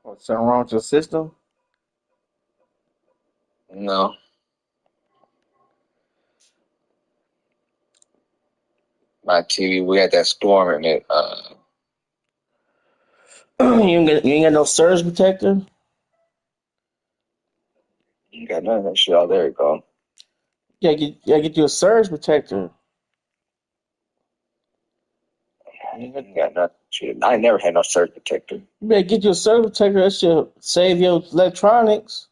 What's something wrong with your system? No, my TV. We had that storm and it. You ain't got no surge protector? You got none of that shit. Oh, there you go. You gotta get you a surge protector. You You got nothing. Shit, I never had no surge protector. better get you a surge protector. That should save your electronics.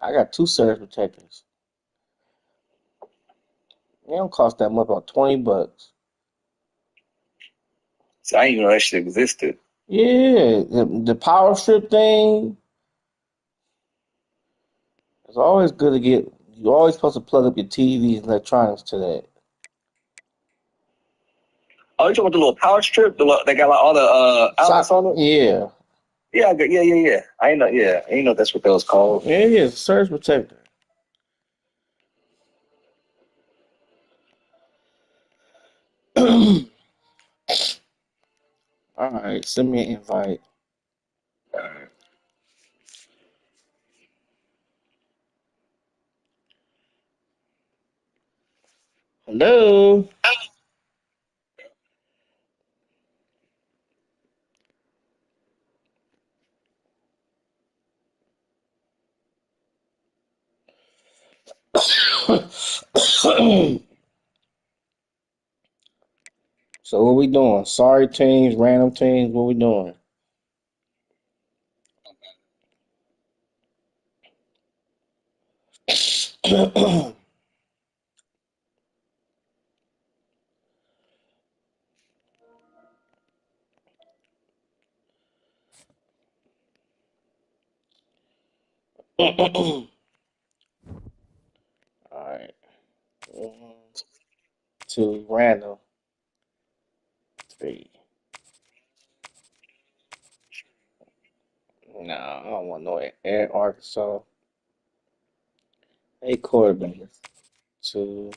I got two surge protectors. They don't cost that much, about $20. So I didn't even know that shit existed. Yeah, the power strip thing. It's always good to get. You're always supposed to plug up your TV and electronics to that. Oh, you talking about the little power strip? They got like all the outlets So, on it. yeah, Yeah, yeah. I ain't know. Yeah, I ain't know that's what that was called. yeah, it is surge protector. All right, send me an invite. Hello. So what we doing? Sorry teams, random teams. What we doing? All right. One, two, random. Three. No, I don't want no Air Arkansas. Hey, quarterback. Two,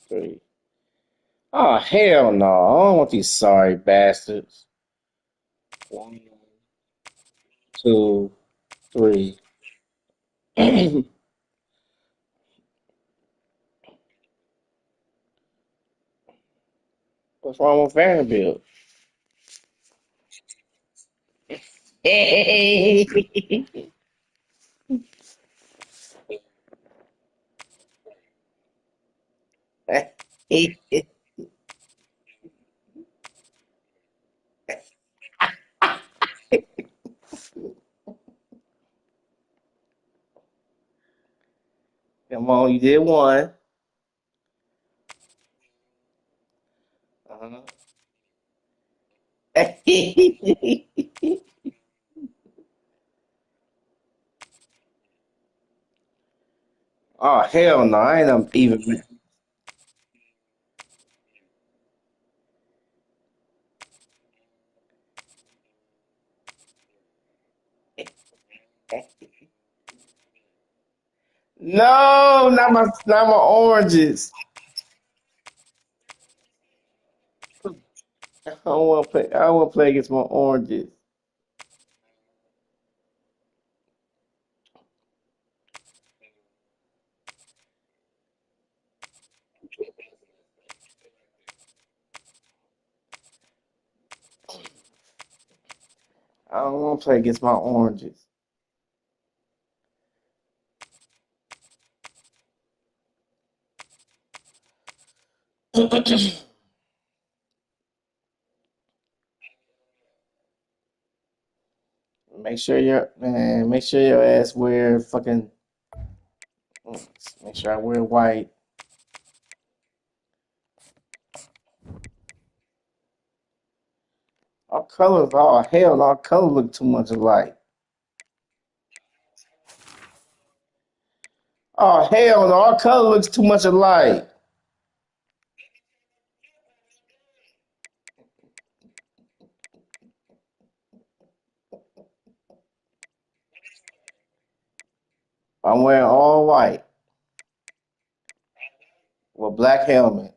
three. Oh hell no! I don't want these sorry bastards. One, two, three. What's wrong with Vanderbilt? Come on, you did one. Uh-huh. Oh hell no! I ain't even. No, not my oranges. I don't want to play. I don't want to play against my oranges. I don't want to play against my oranges. Make sure your ass wear fucking. Make sure I wear white. Our colors, oh hell, no, our colors look too much alike. Oh hell, no, our color looks too much alike. I'm wearing all white with black helmet.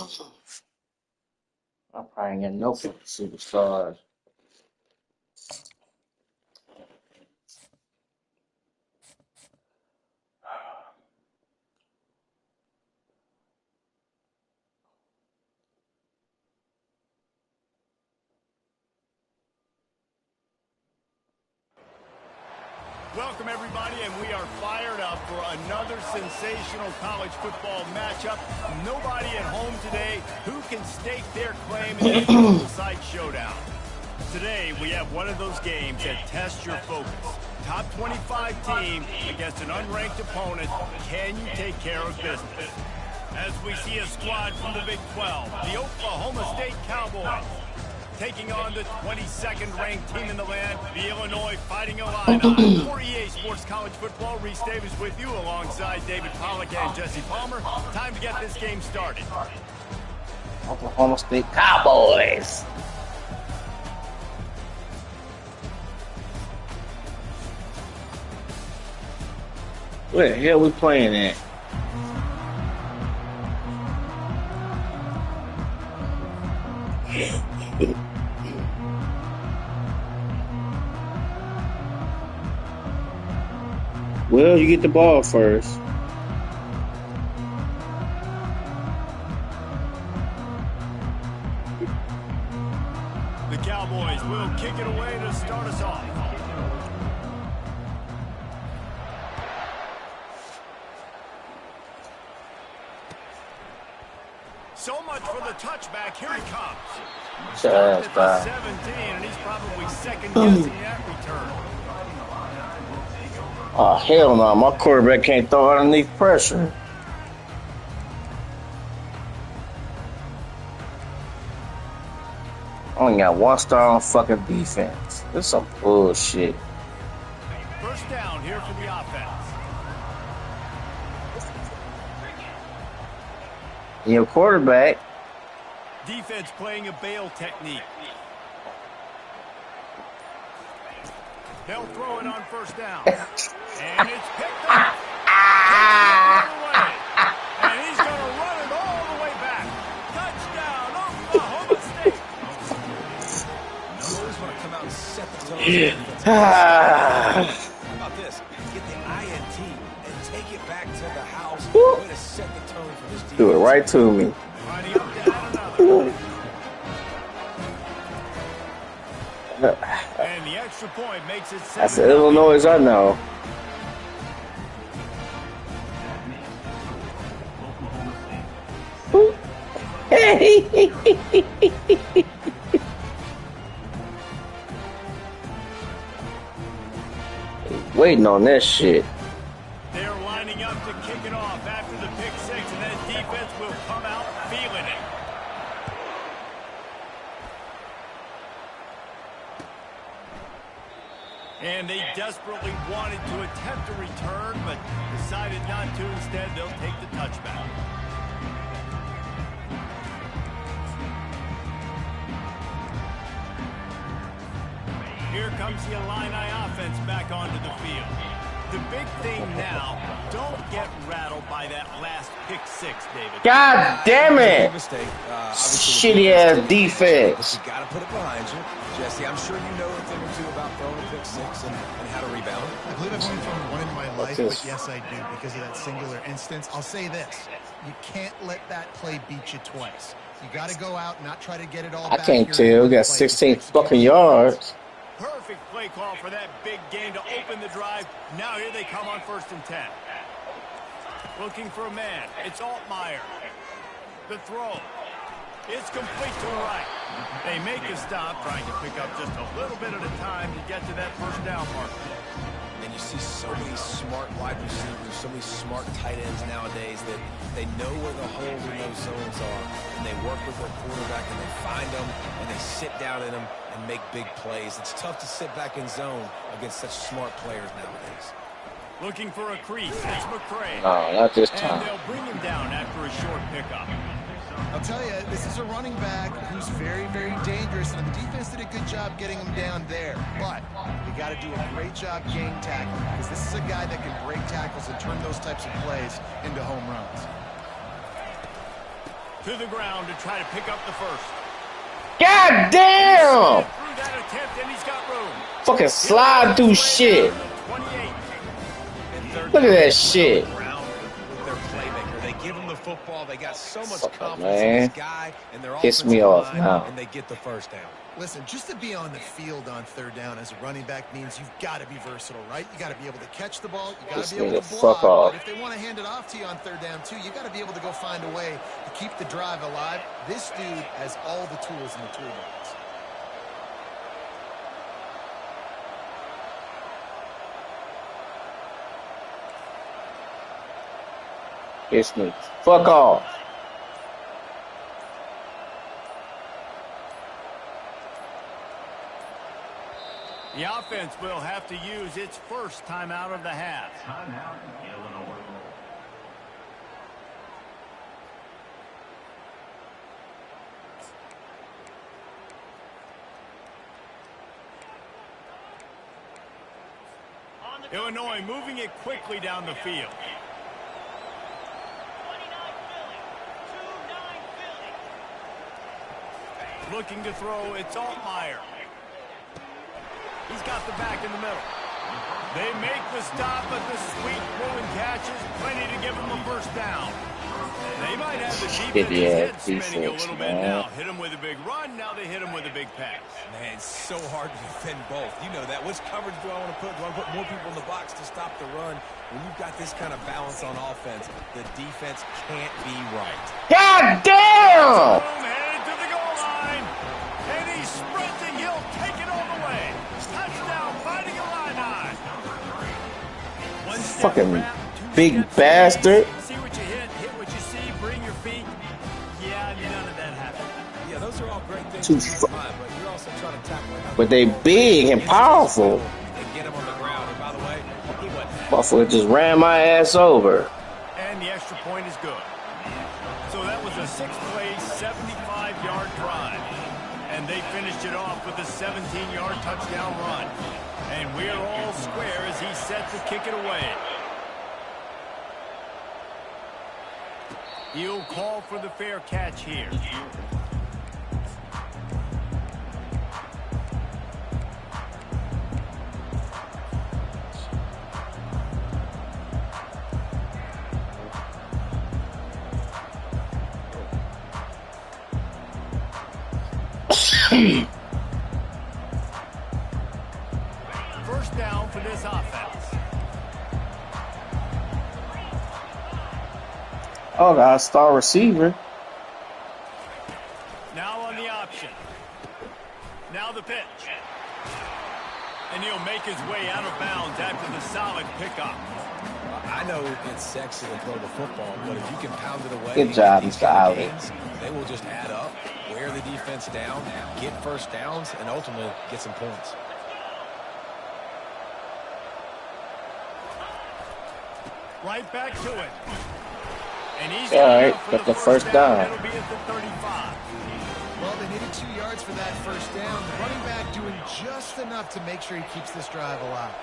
I probably ain't got no fucking superstars. Welcome, everybody, and we are fired up for another sensational college football matchup. Nobody at home today who can stake their claim in this full-side showdown. Today, we have one of those games that tests your focus. Top 25 team against an unranked opponent. Can you take care of business? As we see a squad from the Big 12, the Oklahoma State Cowboys, taking on the 22nd ranked team in the land, the Illinois Fighting Illini. For EA Sports College Football, Reese Davis with you alongside David Pollack and Jesse Palmer. Time to get this game started. Oklahoma State Cowboys. Where the hell we playing at? Well, you get the ball first. The Cowboys will kick it away to start us off. So much for the touchback. Here he comes. Started at the 17, and he's probably second-guessing that return. Oh, hell no. My quarterback can't throw underneath pressure. I only got 1 star on fucking defense. This is some bullshit. First down here for the offense. Your quarterback. Defense playing a bail technique. They'll throw it on first down. And it's picked up. And he's going to run it all the way back. Touchdown, Oklahoma State. You always want to come out and set the tone. Ah. How about this? Get the INT and take it back to the house. Woo. Way to set the tone for this team. Do it right to me. Running up to add another. And the extra point makes it 7-0. That's the Illinois I know. Waiting on this shit. They're lining up to kick it off after the pick six, and then defense will come out feeling it. And they desperately wanted to attempt a return, but decided not to. Instead, they'll take the touchback. Here comes the Illini offense back onto the field. The big thing now, don't get rattled by that last pick six, David. God damn it! Mistake. Shitty ass defense. You got to put it behind you. Jesse, I'm sure you know a thing or two about throwing a pick six and how to rebound. I believe I've only thrown one in my life, but yes, I do, because of that singular instance. I'll say this. You can't let that play beat you twice. You got to go out and not try to get it all back. I can't tell. We got 16 fucking yards. Perfect play call for that big gain to open the drive. Now here they come on 1st and 10. Looking for a man. It's Altmaier. The throw. It's complete to the right. They make a stop, trying to pick up just a little bit at a time to get to that first down mark. And you see so many smart wide receivers, so many smart tight ends nowadays that they know where the holes in those zones are, and they work with their quarterback, and they find them, and they sit down in them and make big plays. It's tough to sit back in zone against such smart players nowadays. Looking for a crease. It's McCray. No, not this And time. they'll bring him down after a short pickup. I'll tell you, this is a running back who's very, very dangerous, and the defense did a good job getting him down there. But you got to do a great job gang tackling, because this is a guy that can break tackles and turn those types of plays into home runs. To the ground to try to pick up the first. God damn! Through that attempt, and he's got room. Fucking slide through shit. 28. Look at that shit. With their playmaker, they give him the football. They got so much Fuck, confidence man. in this guy, and they're Piss me off now. and they get the first down. Listen, just to be on the field on third down as a running back means you've got to be versatile, right? You got to be able to catch the ball. You got Piss to be me able the to fuck block. off. But if they want to hand it off to you on third down too, you got to be able to go find a way to keep the drive alive. This dude has all the tools in the toolbox. Piss me. Fuck off. The offense will have to use its first timeout of the half. Illinois moving it quickly down the field. Looking to throw, it's Altmaier. He's got the back in the middle. They make the stop, but the sweet throwing catches plenty to give them a first down. They might have the defense spinning a little bit now. Hit them with a big run, now they hit them with a big pass. Man, it's so hard to defend both. You know that. Which coverage do I want to put? Do I put more people in the box to stop the run? When you've got this kind of balance on offense, the defense can't be right. God damn! Headed to the goal line. And he's sprinting. He'll take it all the way. Touchdown, Fighting Illini. One step Fucking wrap, two big steps bastard. See what you hit what you see, bring your feet. Yeah, none of that happened. Yeah, those are all great things Too to keep in mind, but you're also trying to tackle it. But they big and powerful. And get him on the ground. And by the way, he wasn't. Buffalo just ran my ass over. And the extra point is good. So that was a 6-play, 75-yard drive. And they finished it off with a 17-yard touchdown run. And we're all square as he's set to kick it away. He'll call for the fair catch here. First down for this offense. Oh, got a star receiver. Now on the option. Now the pitch. And he'll make his way out of bounds after the solid pickup. I know it's sexy to throw the football, but if you can pound it away, Good job, these Mr. kind of Alley. gains, they will just add up, wear the defense down, get first downs, and ultimately get some points. Right back to it. And he's All right, for got the first down. It'll be at the 35. Well, they needed 2 yards for that first down. The running back doing just enough to make sure he keeps this drive alive.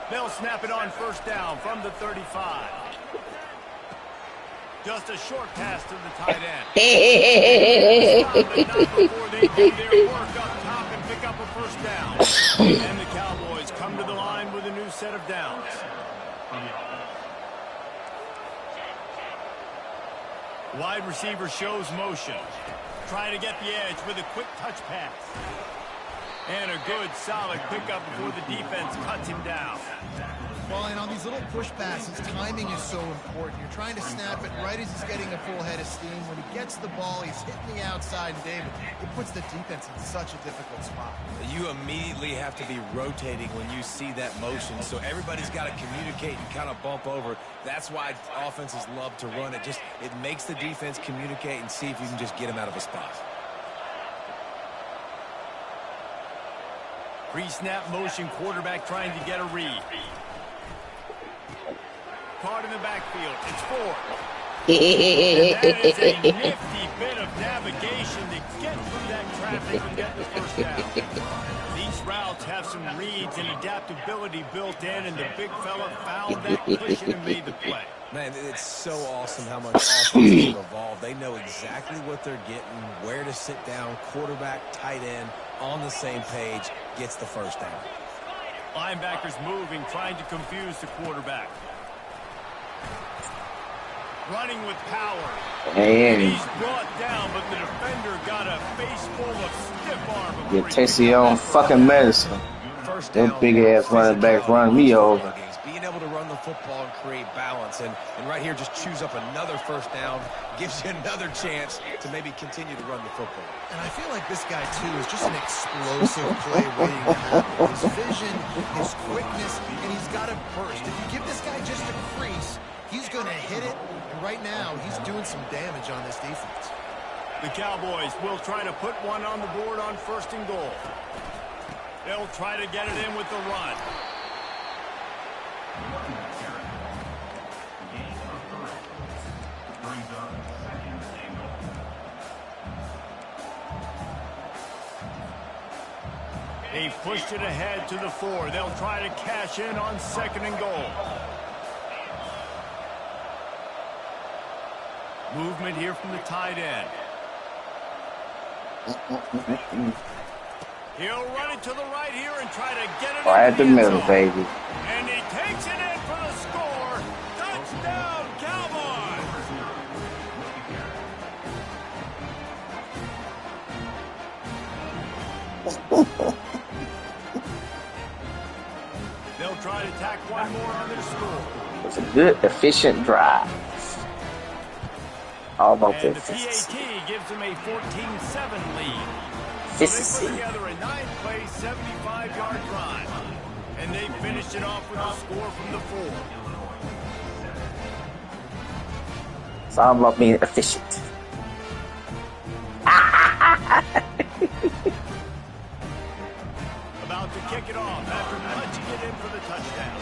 They'll snap it on first down from the 35. Just a short pass to the tight end. Stop, but not before they do their work up top and pick up a first down. And the Cowboys come to the line with a new set of downs. Wide receiver shows motion. Trying to get the edge with a quick touch pass. And a good, solid pickup before the defense cuts him down. Well, and on these little push passes, timing is so important. You're trying to snap it right as he's getting a full head of steam. When he gets the ball, he's hitting the outside, and David, it puts the defense in such a difficult spot. You immediately have to be rotating when you see that motion, so everybody's got to communicate and kind of bump over. That's why offenses love to run it. It makes the defense communicate and see if you can just get him out of a spot. Pre-snap motion, quarterback trying to get a read. Caught in the backfield. It's Ford. And that is a nifty bit of navigation to get through that traffic and get the first down. These routes have some reads and adaptability built in, and the big fella found that cushion and made the play. Man, it's so awesome how much offenses have evolved. They know exactly what they're getting, where to sit down, quarterback, tight end, on the same page, gets the first down. Linebackers moving, trying to confuse the quarterback. Running with power. And he's brought down, but the defender got a face full of stiff arm. You taste your own fucking medicine. First Them down, big ass running backs run me over. Being able to run the football and create balance, and right here just choose up another first down, gives you another chance to maybe continue to run the football. And I feel like this guy, too, is just an explosive play waiting to happen. His vision, his quickness, and he's got a burst. If you give this guy just a crease, he's going to hit it. And right now, he's doing some damage on this defense. The Cowboys will try to put one on the board on 1st and goal. They'll try to get it in with the run. They pushed it ahead to the 4. They'll try to cash in on 2nd and goal. Movement here from the tight end. He'll run it to the right here and try to get it Right at the middle, zone. baby. And he takes it in for the score. Touchdown, Cowboys! They'll try to tack one more on their score. It's a good, efficient drive. All about And that the efficiency. PAT gives them a 14-7 lead. So they Efficiency. put together a 9-play, 75-yard drive. And they finished it off with a score from the 4. It's all about being efficient. About to kick it off after punching it in for the touchdown.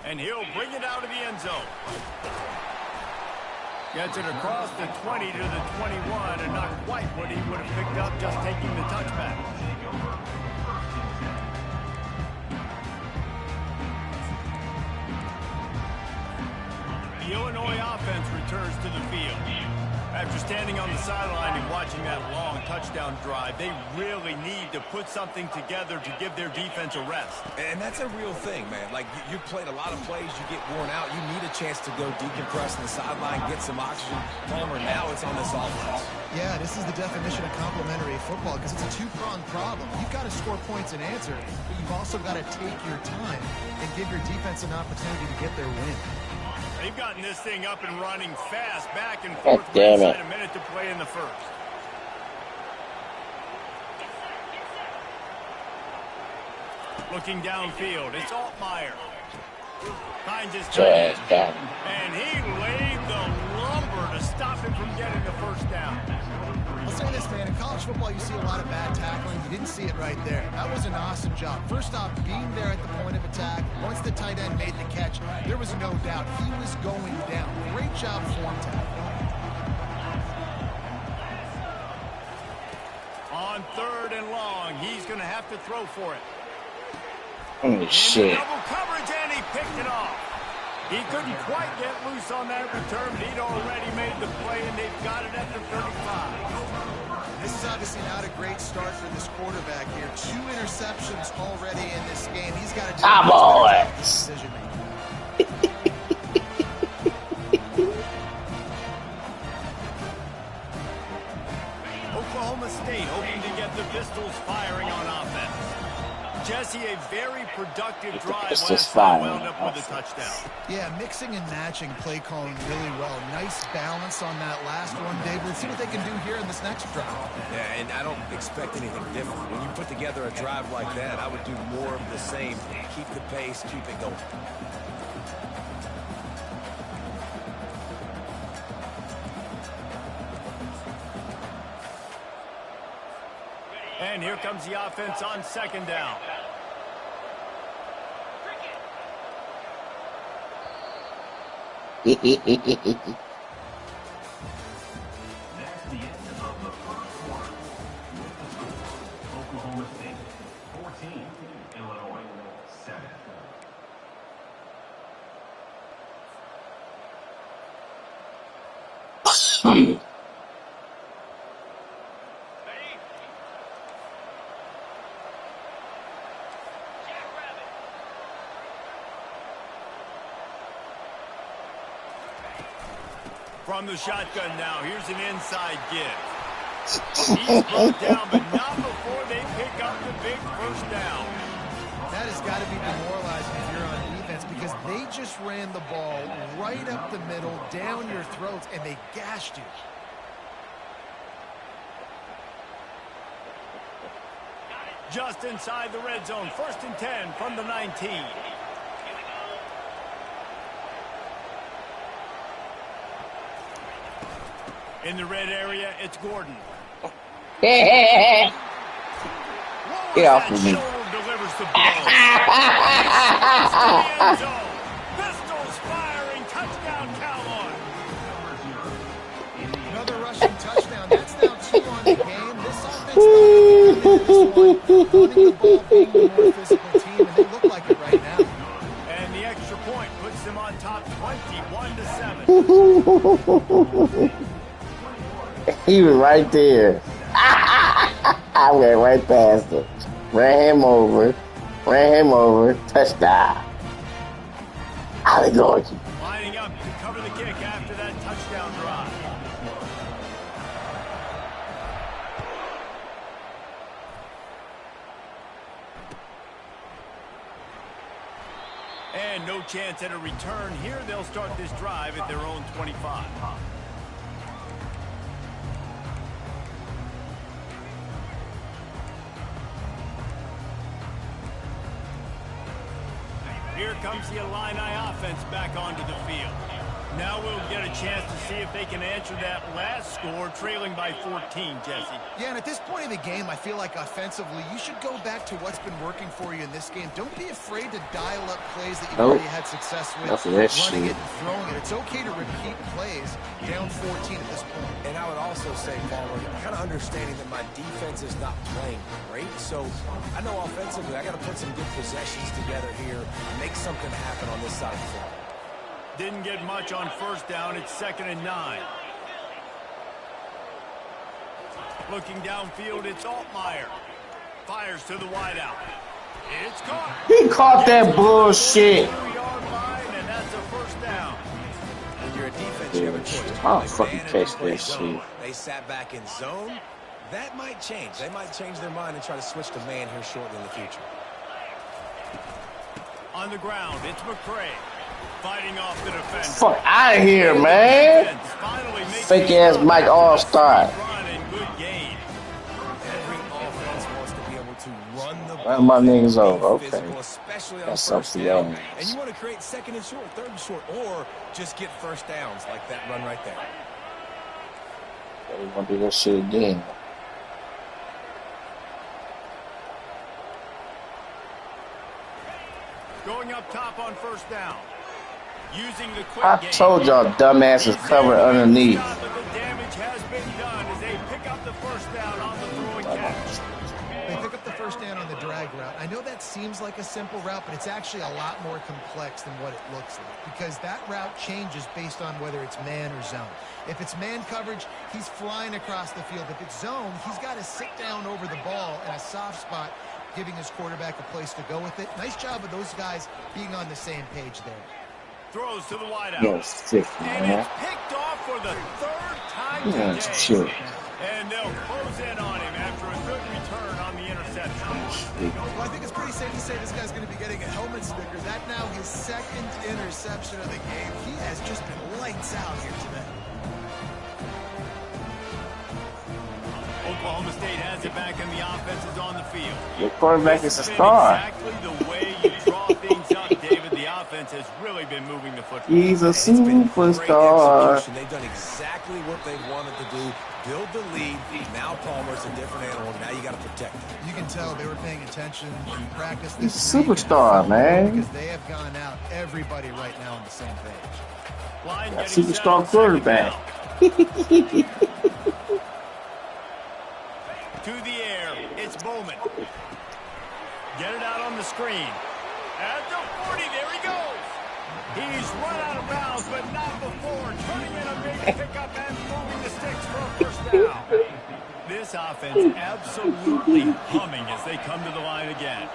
And he'll bring it out of the end zone. Gets it across the 20 to the 21, and not quite what he would have picked up just taking the touchback. The Illinois offense returns to the field. After standing on the sideline and watching that long touchdown drive, they really need to put something together to give their defense a rest. And that's a real thing, man. Like, you've played a lot of plays, you get worn out, you need a chance to go decompress on the sideline, get some oxygen. Palmer, now it's on this offense. Yeah, this is the definition of complementary football because it's a two-pronged problem. You've got to score points and answer, but you've also got to take your time and give your defense an opportunity to get their win. They've gotten this thing up and running fast, back and God forth. damn Inside it. a minute to play in the first. Looking downfield, it's Altmaier. Finds his Trash target, guy. and he laid the lumber to stop him from getting the first down. I'll say this, man. In college football, you see a lot of bad tackling. You didn't see it right there. That was an awesome job. First off, being there at the point of attack. Once the tight end made the catch, there was no doubt he was going down. Great job form tackling. On 3rd and long, he's going to have to throw for it. Oh, shit. Double coverage, and he picked it off. He couldn't quite get loose on that return, but he'd already made the play, and they've got it at the 35. This is obviously not a great start for this quarterback here. 2 interceptions already in this game. He's got to do Cowboys. decision making. Oklahoma State hoping to get the Pistols firing on offense. Jesse, a very productive drive Pistols last time, firing wound up on with a touchdown. Yeah, mixing and matching play calling really well. Nice balance on that last one, Dave. Let's see what they can do here in this next drive. Yeah, and I don't expect anything different. When you put together a drive like that, I would do more of the same. Keep the pace, keep it going. And here comes the offense on 2nd down. From the shotgun now, here's an inside give. He's brought down, but not before they pick up the big first down. That has got to be demoralizing if you're on defense because they just ran the ball right up the middle, down your throats, and they gashed you. Just inside the red zone, 1st and 10 from the 19. In the red area, it's Gordon. Get off of me. Delivers the blow. Pistols firing, touchdown Cowboys. Another rushing touchdown. That's now 2 on the game. This offense running the ball, being the more physical team, and they look like it right now. And the extra point puts them on top 21-7. He was right there. I went right past him. Ran him over. Touchdown. Ollie Gordon. Lining up to cover the kick after that touchdown drive. And no chance at a return here. They'll start this drive at their own 25. Here comes the Illini offense back onto the field. Now we'll get a chance to see if they can answer that last score, trailing by 14, Jesse. Yeah, and at this point in the game, I feel like offensively, you should go back to what's been working for you in this game. Don't be afraid to dial up plays that you've already had success with, running it and throwing it. It's okay to repeat plays down 14 at this point. And I would also say, Palmer, kind of understanding that my defense is not playing great. So I know offensively, I got to put some good possessions together here and make something happen on this side of the ball. Didn't get much on 1st down. It's 2nd and 9. Looking downfield, it's Altmaier. Fires to the wideout. It's caught. He caught that bullshit. 2-yard line, and that's a 1st down. When you're a defense, you have a choice. I'll fucking catch that shit. They sat back in zone. That might change. They might change their mind and try to switch to man here shortly in the future. On the ground, it's McCray. Fighting off the defender. Fuck out of here, man. Fake ass Mike All-Star. Good game. Every offense wants to be able to run the Run my niggas over. Okay. physical, especially on That's 1st something down. else. And you want to create 2nd and short, 3rd and short, or just get 1st downs like that run right there. We're gonna do that shit again. Going up top on 1st down. Using the quick I game. told y'all dumbasses cover underneath. But the damage has been done as they pick up the 1st down on the throwing catch. They pick up the 1st down on the drag route. I know that seems like a simple route, but it's actually a lot more complex than what it looks like because that route changes based on whether it's man or zone. If it's man coverage, he's flying across the field. If it's zone, he's got to sit down over the ball in a soft spot, giving his quarterback a place to go with it. Nice job of those guys being on the same page there. Throws to the wideout. Yo, sick, And man. it's picked off for the 3rd time Yeah, today. shit. And they'll close in on him after a good return on the interception. Well, I think it's pretty safe to say this guy's going to be getting a helmet sticker. That now his 2nd interception of the game. He has just been lights out here today. Oklahoma State has it back and the offense is on the field. Your quarterback is a This has been star. exactly the way you draw things up, David. The offense offense has really been moving the football. He's a It's been great superstar. execution. They've done exactly what they've wanted to do. Build the lead. Now Palmer's a different animal. Now you got to protect him. You can tell they were paying attention in practice He's this a week. superstar, man. Because they have gone out, everybody right now on the same page. Line Got getting set superstar on second quarterback. down. To the air, it's Bowman. Get it out on the screen. At the 40, there he goes. He's run out of bounds, but not before turning in a big pickup and moving the sticks for a first down. This offense absolutely humming as they come to the line again.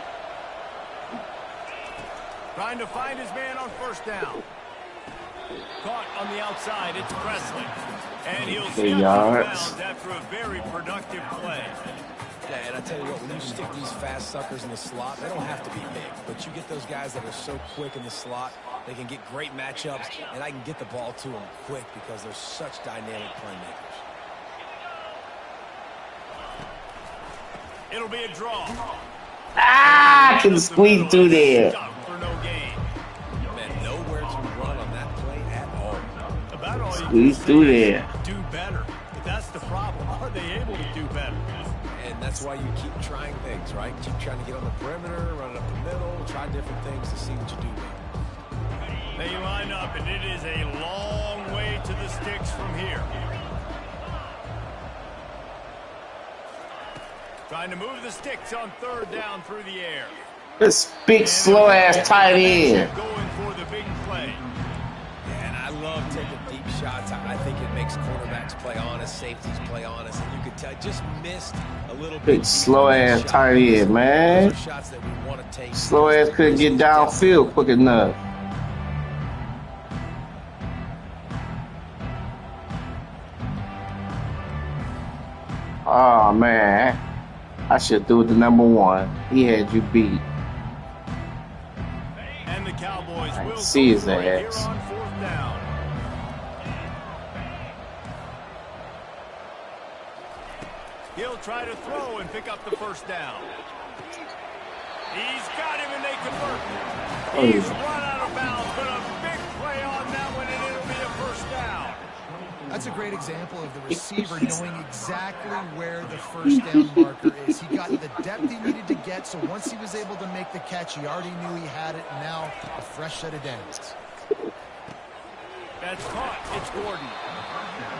Trying to find his man on first down. Caught on the outside, it's Presley. And he'll step out of bounds after a very productive play. Yeah, and I tell you what, when you stick these fast suckers in the slot, they don't have to be big. But you get those guys that are so quick in the slot, they can get great matchups, and I can get the ball to them quick because they're such dynamic playmakers. It'll be a draw. Ah, I can squeeze through there. For no gain. Man, nowhere to run on that play at all. About all you Squeeze can through say is there. do better. But that's the problem. Are they able to do better? And that's why you keep trying things, right? Keep trying to get on the perimeter, run it up the middle, try different things to see what you do well. They line up, and it is a long way to the sticks from here. Trying to move the sticks on third down through the air. This big slow ass tight end. Going for the big play. And I love taking deep shots. I think it makes quarterbacks play honest, safeties play honest, and you could tell just missed a little bit. Big slow ass tight end, man. Those are shots that we want to take. Slow ass couldn't get downfield quick enough. Oh man, I should do it to number one. He had you beat. And the Cowboys I will see his go for it here ass. on fourth down. He'll try to throw and pick up the first down. He's got him and they convert. He's run out of bounds, but a big play on that one, and it'll be a first down. That's a great example of the receiver knowing exactly where the first down marker is. He got the depth he needed to get, so once he was able to make the catch, he already knew he had it, and now a fresh set of downs. That's caught. It's Gordon.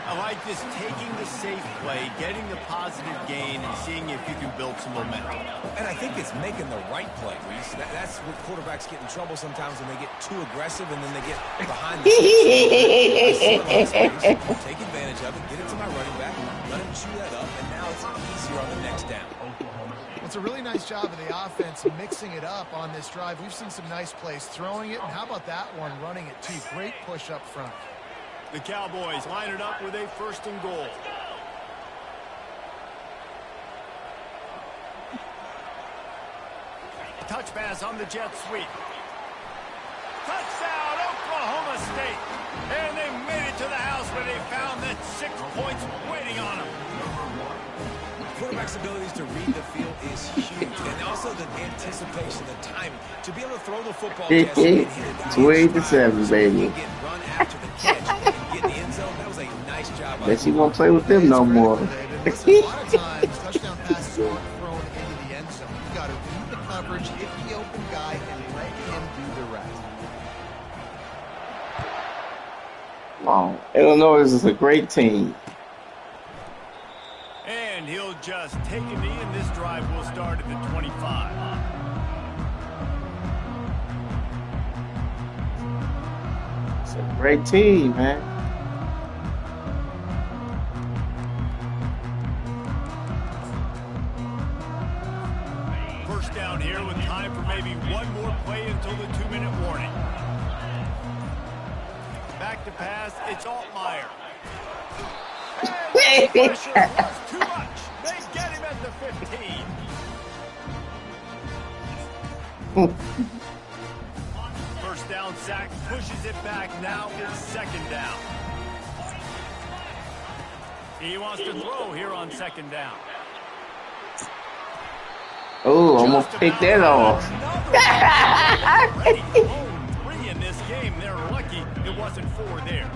I like this, taking the safe play, getting the positive gain, and seeing if you can build some momentum. And I think it's making the right play, Reese. That's what quarterbacks get in trouble sometimes when they get too aggressive and then they get behind the sticks. Take advantage of it, get it to my running back, let him chew that up, and now it's easier on the next down. It's a really nice job of the offense mixing it up on this drive. We've seen some nice plays throwing it, and how about that one running it too? Great push up front. The Cowboys line it up with a first and goal. Touch pass on the jet sweep. Touchdown, Oklahoma State. And they made it to the house where they found that 6 points waiting on them. Quarterback's abilities to read the field is huge, and also the anticipation, the timing. To be able to throw the football, It's 2-7, baby. Get run after the catch and get in the end zone. That was a nice job. Guess he won't play with them no more. Listen, a lot of times, touchdown passes aren't thrown into the end zone. You've got to read the coverage, hit the open guy, and let him do the rest. Wow. Illinois is a great team. And he'll just take a knee, and this drive will start at the 25. It's a great team, man. First down here with time for maybe one more play until the 2-minute warning. Back to pass, it's Altmaier. And the pressure was too much. They get him at the 15. First down sack, pushes it back. Now it's second down. He wants to throw here on second down. Oh, I'm going to pick that off. Already thrown 3 in this and they're lucky it wasn't 4 there.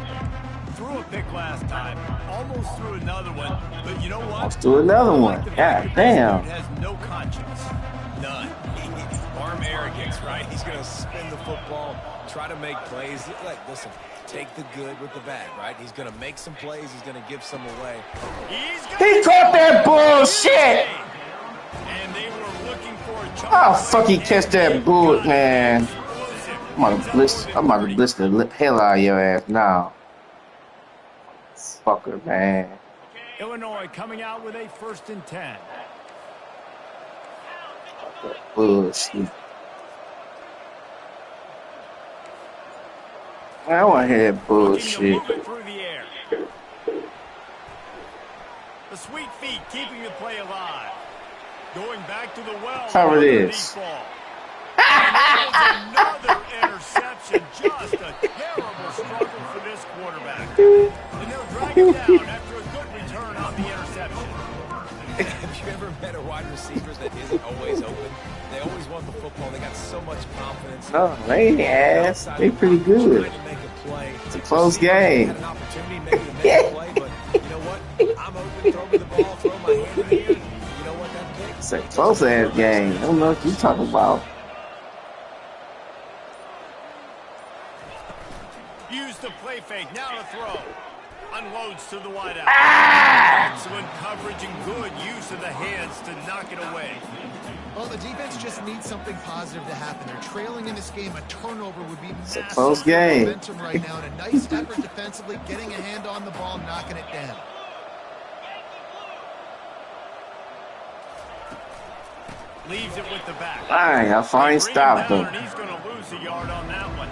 Threw a pick last time, almost threw another one, but you know what? Let's do another one. God damn. Has no conscience. None. Arm arrogance, right? He's going to spin the football, try to make plays. Like, listen, take the good with the bad, right? He's going to make some plays. He's going to give some away. He caught that bullshit. And they were looking for a Oh, fuck, he catch that bull, man. I'm about to bliss the hell out of your ass now. Fucker, man. Illinois coming out with a 1st and 10. Bullshit. I want to hear that bullshit. Through the air. The sweet feet keeping the play alive. Going back to the well. Cover this. Another interception. Just a terrible struggle for this quarterback. And they'll drag him down after a good return on the interception. Have you ever met a wide receiver that isn't always open? They always want the football. They got so much confidence. No, they ain't ass. They pretty good. It's a close game. Had an opportunity maybe to make a play, but you know what? I'm open, throw me the ball, throw my hand in the air. You know what? That pick. It's a close ass game. I don't know what you talking about. Use the play fake. Now to throw. Unloads to the wideout. Excellent coverage and good use of the hands to knock it away. Well, the defense just needs something positive to happen. They're trailing in this game. A turnover would be massive. It's a close game. Momentum right now, and a nice effort defensively, getting a hand on the ball, knocking it down. Leaves it with the back. Dang, I finally stopped him. He's going to lose a yard on that one.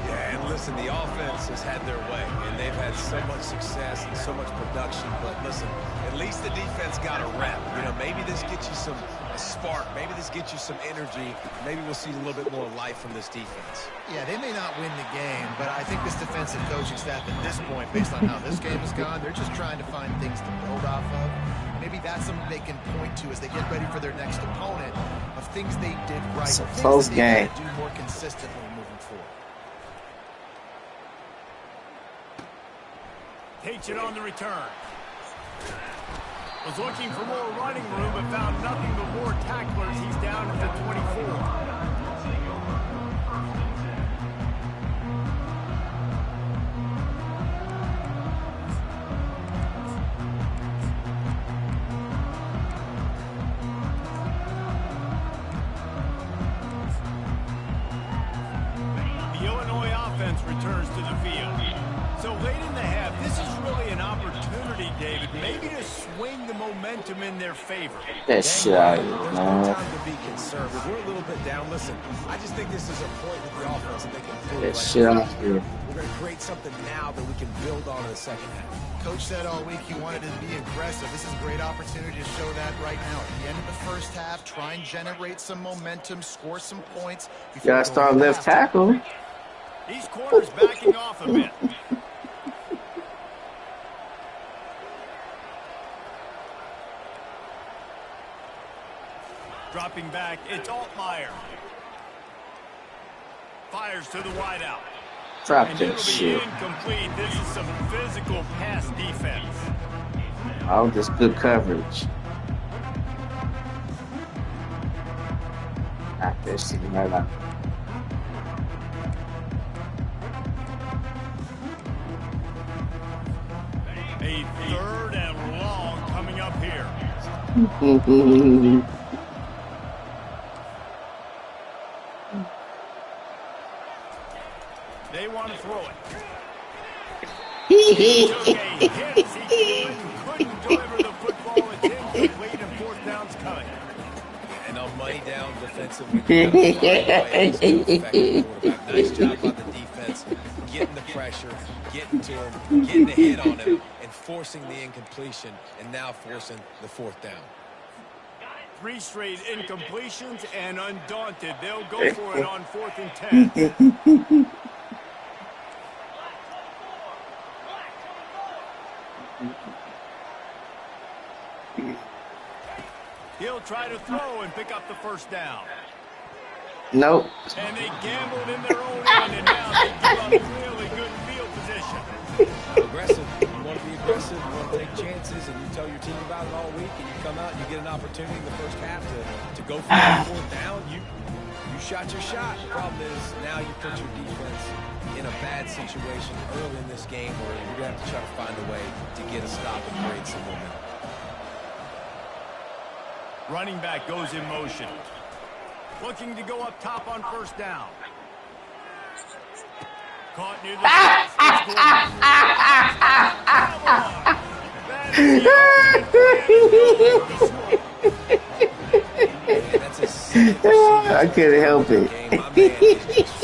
Yeah, and listen, the offense has had their way, and they've had so much success and so much production. But listen, at least the defense got a rep. You know, maybe this gets you a spark. Maybe this gets you some energy. Maybe we'll see a little bit more life from this defense. Yeah, they may not win the game, but I think this defensive coaching staff at this point, based on how this game has gone, they're just trying to find things to build off of. Maybe that's something they can point to as they get ready for their next opponent of things they did right. It's a close game. Do more consistently moving forward. Takes it on the return. Was looking for more running room, but found nothing but more tacklers. He's down at the 24. The Illinois offense returns to the field. So late in the half, this is really an opportunity, David, maybe to swing the momentum in their favor. That shit out of here, There's man. no time to be conservative. We're a little bit down. Listen, I just think this is a point with the offense that they can pull. That shit out of here. We're going to create something now that we can build on in the second half. Coach said all week he wanted to be aggressive. This is a great opportunity to show that right now. At the end of the first half, try and generate some momentum, score some points. Gotta start left tackle. These corners backing off a bit. Dropping back, it's Altmaier. Fires to the wideout. Drop And that it'll be shit. incomplete. This is some physical pass defense. Oh, just good coverage. Knock that shit right out. A 3rd and long coming up here. They want to throw it. He took a hit. He couldn't deliver the football. It's incomplete and 4th down's coming. And on money down defensively, nice job on the defense, getting the pressure, getting to him, getting a hit on him, and forcing the incompletion, and now forcing the 4th down. 3 straight incompletions, and undaunted, they'll go for it on 4th and 10. He'll try to throw and pick up the 1st down. Nope. And they gambled in their own end, and now they give up really good field position. Aggressive. You want to be aggressive. You want to take chances, and you tell your team about it all week, and you come out and you get an opportunity in the first half to go for that fourth down. You shot your shot. The problem is now you put your defense in a bad situation early in this game where you're going to have to try to find a way to get a stop and create some momentum. Running back goes in motion. Looking to go up top on first down. Caught near the I couldn't help it.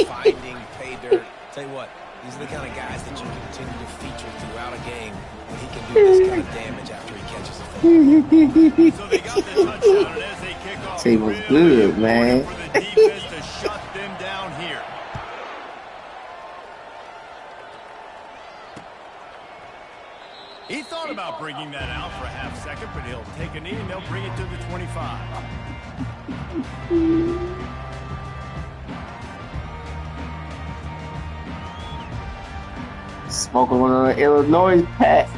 Finding pay dirt. Tell you what, these are the kind of guys that you continue to feature throughout a game when he can do this kind of damage after he catches the football. So they got the touchdown, and as they kick off, Team was good, man. for the defense to shut them down here. He thought about bringing that out for a half second, but he'll take a knee and they'll bring it to the 25. Smoking one of the Illinois pack.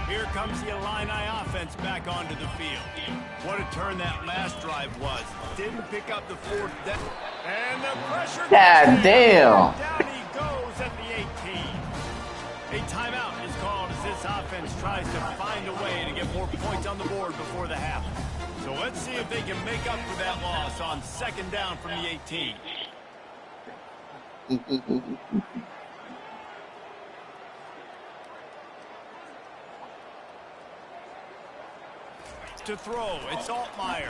Here comes the Illini offense back onto the field. What a turn that last drive was. Didn't pick up the fourth down. And the pressure. God damn. Down he goes at the 18. A timeout is called as this offense tries to find a way to get more points on the board before the half. So let's see if they can make up for that loss on second down from the 18. To throw, it's Altmaier.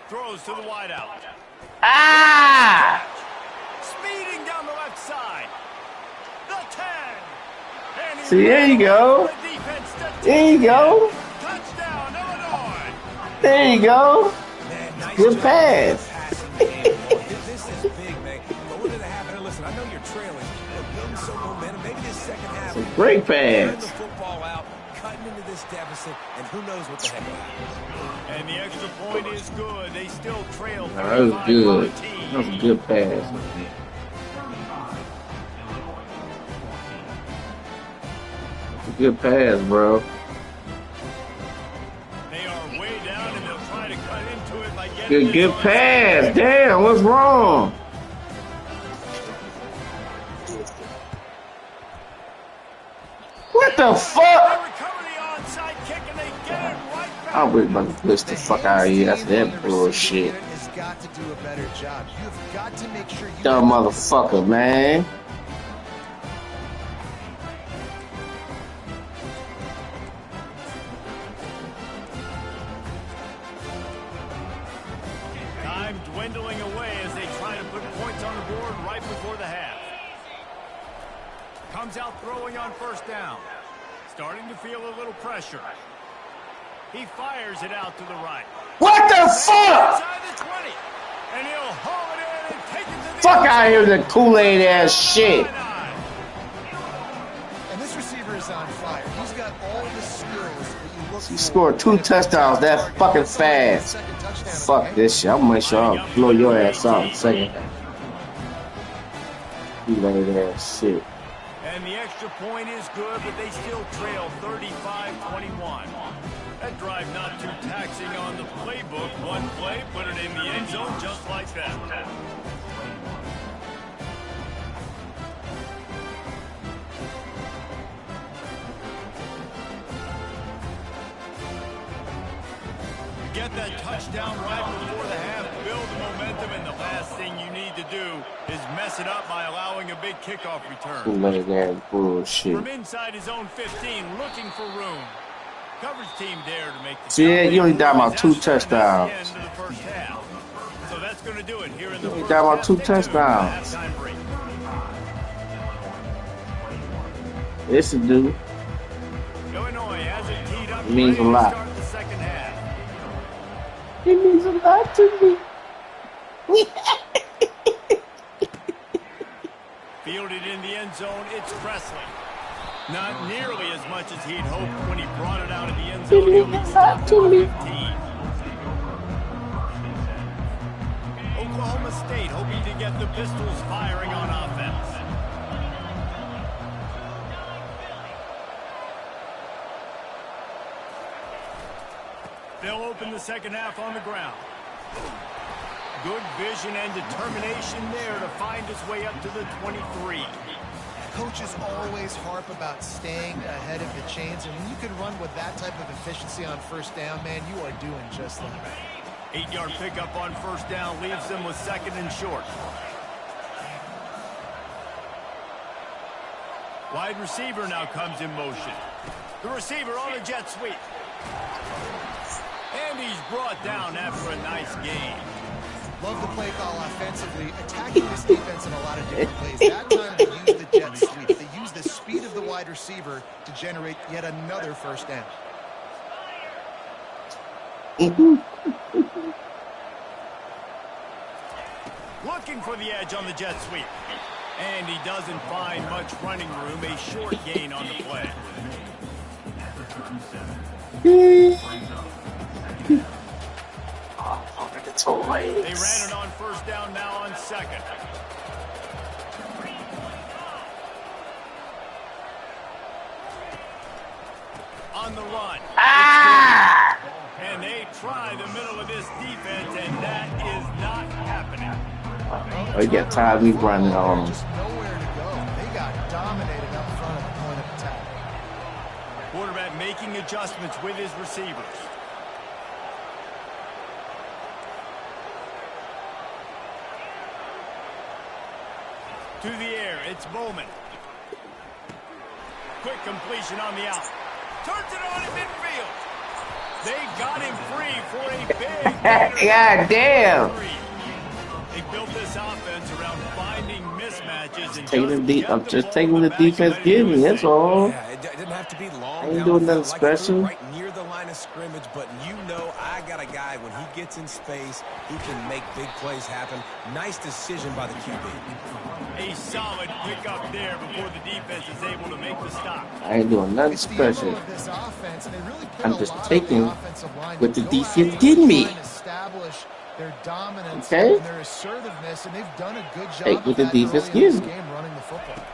Throws to the wideout. Ah! Speeding down the left side. The 10. And See, there you go. the defense to There you go. touchdown, Illinois. There you go. Man, nice Good job pass. passing game. This is big, man. Going to the half, and listen, I know you're trailing, but building some momentum. Maybe this second half. Some great Turn the pass. football out, cutting into this deficit, and who knows what the heck will happen. And the extra point is good. They still trail. That was good. That was a good pass. Good pass, bro. They are way down, and they'll try to cut into it by getting Good pass. Damn, what's wrong? What the fuck? They recover the onside kick, and they get it right back. I'm really about to blitz the fuck out of here. That's that bullshit. Has got to do a better job. You've got to make sure you Dumb motherfucker, man. Time dwindling away as they try to put points on the board right before the half. Comes out throwing on first down. Starting to feel a little pressure. He fires it out to the right. What the fuck? Inside the 20. And he'll haul it in and take it to the Fuck out of here with that Kool-Aid ass shit. And this receiver is on fire. He's got all the skills that you look for. He scored 2 touchdowns that fucking fast. Fuck this shit. I'm gonna make sure I'll blow your ass out in a second. Kool-Aid ass shit. And the extra point is good, but they still trail 35-21. That drive not too taxing on the playbook. One play, put it in the end zone just like that. Get that touchdown right before the half, build the momentum, and the last thing you need to do is mess it up by allowing a big kickoff return. Kool-Aid ass bullshit. From inside his own 15, looking for room. Coverage team dare to make the See, you only got about 2 touchdowns. End of the first half. So that's going to do it here in the You only first got about half. 2 Take two, touchdowns. halftime break. This will do. Illinois has it teed up. It means ready a to lot. Start the second half. It means a lot to me. Fielded in the end zone, it's Presley. Not nearly as much as he'd hoped when he brought it out of the end zone. He'll be stopped at the 15. Oklahoma State hoping to get the Pistols firing on offense. They'll open the second half on the ground. Good vision and determination there to find his way up to the 23. Coaches always harp about staying ahead of the chains, and when you can run with that type of efficiency on first down, man, you are doing just that. 8-yard pickup on first down leaves them with second and short. Wide receiver now comes in motion. The receiver on the jet sweep. And he's brought down after a nice gain. Love the play call offensively, attacking this defense in a lot of different ways. That time they used the jet sweep. They used the speed of the wide receiver to generate yet another first down. Looking for the edge on the jet sweep. And he doesn't find much running room. A short gain on the play. They ran it on first down, now on second. On the run. And they try the middle of this defense, and that is not happening. Oh, you get tired of me running on them. Just nowhere to go. They got dominated up front at the point of attack. Quarterback making adjustments with his receivers. To the air, it's Bowman. Quick completion on the out. Turns it on in midfield. They got him free for a big God damn. They built this offense around finding mismatches and I'm just taking what the defense gives me, that's all. Yeah, it didn't have to be long. I ain't doing nothing special. Right near the line of scrimmage, but you know I got a guy when he gets in space, he can make big plays happen. Nice decision by the QB. A solid pickup there before the defense is able to make the stop. I ain't doing nothing It's the special. MO of this offense, and they really put I'm a just lot on taking the offensive line what to the go defense out and give me. try and establish their dominance Okay. and their assertiveness, and they've done a good job Take of what the that defense early in this gives me. game running the football.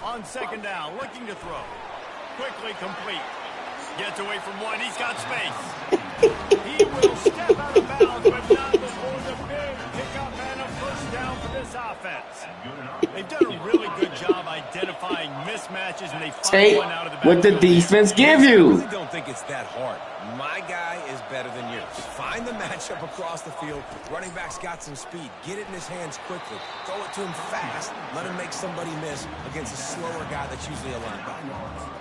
On second down, looking to throw. Quickly complete. Gets away from one. He's got space. He will step out of bounds, but not before the big pickup and a first down for this offense. They've done a really good job identifying mismatches, and they find Take one out of the what the backfield. defense give I you. really don't think it's that hard. My guy is better than yours. Find the matchup across the field. Running back's got some speed. Get it in his hands quickly. Throw it to him fast. Let him make somebody miss against a slower guy that's usually a linebacker.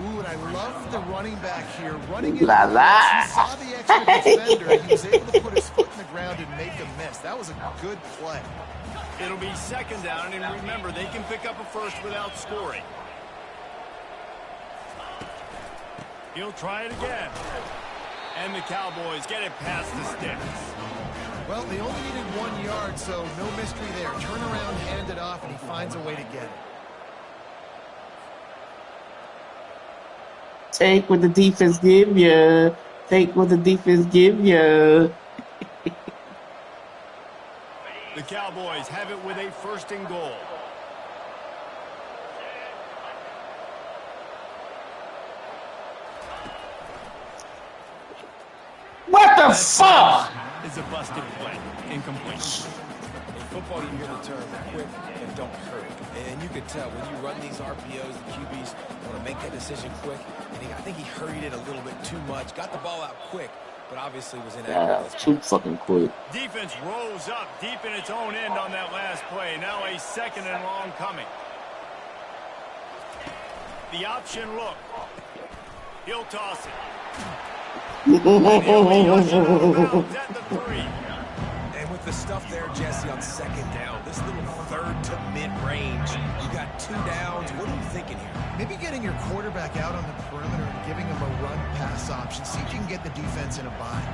Ooh, and I love the running back here. Running into La the la. blitz. He saw the extra defender, and he was able to put his foot in the ground and make a miss. That was a good play. It'll be second down, and remember, they can pick up a first without scoring. He'll try it again. And the Cowboys get it past the sticks. Well, they only needed 1 yard, so no mystery there. Turn around, hand it off, and he finds a way to get it. Take what the defense give you. Take what the defense give you. The Cowboys have it with a first and goal. What the fuck? Is a busted play. Incomplete. In football, you hear the term quick and don't hurry. And you can tell when you run these RPOs, the QBs want to make that decision quick. And I think he hurried it a little bit too much. Got the ball out quick, but obviously was inaccurate. Too fucking quick. Defense rose up deep in its own end on that last play. Now a second and long coming. The option look. He'll toss it. And he'll be ushered out of bounds at the 3. And with the stuff there, Jesse, on second down, this little third to mid-range, you got 2 downs. What are you thinking here? Maybe getting your quarterback out on the perimeter and giving him a run-pass option. See if you can get the defense in a bind.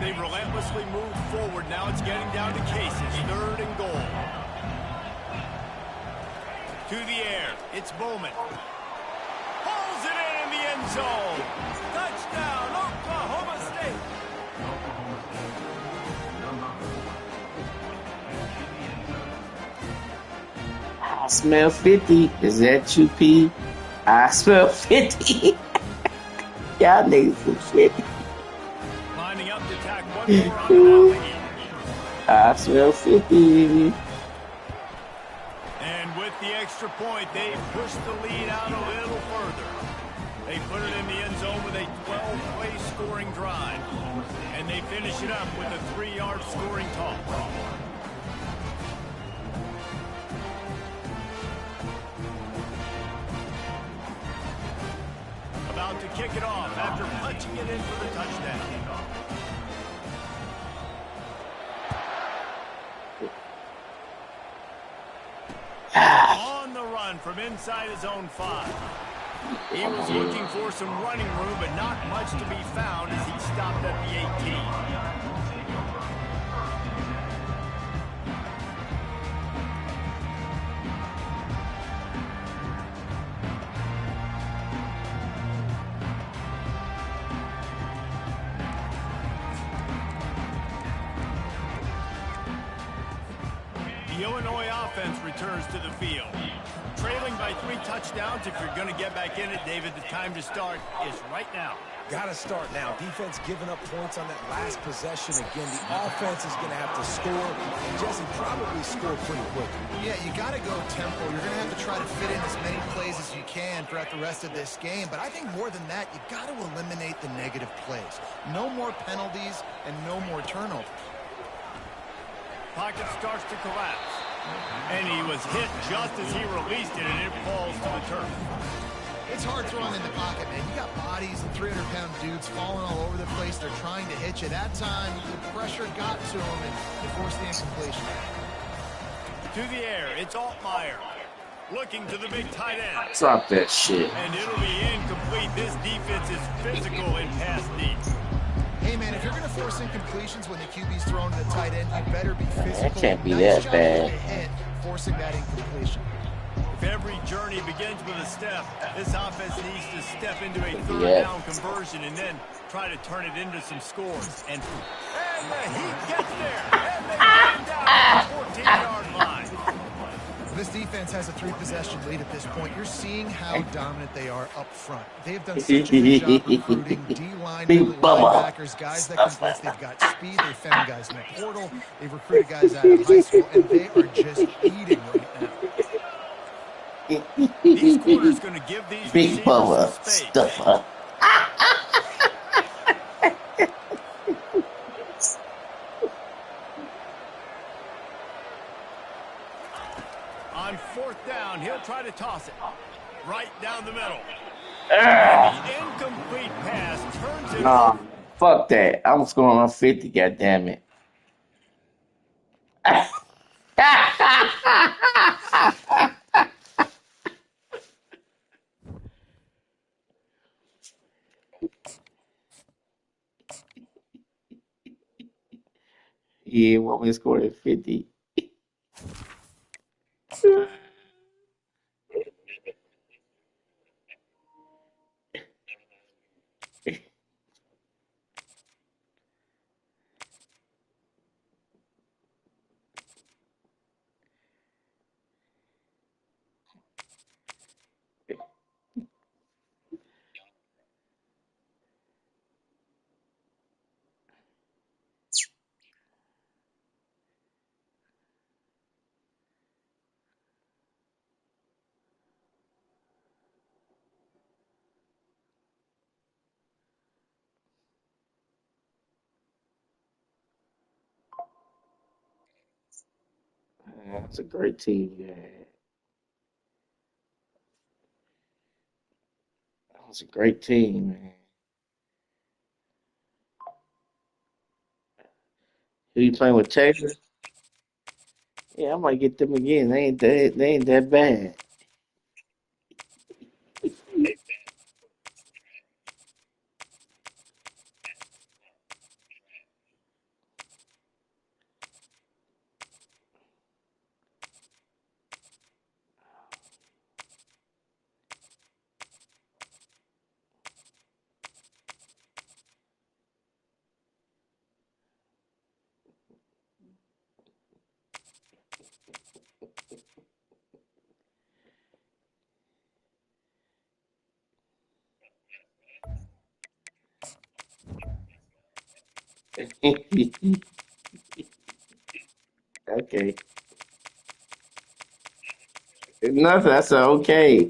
They've relentlessly moved forward. Now it's getting down to cases. 3rd and goal. To the air. It's Bowman. Pulls it in the end zone. Touchdown, Oklahoma State. I smell 50. Is that you, P? I smell 50. Y'all niggas some 50. Lining up to tack one more on the alley. I smell 50. And with the extra point, they push the lead out a little further. They put it in the end zone with a 12-play scoring drive. And they finish it up with a 3-yard scoring toss. About to kick it off after punching it in for the touchdown. On the run from inside his own 5. He was looking for some running room, but not much to be found as he stopped at the 18. The Illinois offense returns to the field. Trailing by 3 touchdowns. If you're going to get back in it, David, the time to start is right now. Got to start now. Defense giving up points on that last possession. Again, the offense is going to have to score. And Jesse probably scored pretty quickly. Yeah, you got to go tempo. You're going to have to try to fit in as many plays as you can throughout the rest of this game. But I think more than that, you got to eliminate the negative plays. No more penalties and no more turnovers. Pocket starts to collapse. And he was hit just as he released it, and it falls to the turf. It's hard throwing in the pocket, man. You got bodies and 300-pound dudes falling all over the place. They're trying to hit you. That time, the pressure got to him, and they forced the incompletion. To the air, it's Altmaier. Looking to the big tight end. Drop that shit. And it'll be incomplete. This defense is physical in pass deep. Hey, man, if you're going to force incompletions when the QB's thrown to the tight end, you better be physical. That can't be nice that bad. Hit, forcing that incompletion. If every journey begins with a step, this offense needs to step into a 3rd down conversion and then try to turn it into some scores. And the Heat gets there. And they get down to the 14-yard line. This defense has a 3-possession lead at this point. You're seeing how dominant they are up front. They've done such a good job recruiting D-line, linebackers, guys that can blitz. They've got speed. They found guys in the portal. They've recruited guys out of high school, and they are just eating right now. These corners going to give these Big Bubba some space. stuffer. On 4th down, he'll try to toss it right down the middle. The incomplete pass turns it Nah, over. fuck that. I'm scoring on 50, goddammit. Yeah, want me to score at 50. That's a great team you had. That was a great team, man. Who you playing with, Texas? Yeah, I might get them again. They ain't that bad. Okay. Nothing. That's a okay.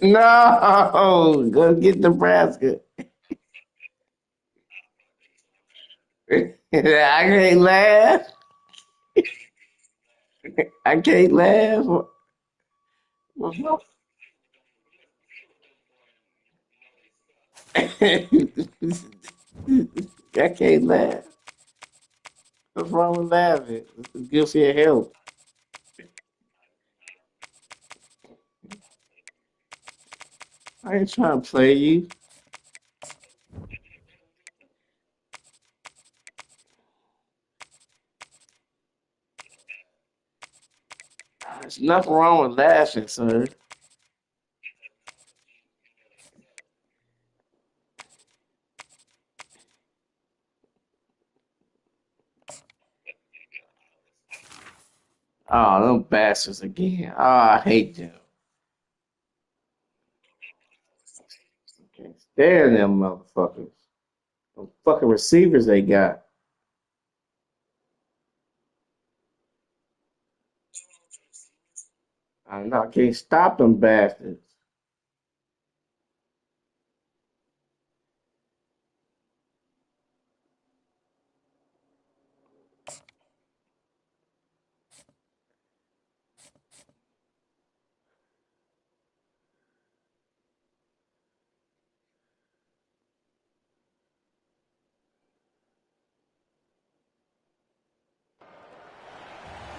No, go get Nebraska. I can't laugh. I can't laugh. I can't laugh. What's wrong with laughing? It's good for your health. I ain't trying to play you. There's nothing wrong with laughing, sir. Oh, them bastards again. Oh, I hate them. Can't stand them motherfuckers. Them fucking receivers they got. I know. I can't stop them bastards.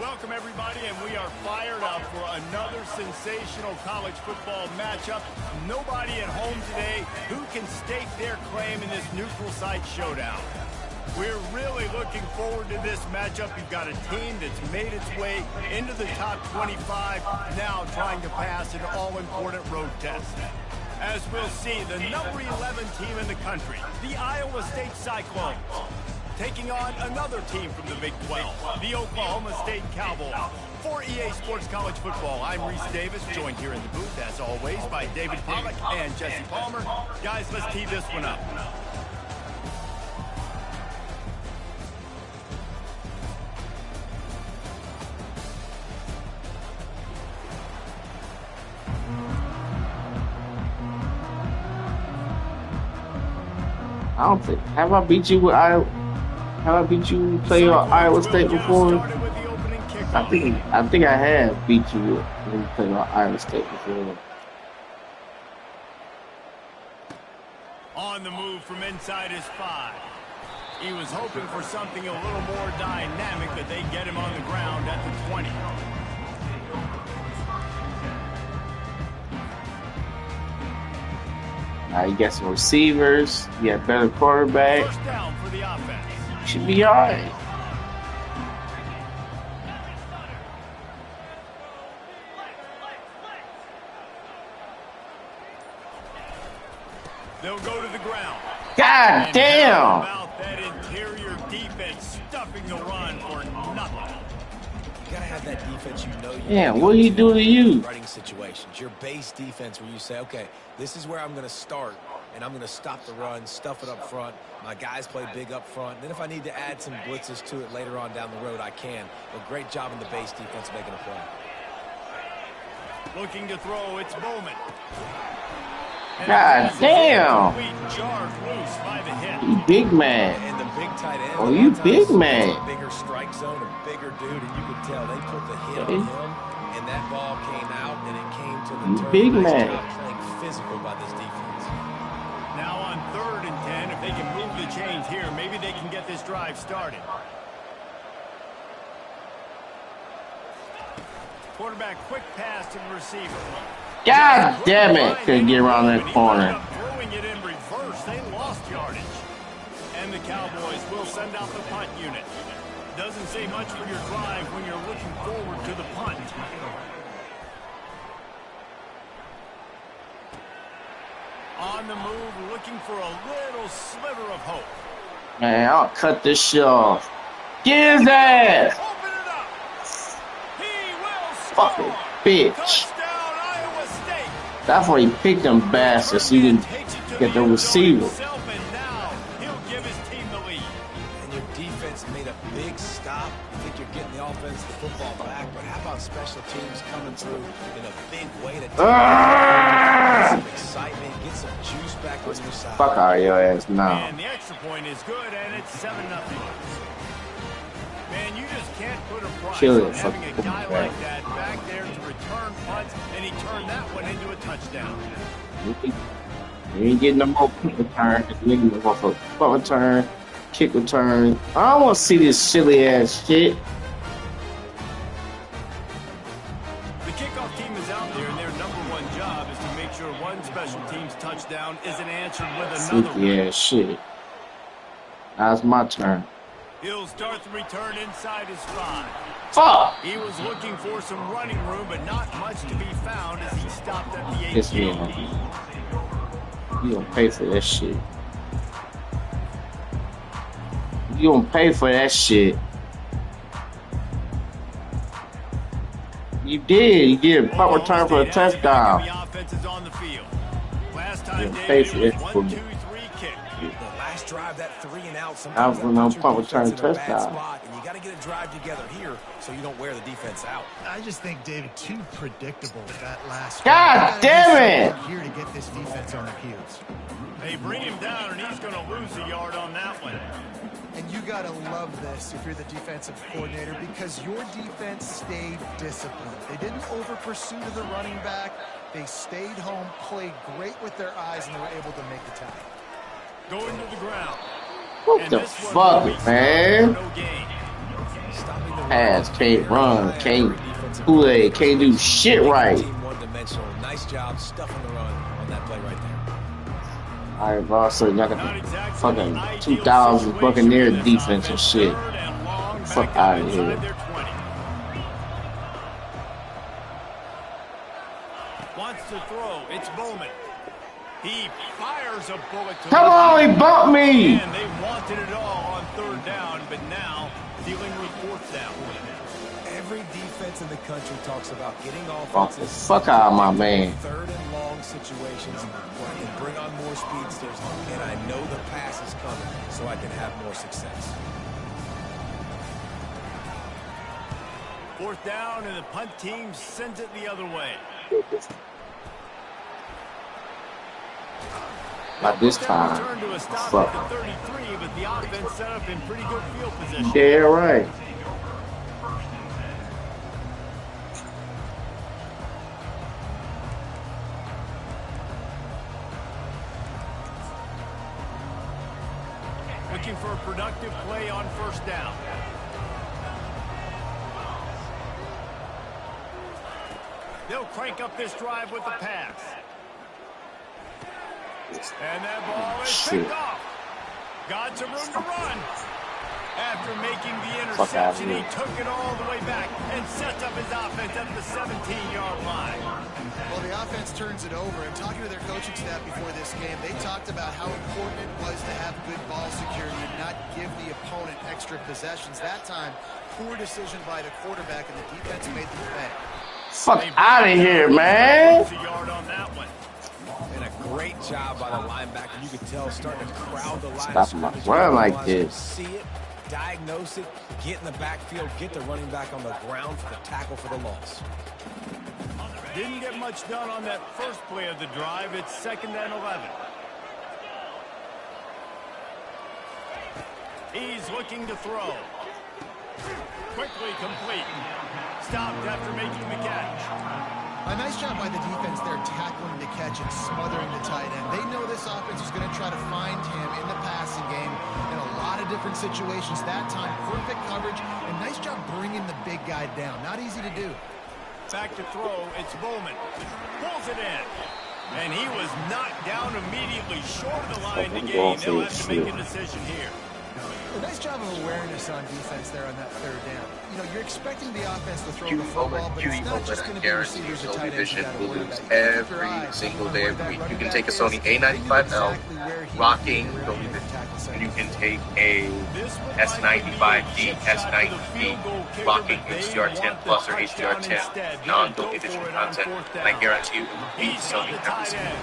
Welcome, everybody, and we are fired up for another sensational college football matchup. Nobody at home today who can stake their claim in this neutral site showdown. We're really looking forward to this matchup. You've got a team that's made its way into the top 25, now trying to pass an all-important road test. As we'll see, the number 11 team in the country, the Iowa State Cyclones, taking on another team from the Big 12, the Oklahoma State Cowboys. For EA Sports College Football, I'm Reese Davis, joined here in the booth, as always, by David Pollack and Jesse Palmer. Guys, let's tee this one up. I don't think. Have I beat you with Iowa? Have I beat you play Iowa State before? I think I have beat you when you played Iowa State before. On the move from inside his 5. He was hoping for something a little more dynamic, but they get him on the ground at the 20. You got some receivers. You got better quarterback. First down for the offense. Should be all right. They'll go to the ground. God damn! How about that interior defense stuffing the run for nothing? You gotta have that defense you know. Yeah, what do you do to you? Running situations, your base defense where you say, okay, this is where I'm going to start, and I'm going to stop the run, stuff it up front. My guys play big up front. And then if I need to add some blitzes to it later on down the road, I can. But great job in the base defense making a play. Looking to throw, it's Bowman. God damn! Jarred loose by the hit. You big man. And the big tight end. Oh, you big man. Bigger strike zone, a bigger dude, and you could tell they put the hit on him, and that ball came out, and it came to the turn. Big nice man. job playing physical by this defense. Now on 3rd and 10, if they can move the chains here, maybe they can get this drive started. Quarterback, quick pass to the receiver. God damn it! Couldn't get around that corner. Throwing it in reverse, they lost yardage. And the Cowboys will send out the punt unit. Doesn't say much for your drive when you're looking forward to the punt. On the move, looking for a little sliver of hope. Man, I'll cut this shit off. Get his ass! Open it up. He will Fucking score. bitch. Touchdown, Iowa State. That's why you picked them bastards so you can get the receiver. And now he'll give his team Ah! Some excitement, get some juice back on your side. Fuck out of your ass now. And the extra point is good, and it's 7-0. Man, you just can't put a price Kill on it, having a fucking guy back. like that back there to return punts, and he turned that one into a touchdown. You ain't getting no more punt return. You ain't getting no more punt return, kick return. I don't want to see this silly ass shit. The kickoff team is out there, and their #1 job is to make sure one special team's touchdown isn't answered with another Sneaky one. ass shit. Now it's my turn. He'll start the return inside his 5. Fuck! He was looking for some running room, but not much to be found as he stopped at the Piss me 18. off. You gonna pay for that shit. You gonna pay for that shit. You did. You did a punt return for a touchdown. The offense is on the field. Last time, Yeah, David, pay it for was it. 1-2-3 kick. The last drive, that 3 and out. I Sometimes was that gonna puts your punt defense return in a bad touchdown. spot, and you got to get a drive together here so you don't wear the defense out. I just think, David, too predictable that last God one. damn it! Here to get this defense on their heels. They bring him down, and he's going to lose a yard on that one. And you got to love this if you're the defensive coordinator because your defense stayed disciplined. They didn't over-pursue to the running back. They stayed home, played great with their eyes, and they were able to make the tackle. Going to the ground. What And the this one fuck, will be man? no gain. Stopping the Pass, run. can't run, can't Kool-Aid, can't do shit right. Team one-dimensional. Nice job stuffing the run on that play right there. Alright, bro, so y'all got Not the exactly fucking the ideal 2000 situation Buccaneer for this defense and offense. shit. 3rd and long, Fuck back outta inside here. their 20. Wants to throw. It's Bowman. He fires a bullet to Come on, he bumped me! And they wanted it all on 3rd down, but now dealing with 4th down. Every defense in the country talks about getting Fuck the offenses. fuck out of my man. 3rd and long situations where I can bring on more speedsters, and I know the pass is coming, so I can have more success. 4th down, and the punt team sends it the other way. Not this time. Return to a stop Fuck. at the 33, but the offense set up in pretty good field position. Yeah, right. Looking for a productive play on 1st down. They'll crank up this drive with the pass. And that ball is Shit. picked off. Got some room to run. After making the Fuck out of interception, he here. took it all the way back and sets up his offense at the 17-yard line. Well, the offense turns it over, and talking to their coaching staff before this game, they talked about how important it was to have good ball security and not give the opponent extra possessions. That time, poor decision by the quarterback, and the defense made them pay. Fuck out of here, man. A yard on that one. And a great job by the linebacker. You could tell starting to crowd the line. Stop my run like this. See it, diagnose it, get in the backfield, get the running back on the ground for the tackle for the loss. Didn't get much done on that first play of the drive. It's 2nd and 11. He's looking to throw. Quickly complete. Stopped after making the catch. A nice job by the defense there tackling the catch and smothering the tight end. They know this offense is going to try to find him in the passing game in a lot of different situations. That time, perfect coverage, and nice job bringing the big guy down. Not easy to do. Back to throw. It's Bowman. Pulls it in. And he was knocked down immediately short of the line to gain. They'll have to make a decision here. A nice job of awareness on defense there on that 3rd down. You know, you're expecting the offense to throw the football, but it's not just going to be receivers or tight ends you got to worry about. You gotta keep your Every eyes single on day where of the that week. You running can back take a is. Sony You know A95L exactly where he rocking, is, go where leave he it. tackle And you second. can take a S95D, S90D, rocking HDR10 plus or HDR10 non-Dolby Vision content. And I guarantee you, you He's Sony got the have tight this. end.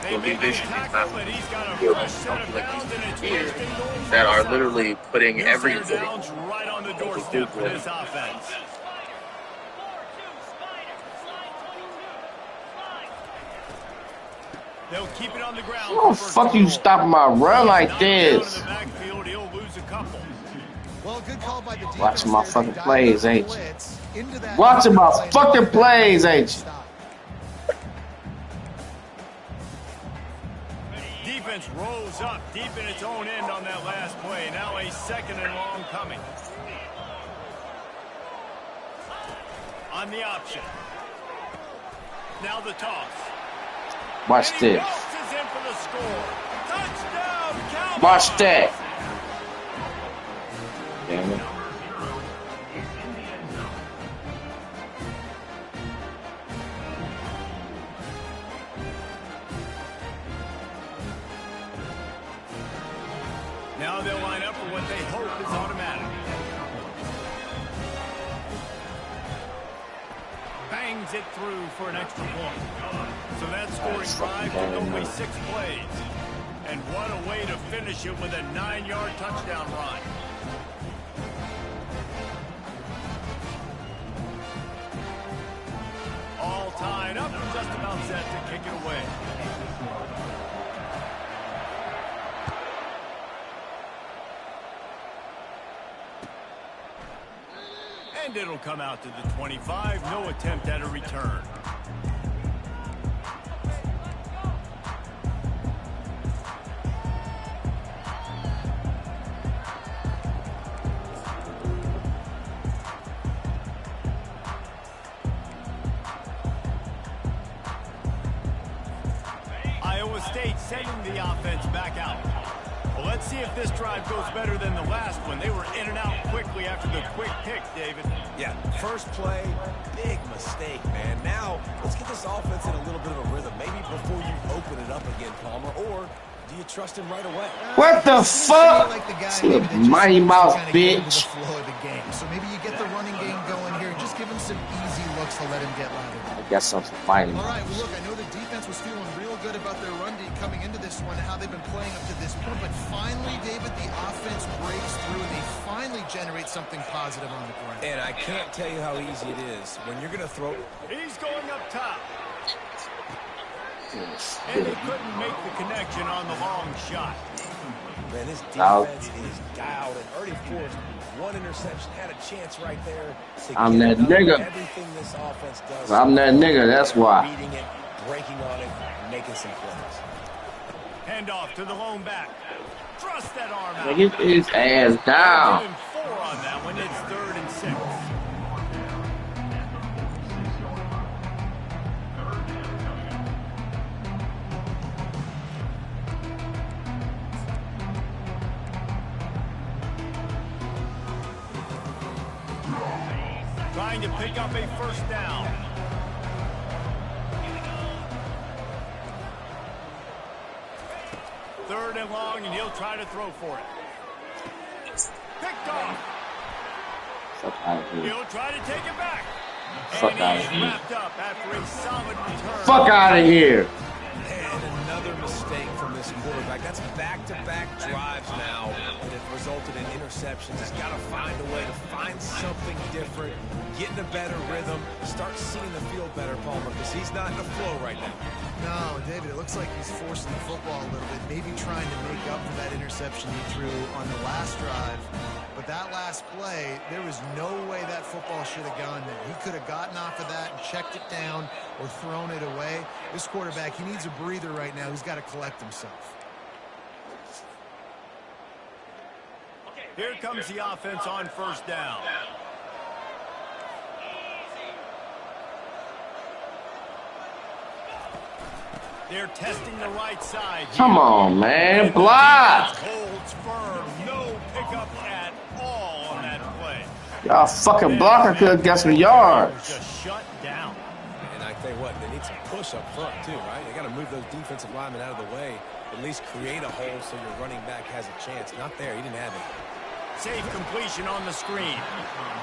They Dolby make the Vision is tackle, not but he's got a real. fresh set of Like downs, and it's these ears first and goal for that the are South. literally putting New set of everything. downs right on the doorstep for this offense. They'll keep it on the ground. Oh, fuck you stopping my run like this. Well, good call by the defense. Watching my fucking plays, ain't you? you? Watching my fucking plays, ain't you? Defense rolls up deep in its own end on that last play. Now a second and long coming. On the option. Now the toss. Watch this. Watch that. Damn it. Now they'll line up for what they hope is automatic. Bangs it through for an extra point. So that scoring drive took only 6 plays. And what a way to finish it with a 9-yard touchdown run. All tied up and just about set to kick it away. And it'll come out to the 25. No attempt at a return. Iowa State sending the offense back out. Well, let's see if this drive goes better than the last one. They were in and out quickly after the quick pick, David. Yeah, first play, big mistake, man. Now, let's get this offense in a little bit of a rhythm. Maybe before you open it up again, Palmer, or do you trust him right away? What the fuck? See, Mighty Mouse, bitch. So maybe you get the running game going here. Just give him some easy looks to let him get louder. I got something fighting. All right, well, look, I know the defense was feeling real good about their run D coming into this one, how they've been playing up to this point, but finally, David, the offense breaks through and they finally generate something positive on the ground. And I can't tell you how easy it is when you're going to throw. He's going up top. And he couldn't make the connection on the long shot. Man, this defense is dialed, and Ernie Forrest, one interception, had a chance right there. I'm that nigga. Everything this offense does. I'm that nigga, that's why. Beating it, breaking on it, making some plays. Hand off to the lone back. Thrust that arm out. Get his ass down. 4 on that one. It's 3rd and 6. Trying to pick up a first down. Third and long, and he'll try to throw for it. Picked off. Fuck out of here. He'll try to take it back. Fuck out of here. Wrapped up after a solid return. Fuck out of here. And another mistake from this quarterback. That's back-to-back drives now, and it resulted in interceptions. He's got to find a way to find something different, get in a better rhythm, start seeing the field better, Palmer, because he's not in the flow right now. No, David, it looks like he's forcing the football a little bit, maybe trying to make up for that interception he threw on the last drive. But that last play, there was no way that football should have gone there. He could have gotten off of that and checked it down or thrown it away. This quarterback, he needs a breather right now. He's got to collect himself. Here comes the offense on first down. They're testing the right side. Come on, man. Block. Holds firm. No pickup at all on that play. Y'all fucking blocker could have got some yards. Just shut down. And I tell you what, they need some push up front too, right? They got to move those defensive linemen out of the way, at least create a hole so your running back has a chance. Not there. He didn't have it. Safe completion on the screen.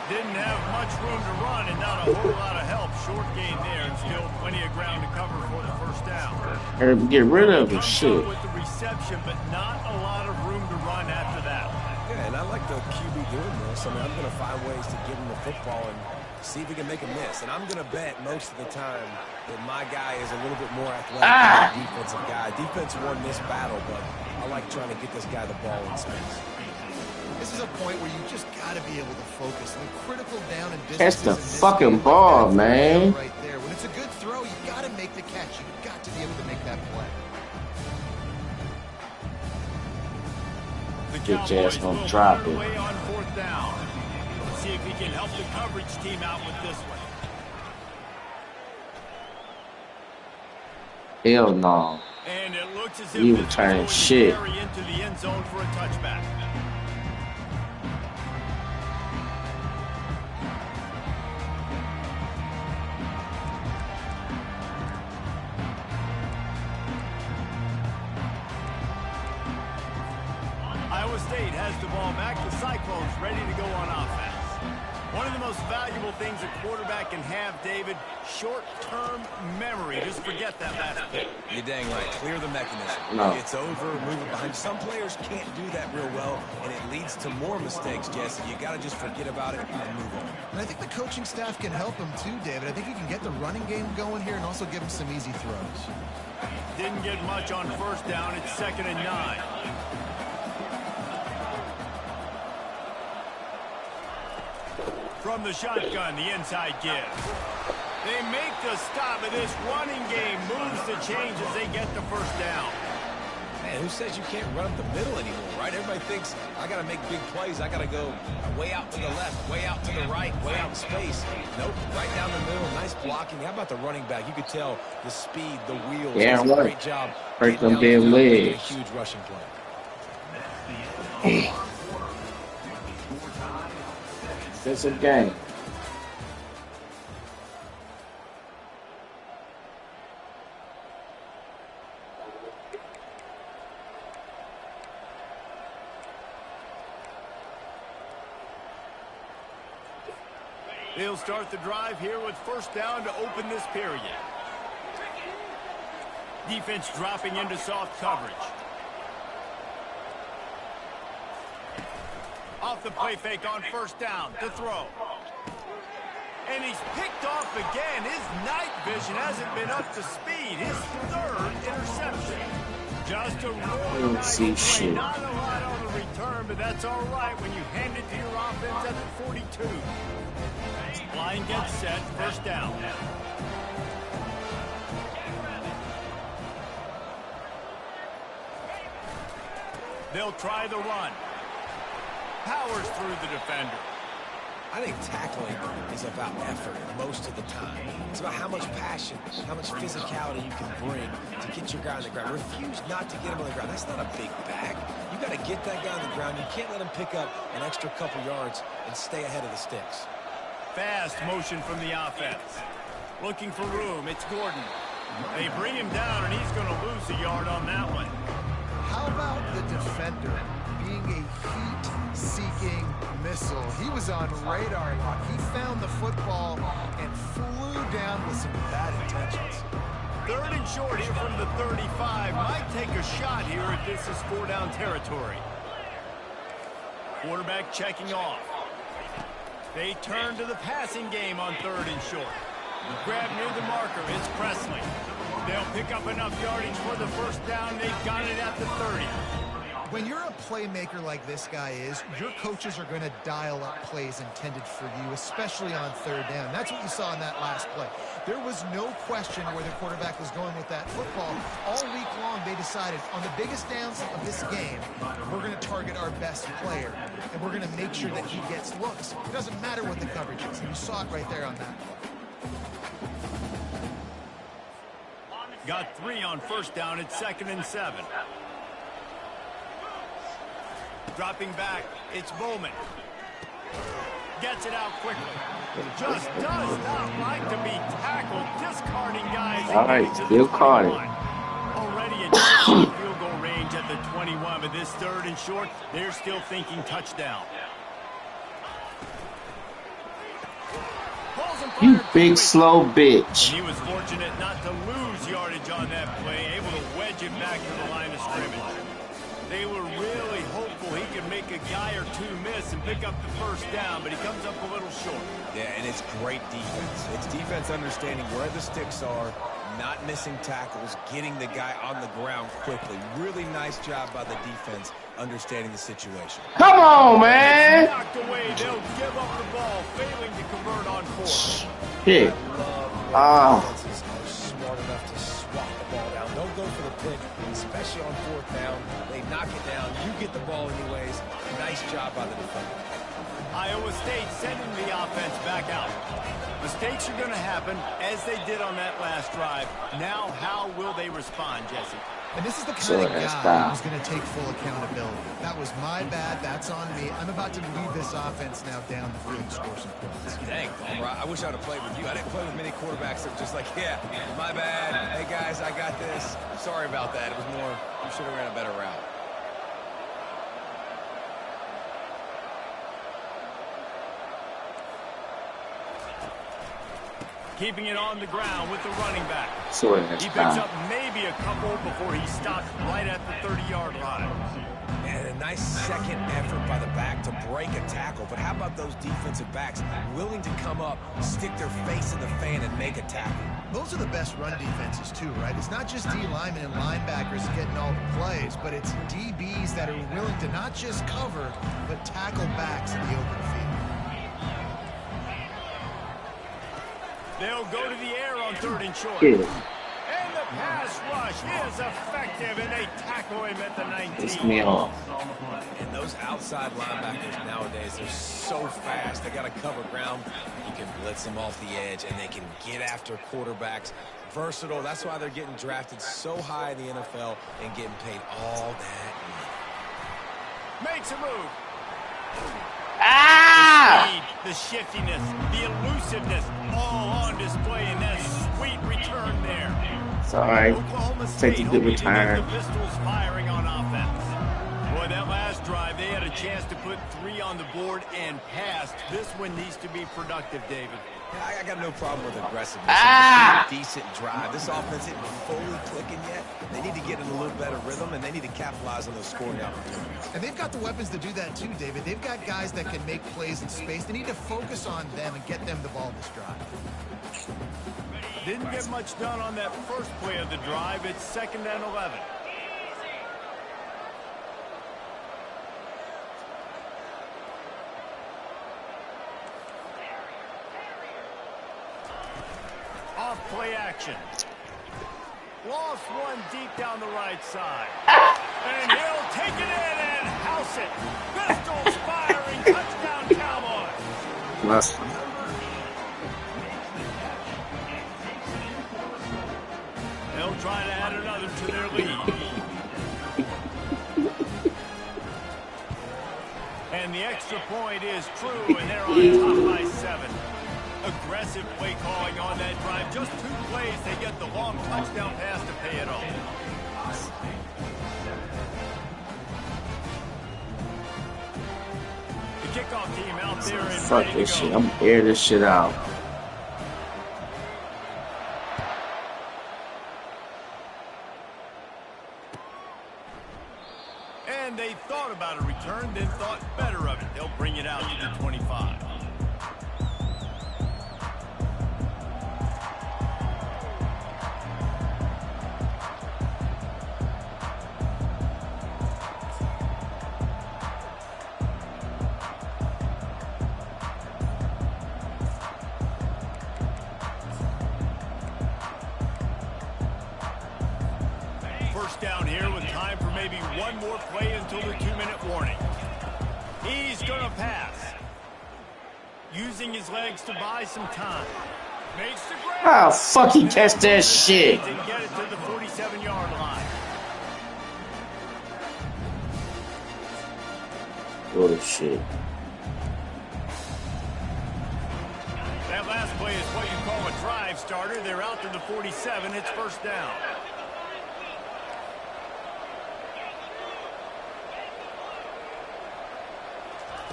Didn't have much room to run and not a whole lot of help. Short gain there and still plenty of ground to cover for the first down. Get rid of the shit. With the reception, but not a lot of room to run after that. Yeah, and I like the QB doing this. I mean, I'm going to find ways to give him the football and See if he can make a miss. And I'm going to bet most of the time that my guy is a little bit more athletic than the defensive guy. Defense won this battle, but I like trying to get this guy the ball in space. This is a point where you just got to be able to focus. When critical down and Catch distance. the fucking ball, man. Right there. When it's a good throw, you got to make the catch. You got to be able to make that play. Get your ass gonna drop it. Away on 4th down. Let's see if he can help the coverage team out with this one. Hell no. And it looks as if You this is returning going to shit. carry into the end zone for a touchback. Iowa State has the ball back. The Cyclones ready to go on offense. One of the most valuable things a quarterback can have, David, short-term memory. Just forget that last pick. You're dang right. Clear the mechanism. No. It's over, move it behind. Some players can't do that real well, and it leads to more mistakes, Jesse. You got to just forget about it and move on. And I think the coaching staff can help him too, David. I think he can get the running game going here and also give him some easy throws. Didn't get much on 1st down. It's 2nd and 9. From the shotgun, the inside give. They make the stop, but this running game moves the change as they get the 1st down. Man, who says you can't run up the middle anymore, right? Everybody thinks, I got to make big plays. I got to go way out to the left, way out to the right, way out in space. Nope, right down the middle. Nice blocking. How about the running back? You could tell the speed, the wheels. Yeah, Does a great job. Break them getting damn down the field, making legs. a huge rushing play. It's a game. They'll start the drive here with 1st down to open this period. Defense dropping into soft coverage. Off the play fake on 1st down to throw. And he's picked off again. His night vision hasn't been up to speed. His 3rd interception. Just a really nice play. Not a lot on the return, but that's all right when you hand it to your offense at the 42. Line gets set, 1st down. They'll try the run. Powers through the defender. I think tackling is about effort most of the time. It's about how much passion, how much physicality you can bring to get your guy on the ground. Refuse not to get him on the ground. That's not a big bag. You got to get that guy on the ground. You can't let him pick up an extra couple yards and stay ahead of the sticks. Fast motion from the offense. Looking for room. It's Gordon. They bring him down, and he's going to lose a yard on that one. How about the defender being a heat-seeking missile? He was on radar lock. He found the football and flew down with some bad intentions. 3rd and short here from the 35. Might take a shot here if this is 4-down territory. Quarterback checking off. They turn to the passing game on 3rd and short. Grab near the marker is Presley. They'll pick up enough yardage for the 1st down. They've got it at the 30. When you're a playmaker like this guy is, your coaches are going to dial up plays intended for you, especially on 3rd down. That's what you saw in that last play. There was no question where the quarterback was going with that football. All week long, they decided on the biggest downs of this game, we're going to target our best player, and we're going to make sure that he gets looks. It doesn't matter what the coverage is, and you saw it right there on that play. Got 3 on 1st down. It's 2nd and 7. Dropping back, it's Bowman. Gets it out quickly. Just does not like to be tackled. Discarding guys. All right, still caught it. Already in field goal range at the 21, but this 3rd and short, they're still thinking touchdown. You big slow bitch. And he was fortunate not to lose yardage on that play, able to wedge it back to the line of scrimmage. They were really hopeful he could make a guy or two miss and pick up the first down, but he comes up a little short. Yeah, and it's great defense. It's defense understanding where the sticks are, not missing tackles, getting the guy on the ground quickly. Really nice job by the defense understanding the situation. Come on, man. Knocked away. They'll give up the ball, failing to convert on fourth. Shit. Defenses are smart enough to swat the ball down. Don't go for the pick, especially on fourth down. They knock it down. You get the ball anyways. Nice job by the defender. Iowa State sending the offense back out. Mistakes are going to happen, as they did on that last drive. Now, how will they respond, Jesse? And this is the kind of guy who's going to take full accountability. That was my bad. That's on me. I'm about to lead this offense now down the field and score some points. Dang, Palmer, I wish I would have played with you. I didn't play with many quarterbacks that were just like, yeah, my bad. Hey, guys, I got this. Sorry about that. It was more, you should have ran a better route. Keeping it on the ground with the running back. He picks up maybe a couple before he stops right at the 30-yard line. And a nice second effort by the back to break a tackle. But how about those defensive backs willing to come up, stick their face in the fan, and make a tackle? Those are the best run defenses, too, right? It's not just D linemen and linebackers getting all the plays, but it's DBs that are willing to not just cover, but tackle backs in the open field. They'll go to the air on 3rd and short. Yeah. And the pass rush is effective, and they tackle him at the 19. Piss me off. And those outside linebackers nowadays, they're so fast. They got to cover ground. You can blitz them off the edge, and they can get after quarterbacks. Versatile. That's why they're getting drafted so high in the NFL and getting paid all that money. Makes a move. The shiftiness, the elusiveness, all on display in that sweet return there. Sorry. Oklahoma Take State a good hoping to return. get the pistols firing on offense. Boy, that last drive, they had a chance to put 3 on the board and passed. This one needs to be productive, David. Yeah, I got no problem with aggressiveness. It's a decent drive. This offense isn't fully clicking yet. They need to get in a little better rhythm, and they need to capitalize on those scoring opportunities. And they've got the weapons to do that too, David. They've got guys that can make plays in space. They need to focus on them and get them the ball this drive. Didn't get much done on that first play of the drive. It's 2nd and 11. Off play action. Lost one deep down the right side. And he'll take it in and house it. Pistols firing. Touchdown, Cowboys. They'll try to add another to their lead. And the extra point is true, and they're on top by 7. Aggressive play calling on that drive. Just 2 plays, they get the long touchdown pass to pay it off. The kickoff team out there and Fuck this shit. I'm gonna air this shit out. And they thought about a return, then thought better of it. They'll bring it out to the 25. Down here with time for maybe one more play until the 2-minute warning. He's gonna pass. Using his legs to buy some time. Makes the grab. Ah, fucking catch that shit. And get it to the 47-yard line. Oh shit. That last play is what you call a drive starter. They're out to the 47. It's 1st down.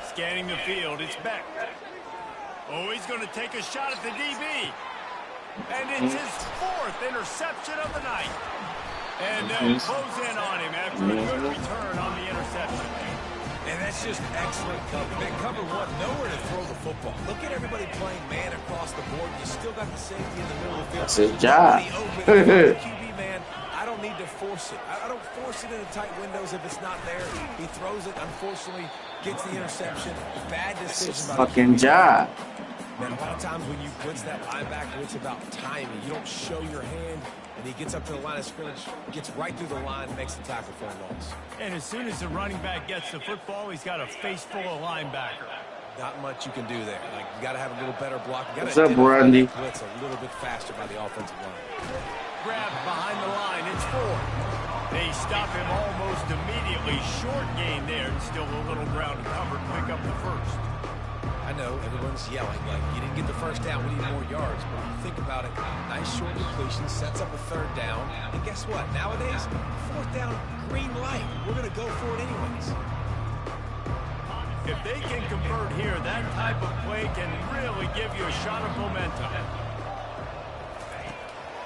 Scanning the field, it's Beck. Oh, he's going to take a shot at the DB. And it's his 4th interception of the night. And they'll close in on him after a good return on interception. And that's just excellent cover. They cover one, nowhere to throw the football. Look at everybody playing man across the board. You still got the safety in the middle of the field. That's his job. QB, man, I don't need to force it. I don't force it into tight windows if it's not there. He throws it, unfortunately, gets the interception. Bad decision. That's his fucking job. Man, a lot of times when you blitz that linebacker, it's about timing. You don't show your hand, and he gets up to the line of scrimmage, gets right through the line, and makes the tackle for a loss. And as soon as the running back gets the football, he's got a face full of linebacker. Not much you can do there. Like, you got to have a little better block. You What's got up, to Randy? blitz a little bit faster by the offensive line. Grabbed behind the line. It's 4. They stop him almost immediately. Short gain there, and still a little ground to cover to pick up the first. I know everyone's yelling, like, you didn't get the first down, we need more yards. But when you think about it, nice short completion, sets up a third down. And guess what? Nowadays, fourth down, green light. We're going to go for it anyways. If they can convert here, that type of play can really give you a shot of momentum.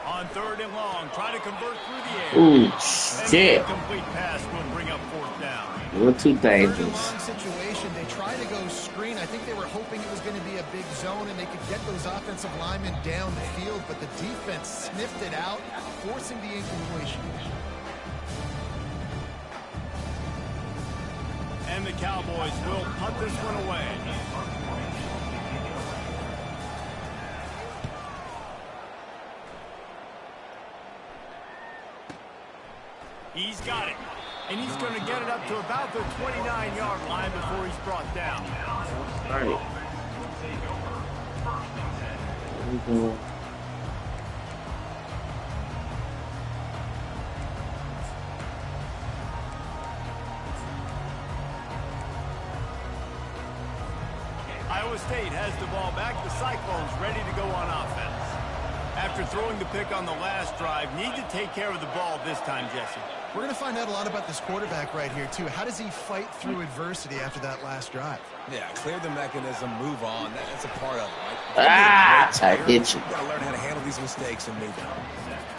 On 3rd and long, try to convert through the air. Ooh, And shit. the complete pass will bring up 4th down. A little too 3rd and dangerous. long situation. They tried to go screen. I think they were hoping it was going to be a big zone and they could get those offensive linemen down the field, but the defense sniffed it out, forcing the incompletion. And the Cowboys will punt this one away. He's got it. And he's going to get it up to about the 29-yard line before he's brought down. All right. There we go. Iowa State has the ball back. The Cyclones ready to go on offense. After throwing the pick on the last drive, need to take care of the ball this time, Jesse. We're going to find out a lot about this quarterback right here, too. How does he fight through adversity after that last drive? Yeah, clear the mechanism, move on. That's a part of it, right? I hit you. You got to learn how to handle these mistakes and move on.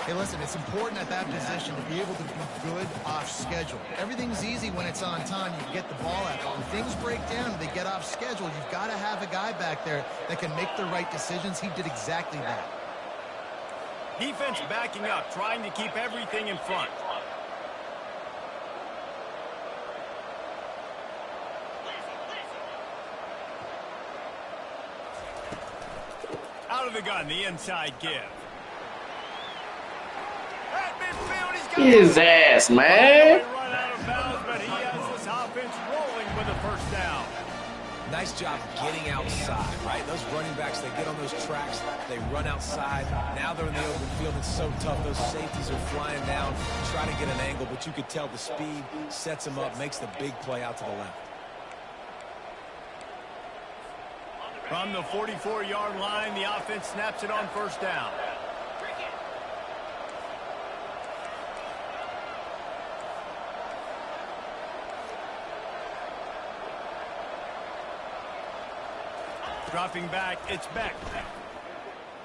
Hey, listen, it's important at that position to be able to be good off schedule. Everything's easy when it's on time. You get the ball out. But when things break down and they get off schedule, you've got to have a guy back there that can make the right decisions. He did exactly that. Defense backing up, trying to keep everything in front. Out of the gun, the inside give. At midfield, he's got His ass, man. run out of bounds, but he has this offense rolling with a first down. Nice job getting outside, right? Those running backs, they get on those tracks, they run outside. Now they're in the open field. It's so tough. Those safeties are flying down, try to get an angle, but you could tell the speed sets them up, makes the big play out to the left. From the 44-yard line, the offense snaps it on first down. Dropping back, it's Beck.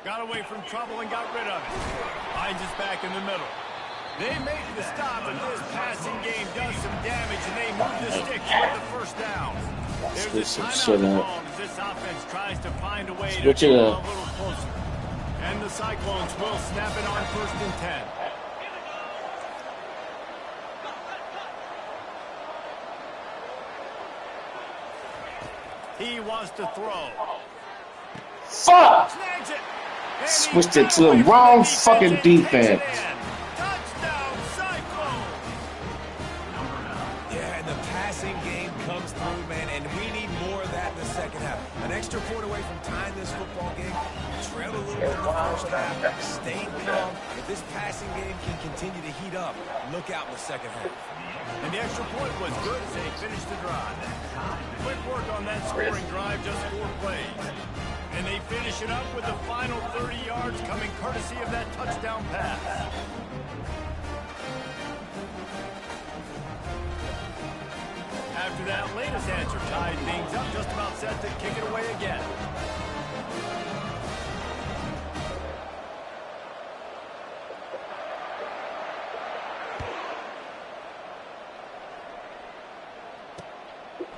Got away from trouble and got rid of it. Finds his back in the middle. They make the stop, but this passing game does some damage, and they move the sticks with the first down. There's a timeout called as this offense tries to find a way to get a little closer. And the Cyclones will snap it on 1st and 10. He wants to throw. Fuck! Snags it. Switched it to the wrong fucking defense. Touchdown, Cyclone. Yeah, and the passing game comes through, man, and we need more of that in the second half. An extra point away from tying this football game. Trailed a little bit in the first half, stayed calm. If this passing game can continue to heat up, look out in the second half. And the extra point was good as they finished the drive. Quick work on that scoring drive, just 4 plays. And they finish it up with the final 30 yards coming courtesy of that touchdown pass. After that latest answer tied things up, just about set to kick it away again.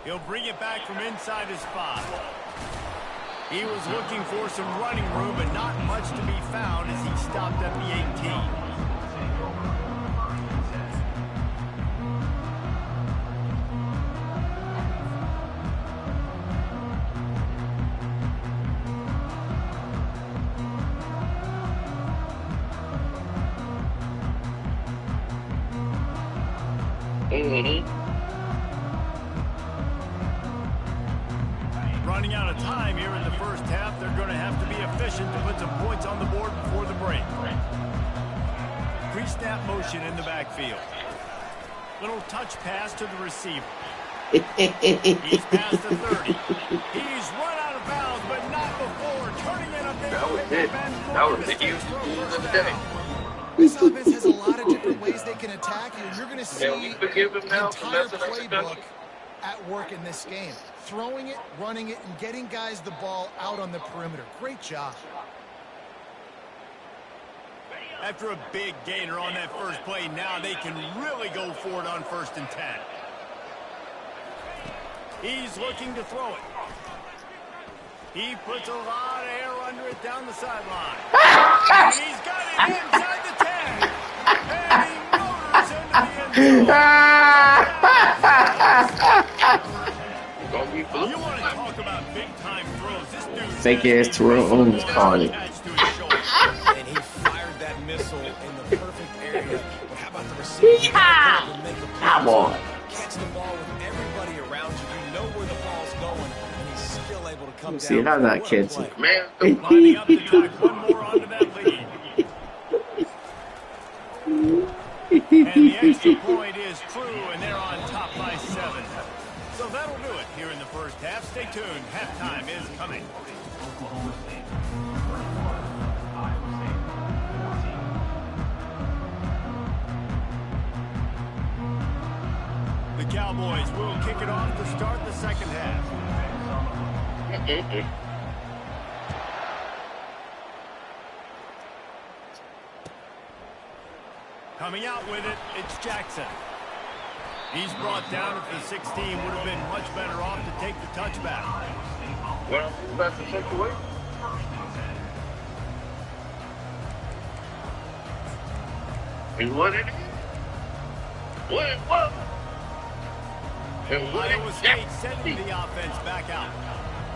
He'll bring it back from inside his 5. He was looking for some running room, but not much to be found as he stopped at the 18. Running out of time here in the first half. They're going to have to be efficient to put some points on the board before the break. Pre-snap motion in the backfield. Little touch pass to the receiver. He's past the 30. He's run out of bounds, but not before turning in a big it. That was the use of the day. This offense has a lot of different ways they can attack you, and you're going to see Can we forgive him now the for entire messing up the playbook country? at work in this game. Throwing it, running it, and getting guys the ball out on the perimeter. Great job. After a big gainer on that first play, now they can really go for it on 1st and 10. He's looking to throw it. He puts a lot of air under it down the sideline. And he's got it inside the 10. And he motors into the end zone. Gonna be blue. You want to talk about big-time throws. This dude Fake ass Terrell Owens calling it. attached to his shoulder. And he fired that missile in the perfect area. But how about the receiver? Come on. Catch the ball with everybody around you. You know where the ball's going, and he's still able to come Let's down. see how that What a catch play. it. Man, Lining up to tack one more onto that lead. And the extra point is true, and they're on top by 7. So that'll do it here in the first half. Stay tuned. Halftime is coming. The Cowboys will kick it off to start the second half. Coming out with it, it's Jackson. He's brought down at the 16. Would have been much better off to take the touchback. well, that's the situation. And what it is? What it was? And what it Iowa was? State sending the offense back out.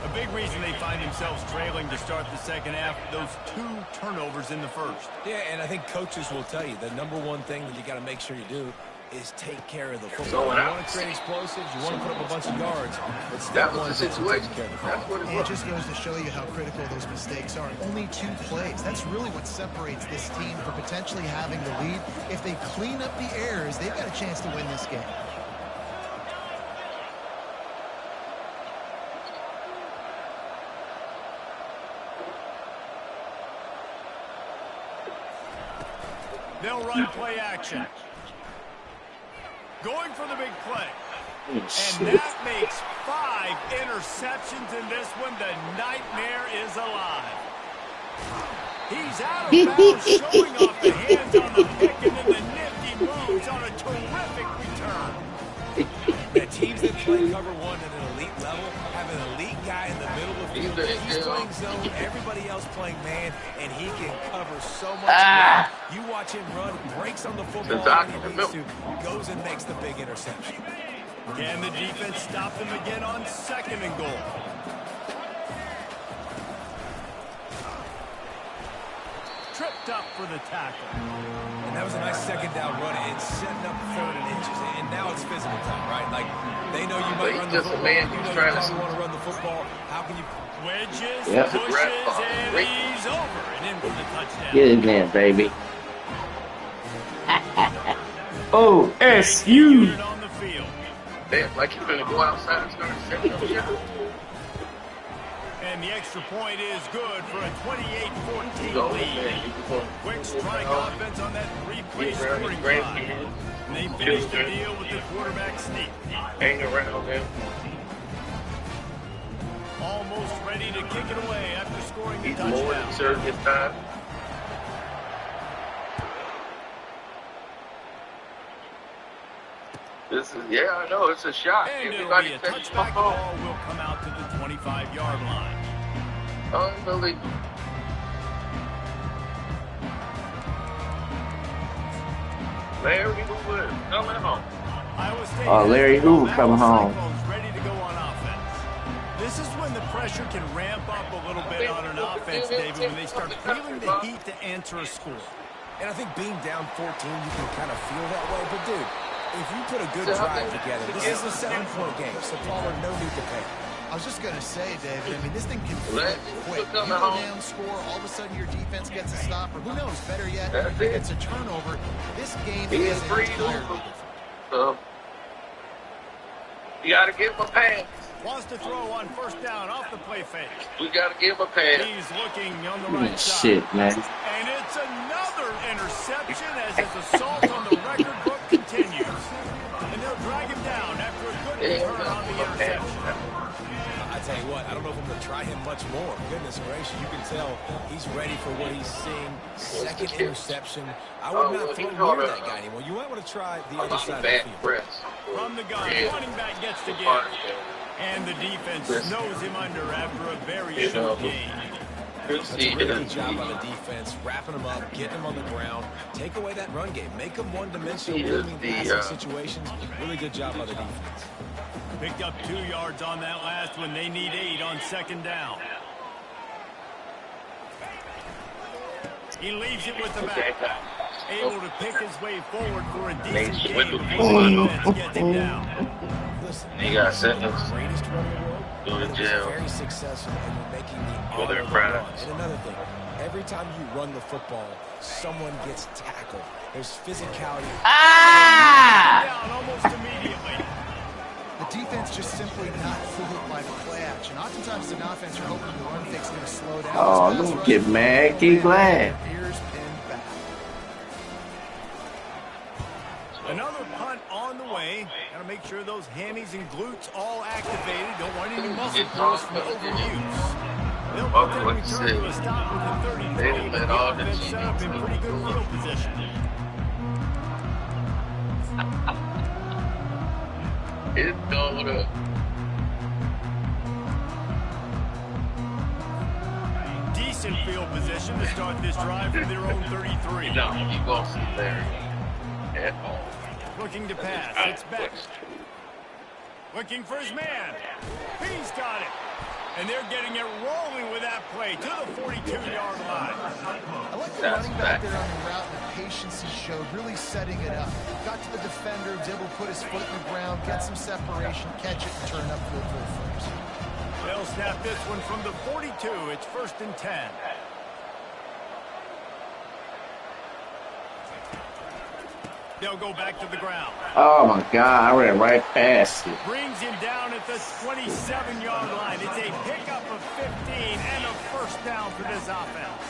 A big reason they find themselves trailing to start the second half, those 2 turnovers in the first. Yeah, and I think coaches will tell you the number one thing that you got to make sure you do is take care of the football. So You want to create explosives, you want to put up a bunch of yards, but step That one was is the taking situation. care of the That's football. what it And it was. just goes to show you how critical those mistakes are. Only 2 plays. That's really what separates this team from potentially having the lead. If they clean up the errors, they've got a chance to win this game. They'll run play action. Going for the big play. And that makes 5 interceptions in this one. The nightmare is alive. He's out of bounds, showing off the hands on the pick, and then the nifty moves on a terrific return. The teams that play cover 1 at an elite level have an elite guy in the middle of the field. He's playing zone, everybody else playing man, and he can cover so much ground. You watch him run, breaks on the football when he needs to, goes and makes the big interception. Can the defense stop them again on 2nd and goal? Tripped up for the tackle. And that was a nice second down run and setting up 3rd and inches. And now it's physical time, right? Like, they know you might But run he's the just a football. man You who's know you trying to- probably want to run the football. How can you... Wedges, Yep. pushes, and he's over and in for the touchdown. Get in there, baby. OSU. Unit on the field. Damn, like you're gonna go outside and start setting up shit. And the extra point is good for a 28-14 Go, lead. man. You can go. Quick strike offense on that 3-play Get around scoring his drive. grandkids. And they finish the deal with the quarterback sneak. Hang around them. Almost ready to kick it away after scoring the He's more than touchdown. served his time. This is, yeah, I know, it's a shot. And it'll Everybody be a takes touchback. ball. Ball will come out to the 25-yard line. Unbelievable. Larry Hoover coming home. Iowa State Oh, Larry has the ball. Hoover coming home. Cyclones ready to go on offense. This is when the pressure can ramp up a little bit on an offense, David, when they start feeling the heat to answer a score. And I think being down 14, you can kind of feel that way. But, dude, if you put a good drive together, this is a 7-point game. So, Palmer, no need to panic. I was just going to say, David, I mean, this thing can flip Let- quick. You coming go home. down, score, all of a sudden your defense gets a stop, or who knows, better yet, That's if it it. gets a turnover. This game He is is free entirely Hoover. different. So, you got to give him a pass. Wants to throw on first down off the play fake. We got to give him a pass. He's looking on the right side. Shit, man. And it's another interception as his assault on the record book continues. And they'll drag him down after a good return on the interception. I tell you what, I don't know if I'm going to try him much more. Goodness gracious, you can tell he's ready for what he's seeing. Second interception. I would not throw near that guy anymore. You might want to try the other side of the Bad field. press. From the gun, running back gets to give. And the defense snows him under after a very short game. Good That's a see really good it. job by the defense, wrapping them up, getting them on the ground, take away that run game, make them one-dimensional, He is moving the, passing situations. Really good job by the defense. Picked up 2 yards on that last one. They need 8 on second down. He leaves it with the back. Able to pick his way forward for a decent game before the defense gets him down. Listen, He got sentenced. greatest run in the world, Go to but it was jail. very successful, and you're making the Go honor there, of the Brad. run. And another thing, every time you run the football, someone gets tackled. There's physicality. Down almost immediately. The defense just simply not fooled by the play action. Oftentimes, an offense, you're hoping the run fake's going to slow down. Oh, This pass don't rush get mad. Get glad. Ears pinned back. Another punt on the way. Got to make sure those hammies and glutes all activated. Don't want any muscle pulls from overuse. They'll put their return to a stop with the 33. They let all the Offense set up in pretty good field position. It's going up. Decent field position to start this drive from their own 33. No, he won't sit there at all. Looking to pass. It's back. Looking for his man. He's got it. And they're getting it rolling with that play to the 42-yard line. I like the That's running back back. there on the route and the patience he showed, really setting it up. Got to the defender, was able to put his foot in the ground, get some separation, catch it, and turn upfield for a first. They'll snap this one from the 42. It's 1st and 10. They'll go back to the ground. Oh my God, I ran right past it. Brings him down at the 27-yard line. It's a pickup of 15 and a first down for this offense.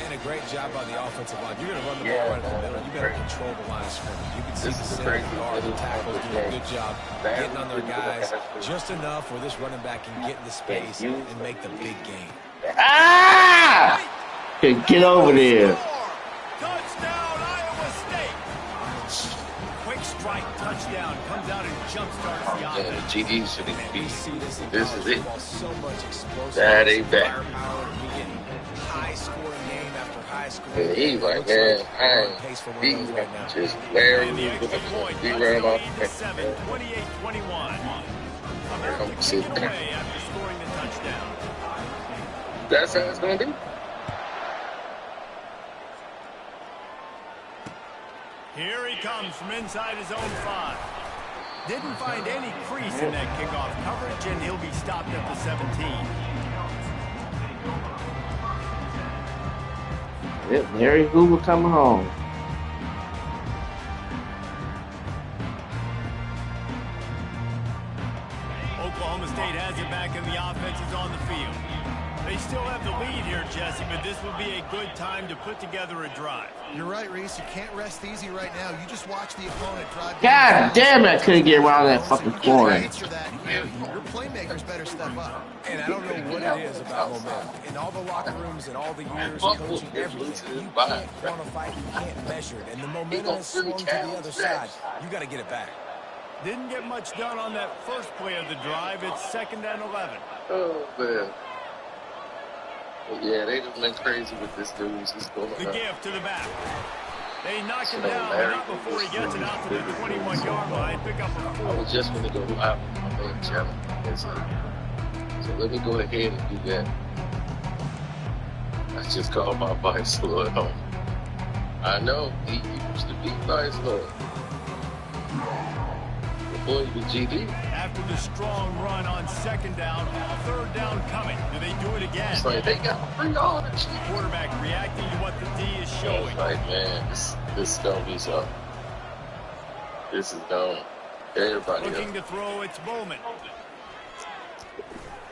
And a great job by the offensive line. You're going to run the ball right in the middle. You better control the line of scrimmage. You can see This the is center, crazy. the guard, the tackles doing a good job getting on their guys That's just enough where this running back can get into space and make the big game. Ah! Okay, get over there. Touchdown, Iowa State. Quick strike touchdown comes out and jumpstarts the Yeah, the offense. GD should Man, we be. see this in This college is it. football, so much explosiveness, That ain't bad. firepower. We get high-scoring game after high-scoring Yeah, game. he's It like, looks man, like I we're on pace for one of ain't those right now. just Larry And the Hoover. extra point He cuts ran the off. lead to 7, 28-21. About to I'm kick sitting it there. away after scoring the touchdown. That's how it's going to be. Here he comes from inside his own 5. Didn't find any crease in that kickoff coverage, and he'll be stopped at the 17. Yep, Larry Hoover coming home. Oklahoma State has it back, and the offense is on the field. They still have the lead here, Jesse, but this would be a good time to put together a drive. You're right, Reese. You can't rest easy right now. You just watch the opponent drive. God damn it, I couldn't get around that fucking corner. Answer that here. Your playmakers better step up. And I don't know what it is about momentum. In all the locker rooms and all the years coaching everything, you can't quantify it, you can't measure it. And the momentum has swung to the other side. You got to get it back. Didn't get much done on that first play of the drive. It's 2nd and 11. Oh, man. But yeah, they just been crazy with this dude. He's going The up. give to the back. They knock him So down, but Larry not before he gets it out to the was 21-yard line. Pick up a I 4. was just going to go live with my man Jelly. So let me go ahead and do that. I just called my vice lord home. I know, he used to be vice lord. Before he was GD. After the strong run on 2nd down, 3rd down coming. Do they do it again? It's like, they got 3 yards. Quarterback reacting to what the D is I showing. was like, man, this gonna be something. This is dumb. Everybody Looking else. to throw, it's Bowman.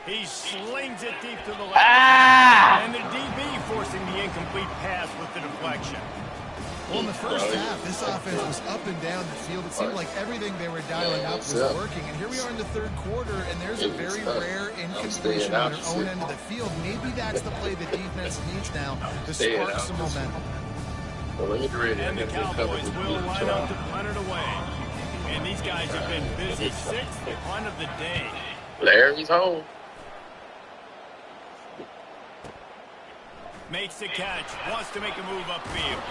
He slings it deep to the left. Ah! And the DB forcing the incomplete pass with the deflection. Well, in the first half, this offense was up and down the field. It seemed like everything they were dialing up was working. And here we are in the 3rd quarter, and there's a very rare incompletion on their own end of the field. Maybe that's the play the defense needs now to spark some momentum. Well, let me get ready. And the Cowboys will line up to punt it away. And these guys have been busy. 6th punt of the day. Larry's home. Makes the catch. Wants to make a move upfield.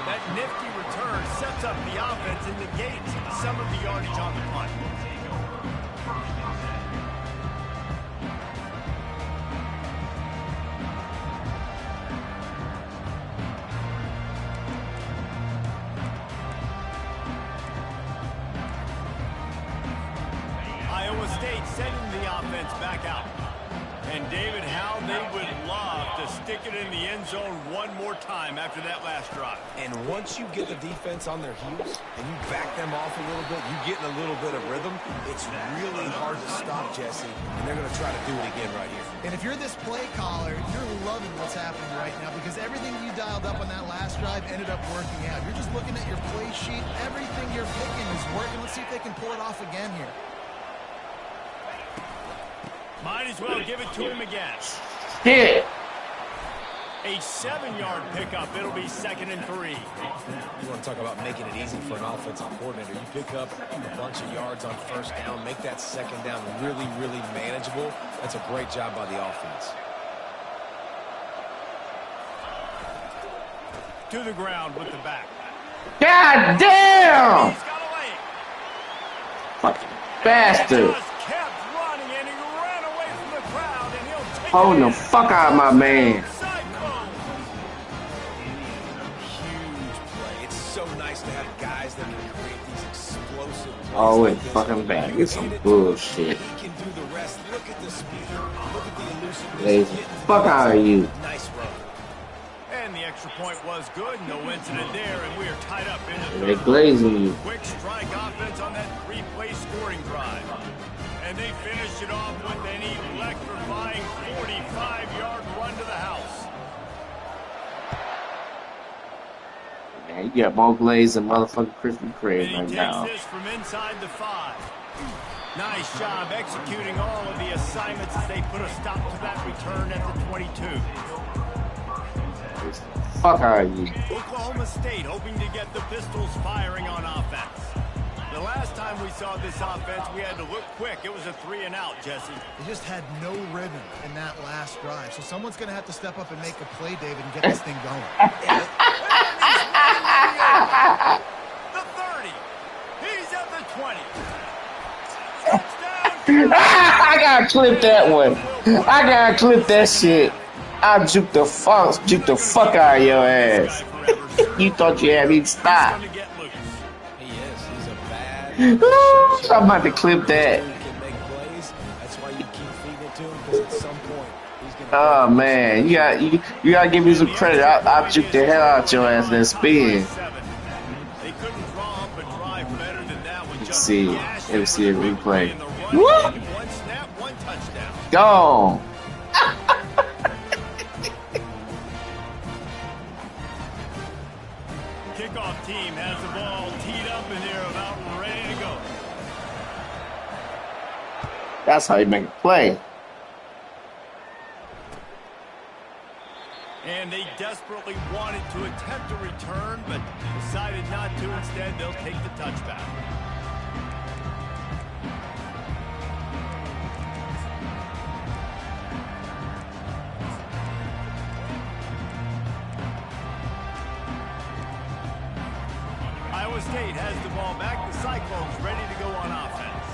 That nifty return sets up the offense and negates some of the yardage on the punt. Iowa State sending the offense back out. And David, how they would love to stick it in the end zone one more time after that last drive. And once you get the defense on their heels and you back them off a little bit, you get in a little bit of rhythm, it's really hard to stop, Jesse, and they're going to try to do it again right here. And if you're this play caller, you're loving what's happening right now because everything you dialed up on that last drive ended up working out. You're just looking at your play sheet. Everything you're picking is working. Let's see if they can pull it off again here. Might as well give it to him again. Hit. A 7-yard pickup. It'll be 2nd and 3. You want to talk about making it easy for an offensive coordinator. You pick up a bunch of yards on 1st down, make that 2nd down really, really manageable. That's a great job by the offense. To the ground with the back. God damn! He's got a leg. Fucking bastard. Just kept running, and he ran away from the crowd, and he'll take Hold it the in. fuck out of my man. Cyclone. Huge play. It's so nice to have guys that can create these explosive plays. Oh, like it's this. fucking bad. Get some He bullshit. can do the rest. Look at the speed. Look at the elusiveness. Lazy. Getting Fuck out of you. Nice run. And the extra point was good. No incident there, and we are tied up in the They third. glazing you. Quick strike offense on that 3-play scoring drive. And they finish it off with an electrifying 45-yard run to the house. Man, you got more glaze than motherfucking Krispy Kreme And he right takes now. this from inside the 5. Nice job executing all of the assignments as they put a stop to that return at the 22. Fuck out of you. Oklahoma State hoping to get the Pistols firing on offense. The last time we saw this offense, we had to look quick. It was a 3-and-out, Jesse. They just had no rhythm in that last drive. So someone's going to have to step up and make a play, David, and get this thing going. The 30. He's at the 20. Touchdown. I gotta clip that one. I gotta clip that shit. I juke the fuck out of your ass. You thought you had me stop. He's gonna get loose. He is. He's a bad. I'm about to clip that. He can make plays. That's why you keep feeding it to him, because at some point he's going to. Oh man, you gotta give me some credit. I juke the hell out your ass and spin. They couldn't draw up a drive better than that one. Let's see a replay. Woo! Woo! One snap, one touchdown. Gone. Kickoff team has the ball teed up and they're about ready to go. That's how you make a play. And they desperately wanted to attempt a return, but decided not to. Instead, they'll take the touchback. State has the ball back. The Cyclones ready to go on offense.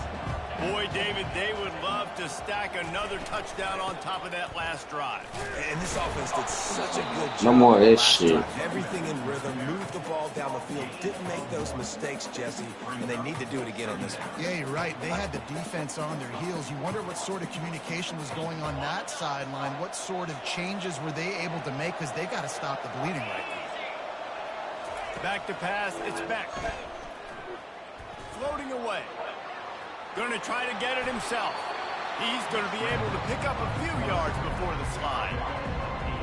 Boy, David, they would love to stack another touchdown on top of that last drive. And this offense did such a good job. No more of this last shit. drive. Everything in rhythm, moved the ball down the field, didn't make those mistakes, Jesse, and they need to do it again on this one. Yeah, you're right. They had the defense on their heels. You wonder what sort of communication was going on that sideline. What sort of changes were they able to make? Because they got to stop the bleeding right now. Back to pass, it's back. Floating away. Going to try to get it himself. He's going to be able to pick up a few yards before the slide.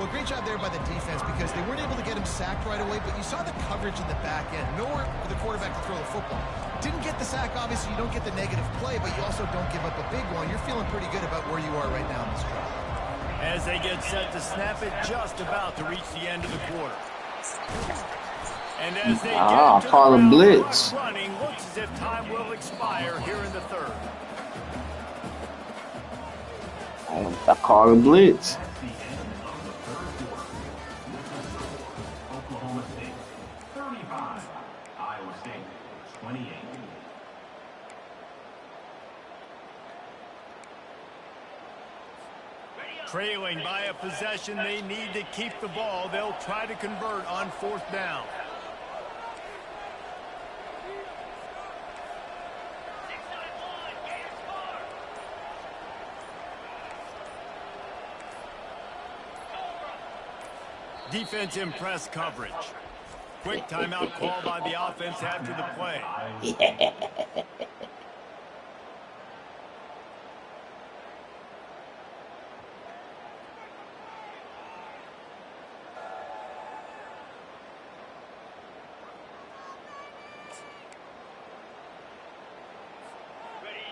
Well, great job there by the defense because they weren't able to get him sacked right away, but you saw the coverage in the back end. Nowhere for the quarterback to throw the football. Didn't get the sack, obviously. You don't get the negative play, but you also don't give up a big one. You're feeling pretty good about where you are right now in this drive. As they get set to snap it, just about to reach the end of the quarter. And as they get to call the him ground, blitz. Running looks as if time will expire here in the third. I call him blitz. Oklahoma State 35, Iowa State 28. Trailing by a possession, they need to keep the ball. They'll try to convert on fourth down. Defense in press coverage. Quick timeout call by the offense after the play.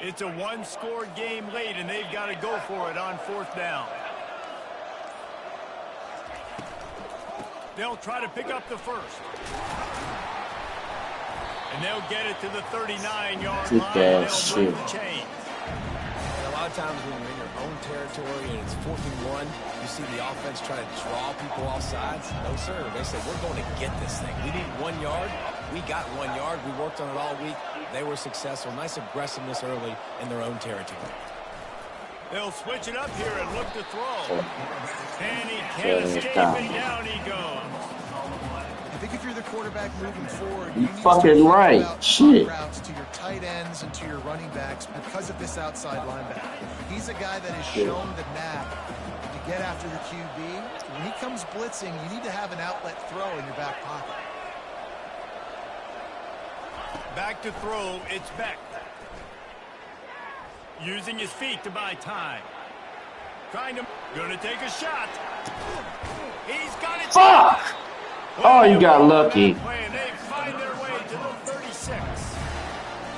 It's a one-score game late, and they've got to go for it on fourth down. They'll try to pick up the first. And they'll get it to the 39-yard line. They'll move the chain. And a lot of times when you're in your own territory and it's 4th and 1, you see the offense try to draw people off sides. No, sir. They said, we're going to get this thing. We need 1 yard. We got 1 yard. We worked on it all week. They were successful. Nice aggressiveness early in their own territory. They'll switch it up here and look to throw. And he can't escape, and down he goes. I think if you're the quarterback moving forward, You need to fucking start right. thinking about Shit. routes to your tight ends and to your running backs because of this outside linebacker. He's a guy that has shown the knack to get after the QB. When he comes blitzing, you need to have an outlet throw in your back pocket. Back to throw, it's Beck. Using his feet to buy time. Gonna take a shot. He's got it. Fuck! Oh, you got lucky. And they find their way to the 36.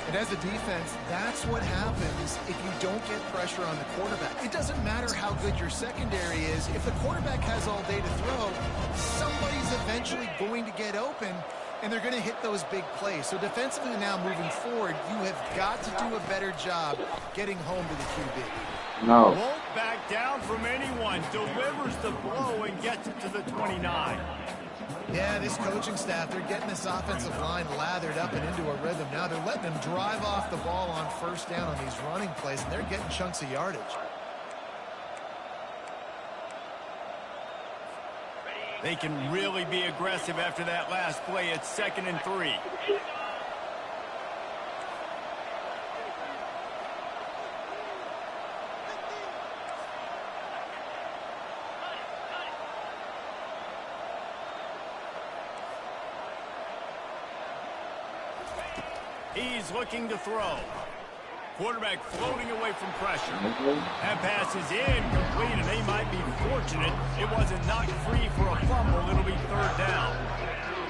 And as a defense, that's what happens if you don't get pressure on the quarterback. It doesn't matter how good your secondary is. If the quarterback has all day to throw, somebody's eventually going to get open, and they're going to hit those big plays. So defensively now moving forward, you have got to do a better job getting home to the QB. No. Won't back down from anyone. Delivers the blow and gets it to the 29. Yeah, this coaching staff, they're getting this offensive line lathered up and into a rhythm. Now they're letting them drive off the ball on first down on these running plays, and they're getting chunks of yardage. They can really be aggressive after that last play. It's 2nd and 3. He's looking to throw. Quarterback floating away from pressure. That pass is incomplete, and they might be fortunate it wasn't knocked free for a fumble. It'll be 3rd down.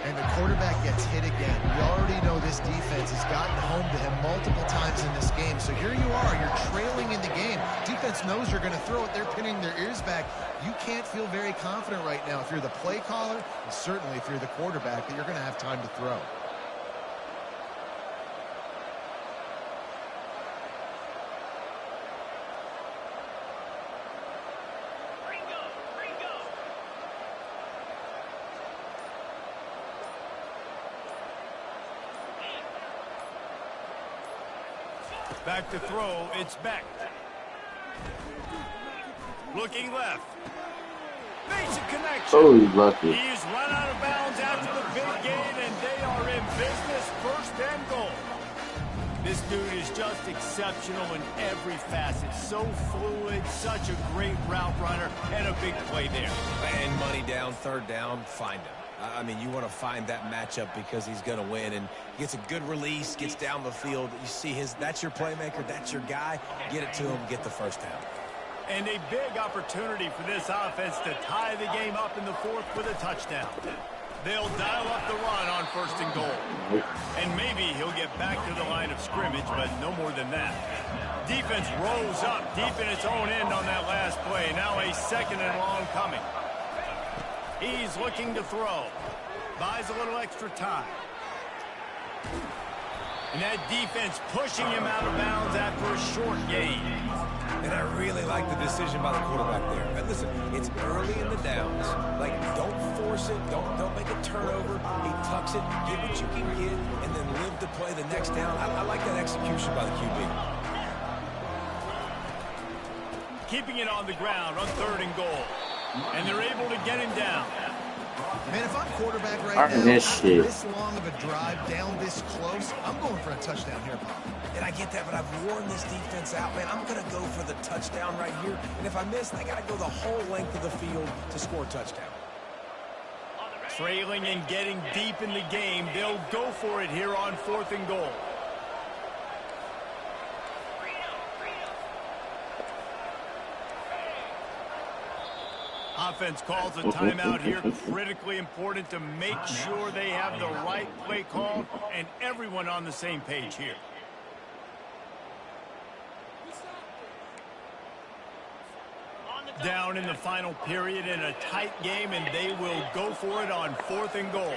And the quarterback gets hit again. We already know this defense has gotten home to him multiple times in this game. So here you are, you're trailing in the game. Defense knows you're going to throw it. They're pinning their ears back. You can't feel very confident right now if you're the play caller, and certainly if you're the quarterback, that you're going to have time to throw. Back to throw, it's Beck. Looking left. Makes a connection. Oh, he's lucky. He's run out of bounds after the big gain, and they are in business, first and goal. This dude is just exceptional in every facet. So fluid, such a great route runner, and a big play there. And money down, third down, find him. I mean, you want to find that matchup because he's going to win, and he gets a good release, gets down the field. You see that's your playmaker, that's your guy. Get it to him, get the first down. And a big opportunity for this offense to tie the game up in the fourth with a touchdown. They'll dial up the run on first and goal. And maybe he'll get back to the line of scrimmage, but no more than that. Defense rose up deep in its own end on that last play. Now a second and long coming. He's looking to throw. Buys a little extra time. And that defense pushing him out of bounds after a short gain. And I really like the decision by the quarterback there. And listen, it's early in the downs. Like, don't force it. Don't make a turnover. He tucks it, get what you can get, and then live to play the next down. I like that execution by the QB. Keeping it on the ground on third and goal. And they're able to get him down. Man, if I'm quarterback right now, after this long of a drive down this close, I'm going for a touchdown here, Pop. And I get that, but I've worn this defense out, man. I'm going to go for the touchdown right here. And if I miss, I got to go the whole length of the field to score a touchdown. Trailing and getting deep in the game, they'll go for it here on fourth and goal. Offense calls a timeout here. Critically important to make sure they have the right play call and everyone on the same page here. Down in the final period in a tight game, and they will go for it on fourth and goal.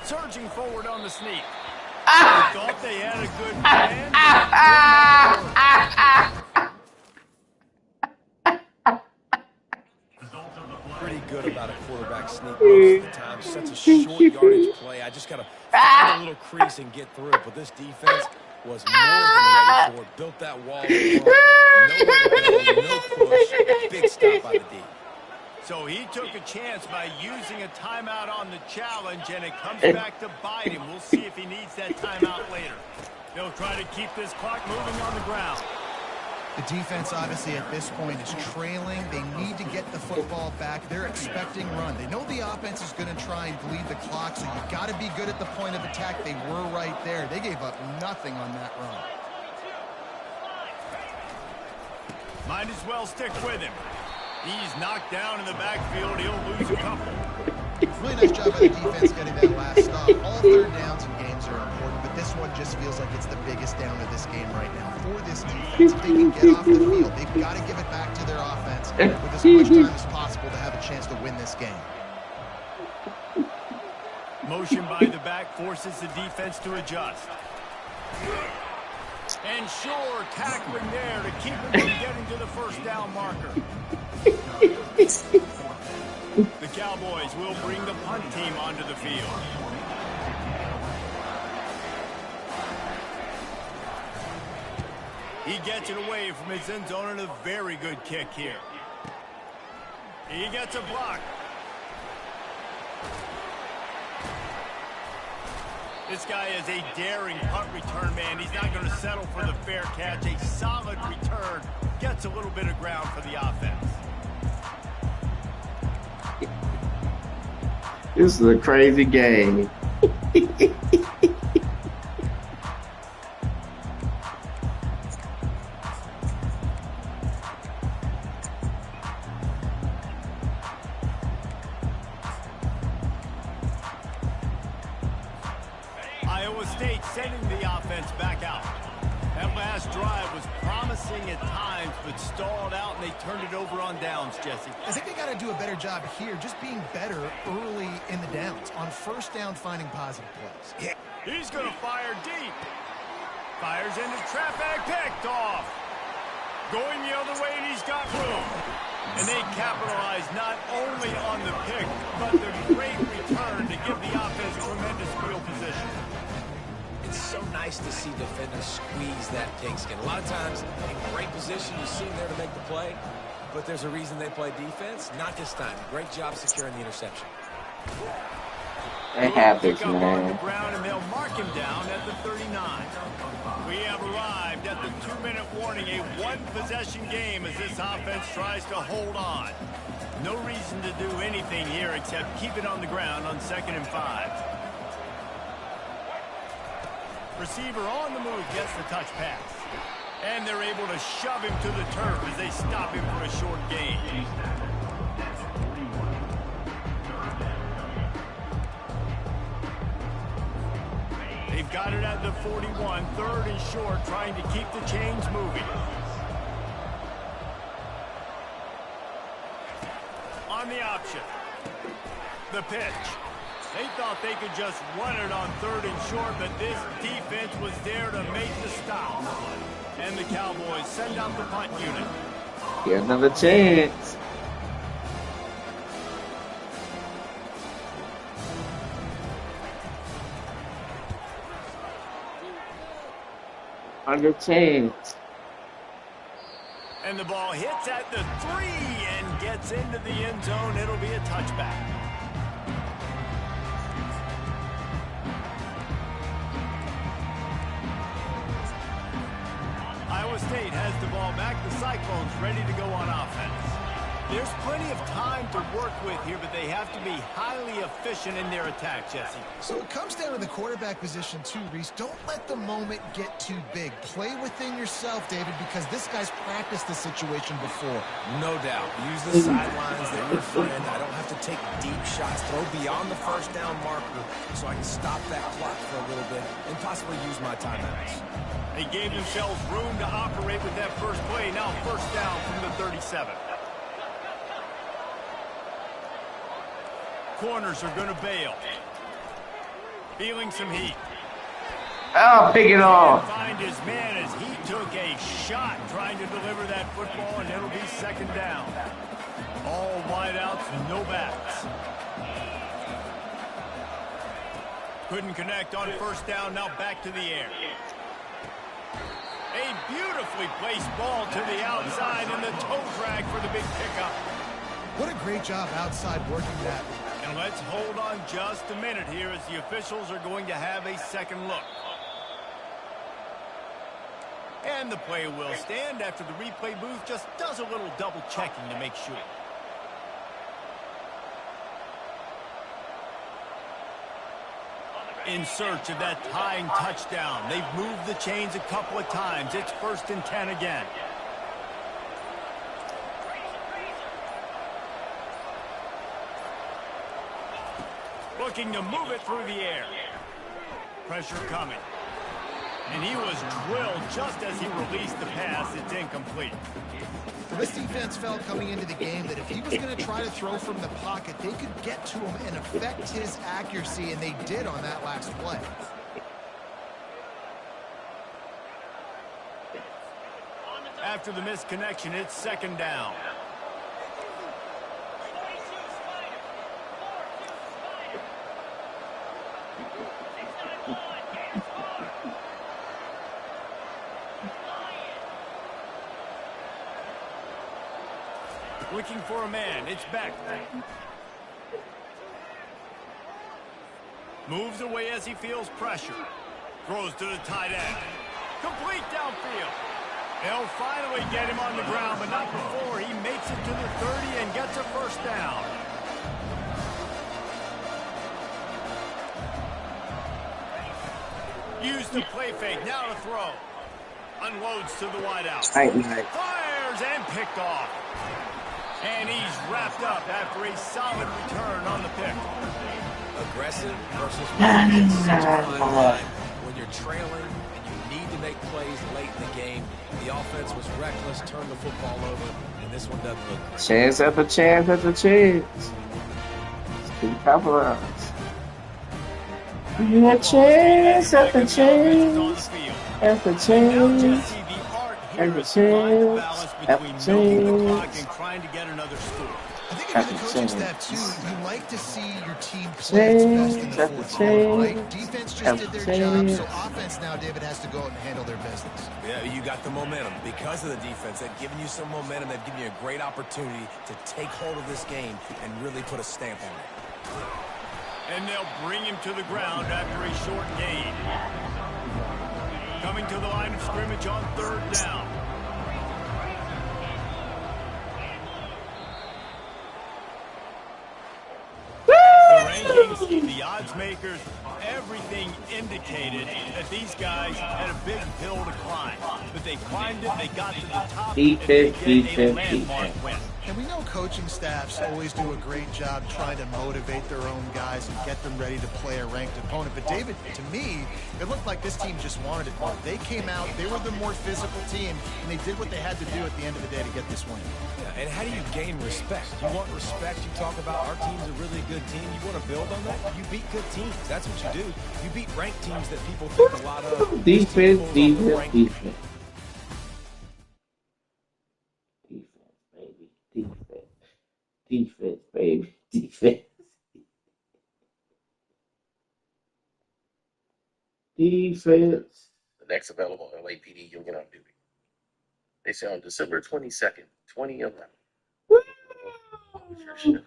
Surging forward on the sneak. I thought they had a good plan. Pretty good about a quarterback sneak most of the time. Such a short yardage play. I just got to find a little crease and get through it. But this defense was more than ready for it. Built that wall. No push. Big stop by the D. So he took a chance by using a timeout on the challenge, and it comes back to bite him. We'll see if he needs that timeout later. They'll try to keep this clock moving on the ground. The defense, obviously, at this point is trailing. They need to get the football back. They're expecting run. They know the offense is going to try and bleed the clock, so you've got to be good at the point of attack. They were right there. They gave up nothing on that run. Might as well stick with him. He's knocked down in the backfield. He'll lose a couple. Really nice job by the defense getting that last stop. All third downs in games are important, but this one just feels like it's the biggest down of this game right now. For this defense, if they can get off the field, they've got to give it back to their offense with as much time as possible to have a chance to win this game. Motion by the back forces the defense to adjust. And sure, tackling there to keep him from getting to the first down marker. The Cowboys will bring the punt team onto the field. He gets it away from his end zone and a very good kick here. He gets a block. This guy is a daring punt return man. He's not going to settle for the fair catch. A solid return. Gets a little bit of ground for the offense. This is a crazy game. Iowa State sending the offense back out. That last drive was promising at times, but stalled out, and they turned it over on downs, Jesse. I think they got to do a better job here, just being better early in the downs. On first down, finding positive plays. Yeah. He's going to fire deep. Fires into traffic, picked off. Going the other way, and he's got room. And they capitalize not only on the pick, but the great return to give the offense tremendous field position. It's so nice to see defenders squeeze that pigskin. A lot of times, in great position, you see them there to make the play, but there's a reason they play defense. Not this time. Great job securing the interception. It happens, Pick up on the man. ground, and they'll mark him down at the 39. We have arrived at the 2-minute warning, a one-possession game as this offense tries to hold on. No reason to do anything here except keep it on the ground on 2nd and 5. Receiver on the move gets the touch pass. And they're able to shove him to the turf as they stop him for a short gain. They've got it at the 41, 3rd and short, trying to keep the chains moving. On the option. The pitch. They thought they could just run it on 3rd and short, but this defense was there to make the stop. And the Cowboys send out the punt unit. Get another chance. Another chance. And the ball hits at the 3 and gets into the end zone. It'll be a touchback. Iowa State has the ball back. The Cyclones ready to go on offense. There's plenty of time to work with here, but they have to be highly efficient in their attack, Jesse. So it comes down to the quarterback position too, Reese. Don't let the moment get too big. Play within yourself, David, because this guy's practiced the situation before. No doubt. Use the sidelines. They're your friend. I don't have to take deep shots. Throw beyond the first down marker so I can stop that clock for a little bit and possibly use my timeouts. They gave themselves room to operate with that first play. Now 1st down from the 37. Corners are going to bail. Feeling some heat. Oh, pick it off. Find his man as he took a shot trying to deliver that football, and it'll be 2nd down. All wideouts, no backs. Couldn't connect on 1st down. Now back to the air. A beautifully placed ball to the outside, and the toe drag for the big pickup. What a great job outside working that. And let's hold on just a minute here as the officials are going to have a second look. And the play will stand after the replay booth just does a little double checking to make sure. In search of that tying touchdown. They've moved the chains a couple of times. It's 1st and 10 again. Looking to move it through the air. Pressure coming. And he was drilled just as he released the pass. It's incomplete. This defense felt coming into the game that if he was going to try to throw from the pocket, they could get to him and affect his accuracy, and they did on that last play. After the misconnection, it's 2nd down. Looking for a man. It's back. Moves away as he feels pressure. Throws to the tight end. Complete downfield. They'll finally get him on the ground, but not before he makes it to the 30 and gets a 1st down. Use the play fake. Now to throw. Unloads to the wideout. Fires and picked off. And he's wrapped up after a solid return on the pick. Aggressive versus when you're trailing and you need to make plays late in the game. The offense was reckless, turned the football over, and this one doesn't look great. Chance after chance after chance. Still capitalize. We had chance after chance after chance. Now, Jesse, the art here Have a is to find the chance. balance Have between a milking the clock chance. and trying to get another score. I think if Have you're a the coaching chance. staff, too, you like to see your team play its best in the Have a fourth quarter, right? chance. Defense just Have did a their job, so chance. offense now, David, has to go out and handle their business. Yeah, you got the momentum. Because of the defense, they've given you some momentum. They've given you a great opportunity to take hold of this game and really put a stamp on it. And they'll bring him to the ground after a short gain. Coming to the line of scrimmage on third down. The rankings, the odds makers, everything indicated that these guys had a big hill to climb. But they climbed it, they got to the top, and they get a landmark win. And we know coaching staffs always do a great job trying to motivate their own guys and get them ready to play a ranked opponent. But David, to me, it looked like this team just wanted it more. They came out, they were the more physical team, and they did what they had to do at the end of the day to get this win. Yeah, and how do you gain respect? You want respect. You talk about our team's a really good team. You want to build on that? You beat good teams. That's what you do. You beat ranked teams that people think a lot of. Defense, defense, defense. Defense, baby. Defense. Defense. The next available LAPD union on duty. They say on December 22nd, 2011. Your shift.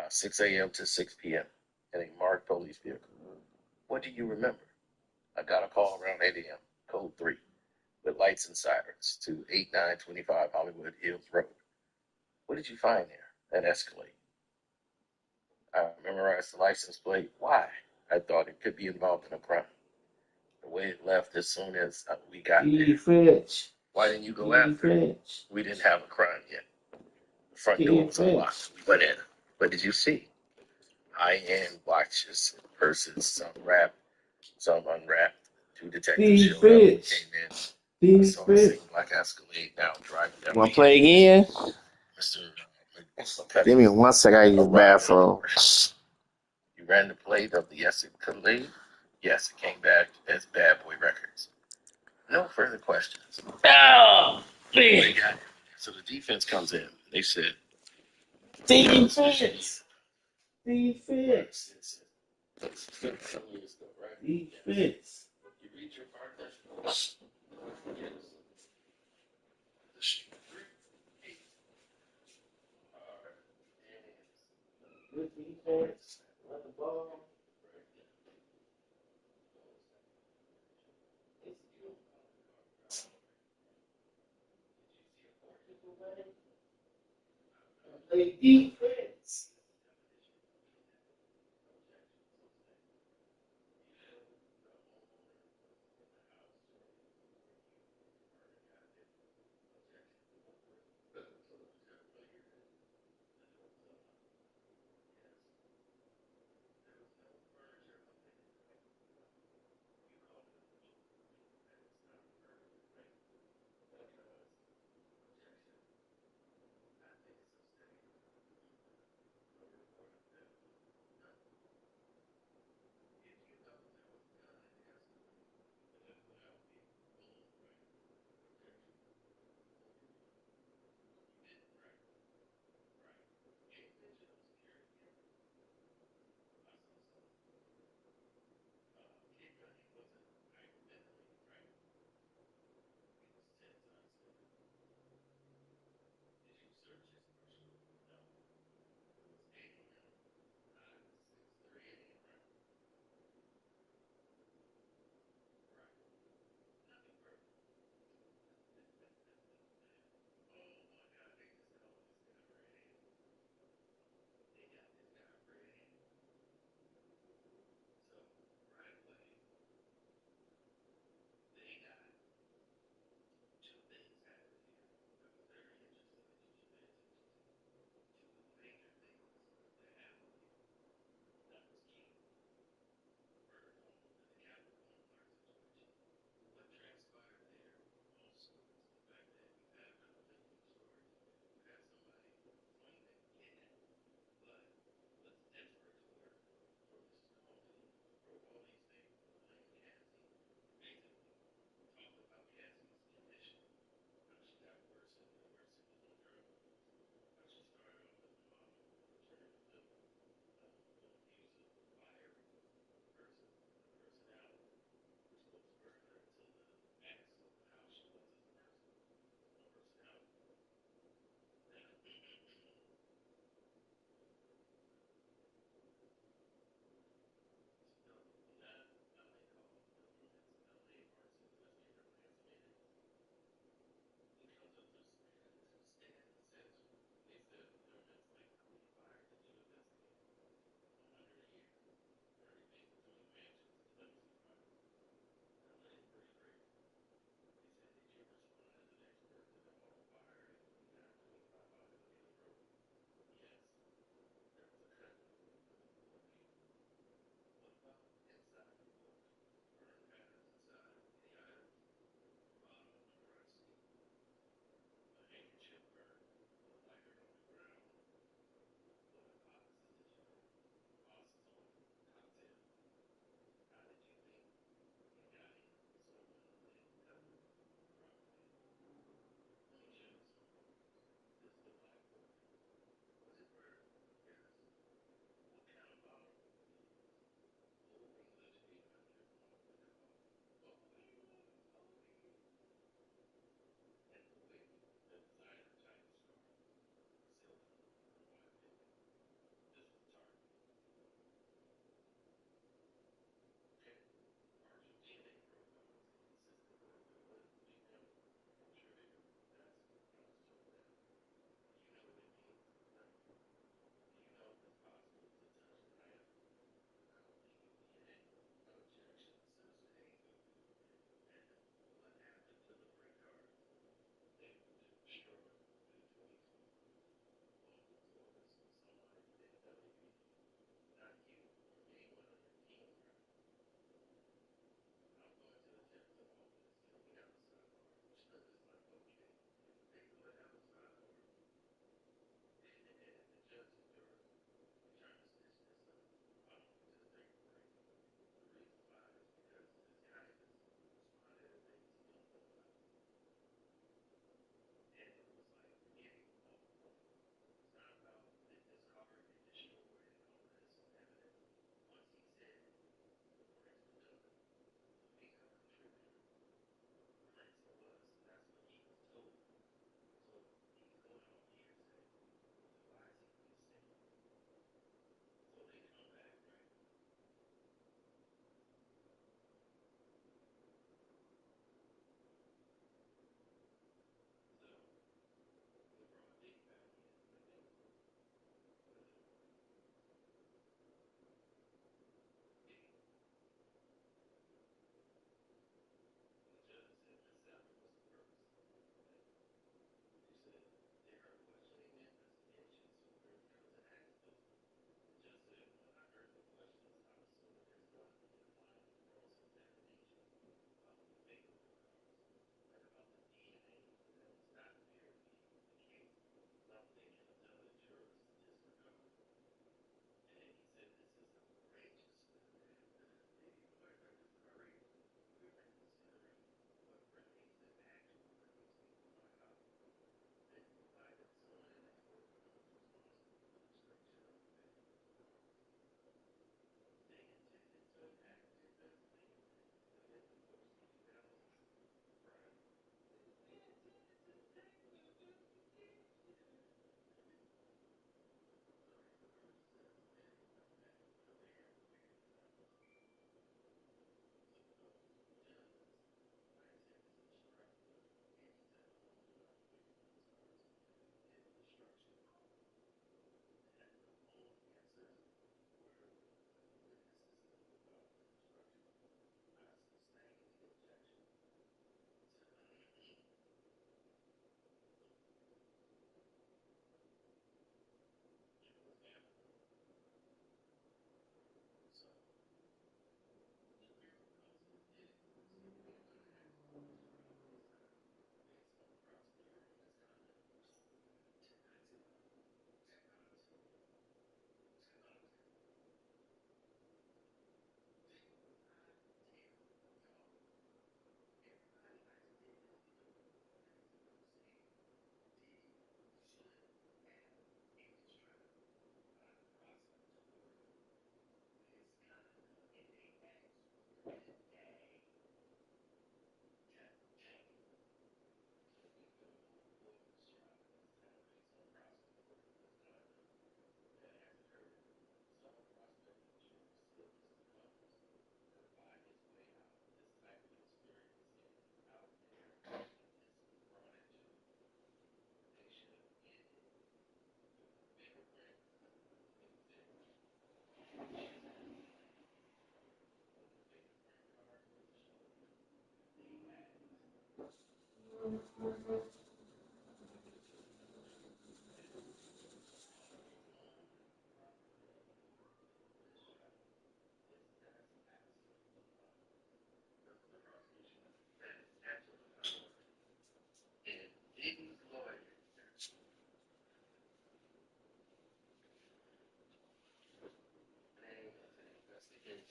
6 a.m. to 6 p.m. in a marked police vehicle. What do you remember? I got a call around 8 a.m., code 3, with lights and sirens to 8925 Hollywood Hills Road. What did you find there? That Escalade. I memorized the license plate. Why? I thought it could be involved in a crime. The way it left as soon as we got there. Defense. Why didn't you go after it? Defense. We didn't have a crime yet. The front door was unlocked. We went in. What did you see? High-end watches, purses, some wrapped, some unwrapped. 2 detectives showed up and came in. I saw the same black Escalade now driving down. Want to play again? Mr. Give me 1 second. I use the bathroom. You ran the plate of the Escalade? Yes, it came back as Bad Boy Records. No further questions. Oh, man. So the defense comes in. They said, Defense. Defense. Defense. You read your partner. Good defense. Let the ball. Play defense.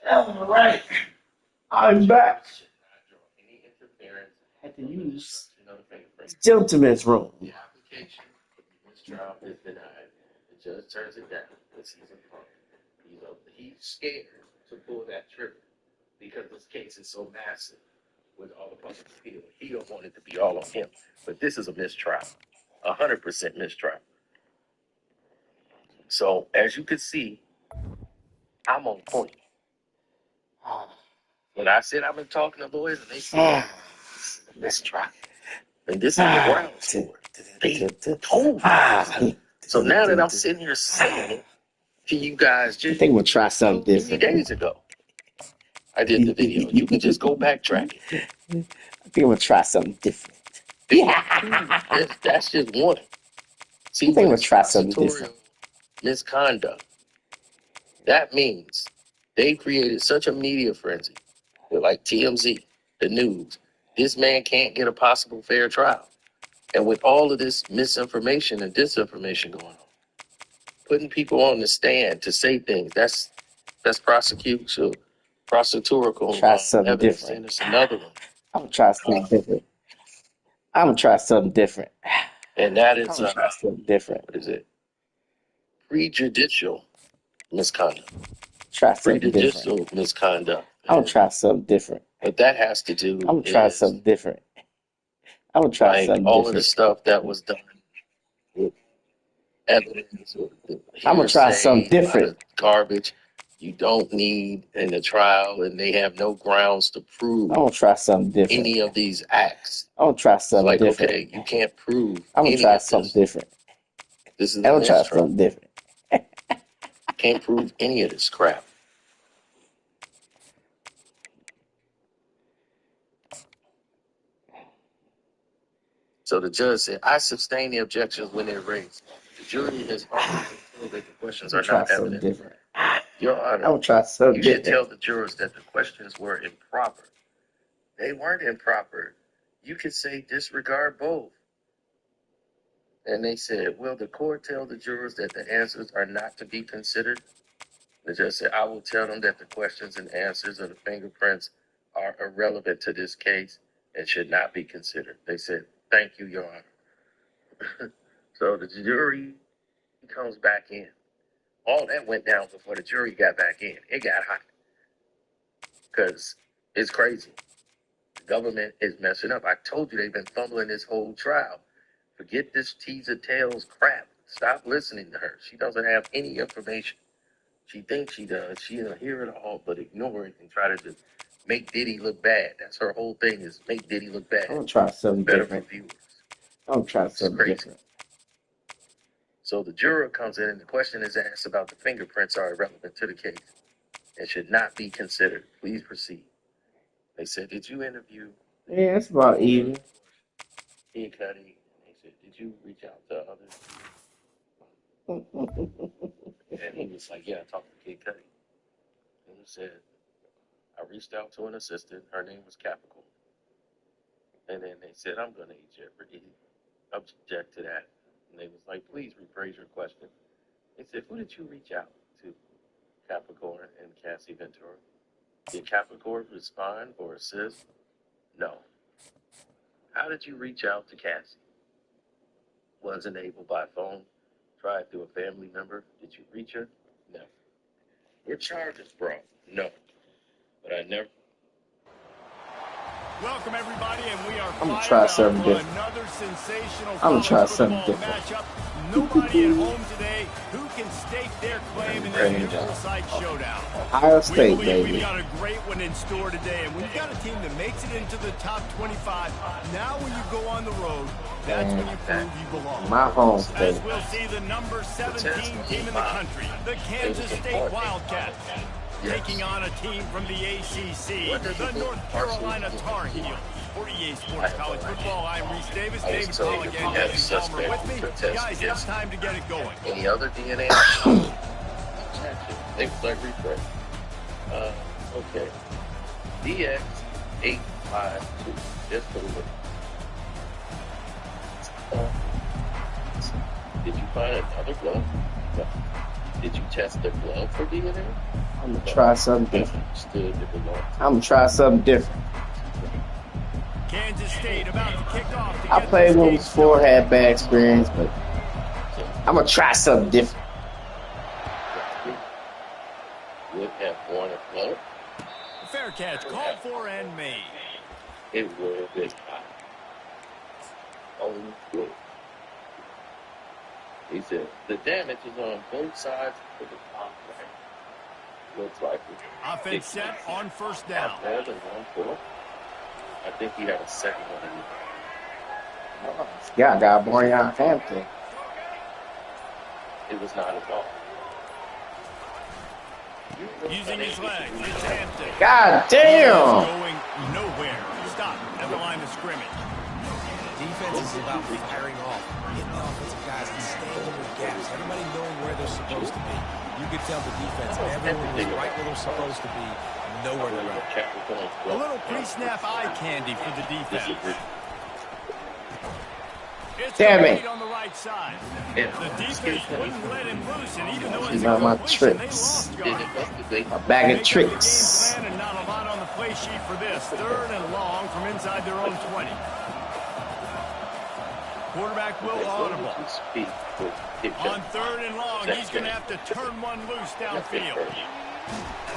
All right. I'm back. Should not draw any interference Had to from the use destruction of the fingerprint. gentleman's room. The application for the mistrial is denied. The judge turns it down because he's a punk. He's scared to pull that trigger because this case is so massive with all the public appeal. He don't want it to be all on him. But this is a mistrial, 100% mistrial. So as you can see, I'm on point. When I said I've been talking to lawyers and they said, let's try. And this is the grounds for it. They told me. So now that I'm sitting here saying it to you guys I just think we'll try something 2 different. days ago, I did the video. You can just go backtrack it. I think we'll try something different. That's just one. See, I think when we'll it's try something different. prosecutorial misconduct, that means they created such a media frenzy. They're like TMZ, the news. This man can't get a possible fair trial. And with all of this misinformation and disinformation going on, putting people on the stand to say things, that's prosecutorial Try something evidence. different. And it's another one. I'm gonna try something different. I'm gonna try something different. And that I'm is, gonna try something different. what is it? Prejudicial misconduct. Try something different. Prejudicial misconduct. I'm gonna try something different. What that has to do I'm gonna try is something different. I'm gonna try like something all of the different. stuff that was done with evidence or I'm gonna try hearsay, something a lot different. of garbage you don't need in the trial, and they have no grounds to prove I'm gonna try something different. any of these acts. I'm gonna try It's something like, different. okay, you can't prove I'm gonna any try of something this. different. This is I'm a gonna try mistrial. something different. Can't prove any of this crap. So the judge said, I sustain the objections when they're raised. The jury has already been told that the questions I'm are gonna try not something evident. different. Your I'm Honor, gonna try something you should different. tell the jurors that the questions were improper. They weren't improper. You could say disregard both. And they said, will the court tell the jurors that the answers are not to be considered? The judge said, I will tell them that the questions and answers of the fingerprints are irrelevant to this case and should not be considered. They said, thank you, Your Honor. So the jury comes back in. All that went down before the jury got back in. It got hot because it's crazy. The government is messing up. I told you they've been fumbling this whole trial. Forget this teaser tails crap. Stop listening to her. She doesn't have any information. She thinks she does. She'll hear it all, but ignore it and try to just make Diddy look bad. That's her whole thing, is make Diddy look bad. I'm gonna try something Better different. for viewers. I'm gonna try It's something crazy. different. So the juror comes in and the question is asked about the fingerprints are irrelevant to the case and should not be considered. Please proceed. They said, did you interview Yeah, it's about even. Kid Cudi? They said, did you reach out to others? And he was like, yeah, I talked to Kid Cudi. And he said, I reached out to an assistant. Her name was Capricorn. And then they said, I'm going to object to that. And they was like, please rephrase your question. They said, who did you reach out to? Capricorn and Cassie Ventura. Did Capricorn respond or assist? No. How did you reach out to Cassie? Wasn't able by phone. Tried through a family member. Did you reach her? No. Were charges brought? No. But I never. Welcome everybody, and we are I'm gonna fired try up something for different. another sensational I'm gonna try college something football different. matchup. Nobody at home today who can stake their claim in this neutral-side showdown. Ohio We State, believe baby. we've got a great one in store today, and we've got a team that makes it into the top 25. Now when you go on the road, that's when you prove you belong. My home As state. we'll see the number 17 team in the country, the Kansas State Wildcats, taking on a team from the ACC, the North Carolina Tar Heels. 48 Sports College Football, I'm Reese Davis. David Colligan, Jesse Palmer with me. Guys, it's time to get it going. Any other DNA? They was like refresh. Okay. DX852. Just for the look. Did you find another glove? No. Did you test the glove for DNA? I'm gonna try something different. Stood at the north. I'm gonna try something different. Kansas State about to kick off. To I get played this one game before, started. had bad experience, but I'm gonna try something different. Would have won a blow. Fair catch called for and made. It would have been hot. Oh, good. He said the damage is on both sides of the contract. Looks like it. Offense set on first down. More than 1-4. I think he had a second one. Yeah, I got Marion Hampton. It was not at all. Using his legs, it's Hampton. God He's damn! going nowhere. Stop at the line of scrimmage. Defense is about firing off, hitting the offensive guys and staying in their gaps. Everybody knowing where they're supposed to be. You could tell the defense, everyone was right where they're supposed to be, nowhere to run. A little pre-snap eye candy for the defense. It's Damn complete it. on the right side. Yeah. The defense wouldn't let him loose, and even though These it's are my completion, they tricks. lost yard. A bag Make of up the tricks. game plan and not a lot on the play sheet for this. 3rd and long from inside their own 20. Quarterback will audible. On 3rd and long, he's going to have to turn one loose downfield.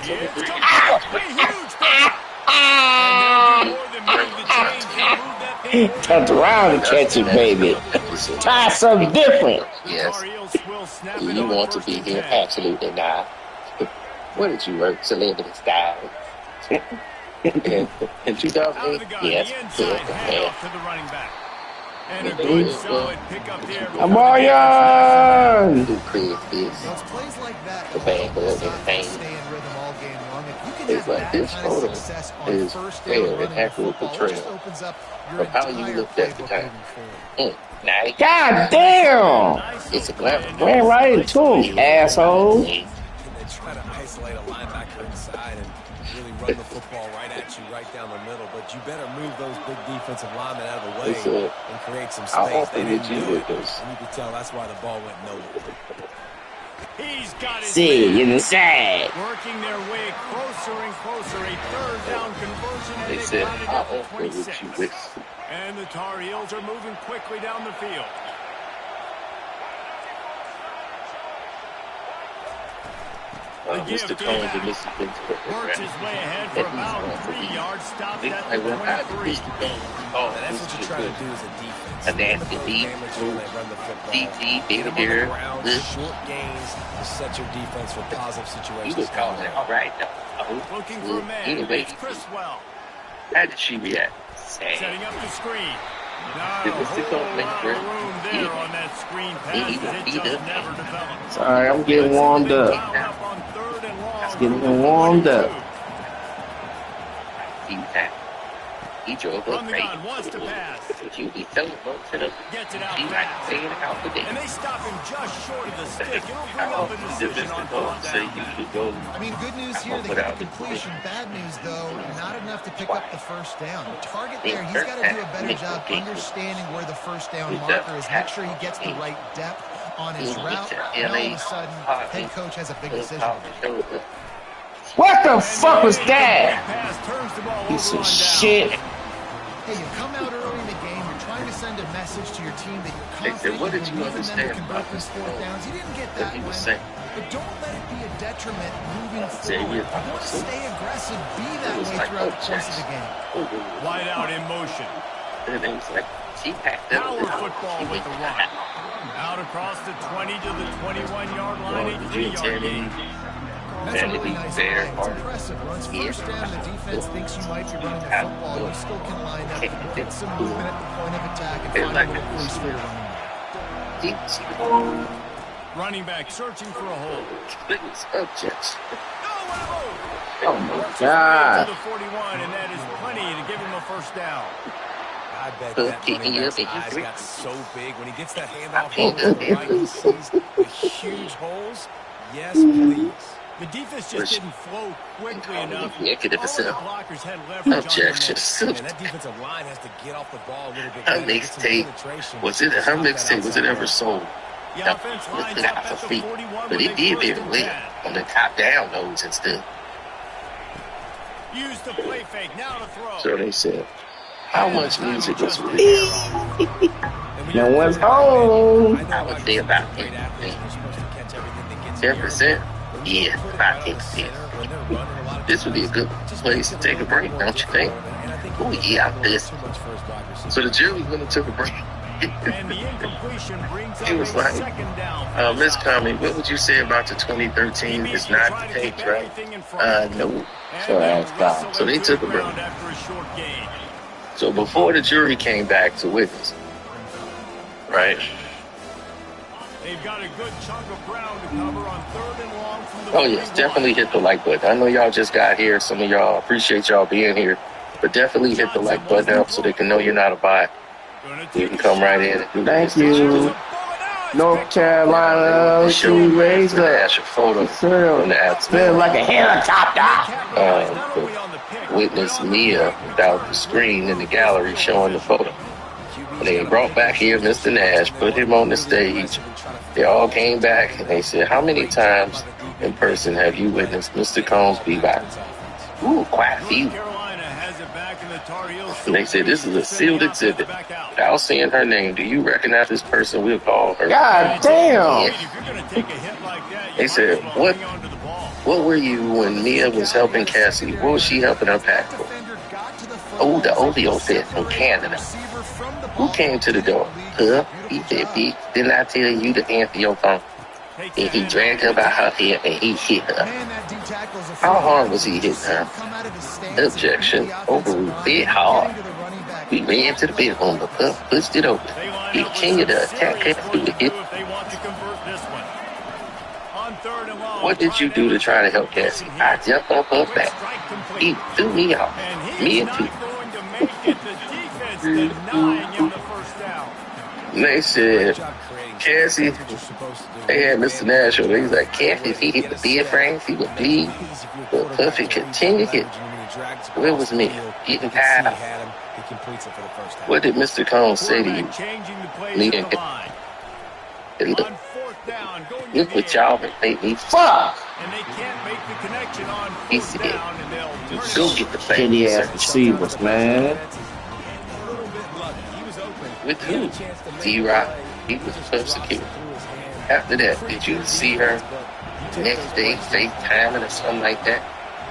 It's complete. A huge pickup. And they'll do more than move the chains. They'll move that thing forward. Turn around and catch it, baby. Try something different. Yes. Tar Heels will snap it You on want to 1st be and here? 10. Absolutely not. What did you work? Celebrity style. In Out of the 2008? gun, Yes. the inside handoff to the running back. And a good solid pickup there. Amarion! Who created this? Well, it's plays like that The that band help will the entertain. offense stay in rhythm all game long. If you can It's have like that this kind of photo success on is first fair down and running the accurate football, it portrayal just opens up your of how you entire looked at the playbook time. moving forward. Nice. God damn! It's a glass. Ran right into him, asshole. And they try to isolate a linebacker inside and really run the football right at you, right down the middle. But you better move those big defensive linemen out of the way It's a- and create some How space. often They did didn't you do do it, this? and you could tell that's why the ball went nowhere. He's got his See, man. in the side. Working their way closer and closer. A 3rd down conversion, and They they said, got it how at the often would 26. you wish? And the Tar Heels are moving quickly down the field. The give Mr. to the Combs back. and Mr. Pittsburgh. Works his way ahead for about 3 yards. Stopped They at like, the well, how did 23. Mr. Combs? Oh, And that's this what you is try to good. do as a defense. A nasty Limit those deep damage when they run the football. DT, Get them on here. the ground, short gains to set your defense for positive He situations. was calling it all right now. Looking for a man. Anyway, It's Criswell. how did she react? Sad. Setting up the screen. Not Did a Mr. whole Combs make lot sure? of room there on that screen pass. It just never developed. Sorry, I'm getting warmed up. Wound up on 3rd and long. Getting him warmed up. He drove From up the right. gun, wants to pass. You be telling folks that Gets it out he like fast. saying out the day. And they stop him just short of the stick. It'll bring up a decision on fourth Say down. you should go. I mean, good news here, they get the completion. Bad news, though, not enough to pick up the first down. The target there, he's got to do a better job understanding where the first down marker is. Make sure he gets the right depth on his route. And all of a sudden, head coach has a big decision. What the fuck was that? Pass turns the ball Piece over of on down. shit. Hey, you come out early in the game, you're trying to send a message to your team that you're They said, confident what you did you believe in them to understand convert about these this 4th downs. You didn't get that that he was one, saying? but don't let it be a detriment moving Say forward. it. You want to stay aggressive, be that It was way like, throughout the oh, course of the game. Wide out in motion. And it was like, she packed up. Power football with the run. Out across the 20 to the 21-yard line, a 3-yard gain. That's a really nice play. fair It's or- impressive. Runs first down, the defense thinks you might be running the football. You still can line up, get some movement at the point of attack, and find a little place for your running back. Running back searching for a hole. Subjects. Oh my Works his way God. to the 41, and that is plenty to give him a first down. I bet that running back's eyes got so big. When he gets that handoff over to the right, he sees the huge holes. Yes, please. The defense just didn't flow quickly enough. Yeah, could have All of the said, blockers had leverage on their objection. men. And that defensive line has to get off the ball a little bit Her better. Get some mixtape, penetration was it, to her stop that mixtape, was it outside ever run. sold? The offense lines up at the 41 But with it a did 1st very and well. 10. on the top down nose instead. Use the play fake. Now to throw. So they said, how much music was released? No one's home. I would say about 10%. 10%? Yeah, about 10%. This would be a good place to take a break, don't you think? Oh, yeah, I'm this. So the jury went and took a break. And the incompletion brings He was up a like, second down. Miss Conley, what would you say about the 2013? It's not the Patriots, right? No. So that's fine. So they took a break. After a short gain. So before the jury came back to witness, right? They've got a good chunk of ground to cover on 3rd and long from the Oh, yes, definitely hit the like button. I know y'all just got here. Some of y'all appreciate y'all being here. But definitely hit the like button up so they can know you're not a bot. You can come right in and do Thank this. you. North Carolina, she raised up. Dash a photo from the app. Feel like a helicopter. Witness Mia without the screen in the gallery showing the photo. And they brought back here Mr. Nash, put him on the stage. They all came back and they said, how many times in person have you witnessed Mr. Combs be back? Ooh, quite a few. And they said, this is a sealed exhibit. Without saying her name, do you recognize this person? We'll call her. God damn. Yeah. They said, what were you when Mia was helping Cassie? What was she helping her pack for? Oh, the Olio fit from Canada. Who came to the door? Huh? He said, B, didn't I tell you to answer your phone? And he dragged her by her hair and he hit her. How hard was he hitting her? Objection. Overruled. Bit hard. We ran to the bedroom, but Puff pushed it open. He continued to attack her through the hip. What did you do to try to help Cassie? I jumped on her back. He threw me off. Me and too. And they said, Cassie, they had Mr. Nash over. He was like, Cassie, if he hit the bed frames, he would bleed. But Puffy continued hit. Where was me? Getting tired of. What did Mr. Combs say to you? Me and look what y'all been made me fuck. He said, go get the baby. Shitty ass receivers, man. With who? D-Rock. He was persecuted. After that, did you see her next day FaceTiming or something like that?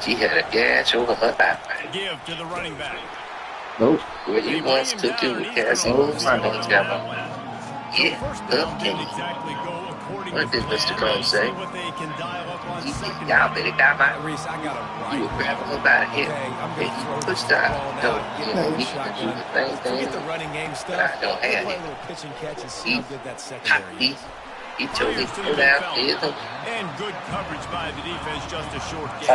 She had a gash over her eye. Give to the running back. Nope. Were you once cooking with Cassie? Yeah, okay. What did Mr. Combs say? He said, y'all better got my. You were grabbing her by the hip and he pushed her out. No, you know, he could do the same thing, but I don't have it. He totally put out there. And good coverage by the defense, just a short game. I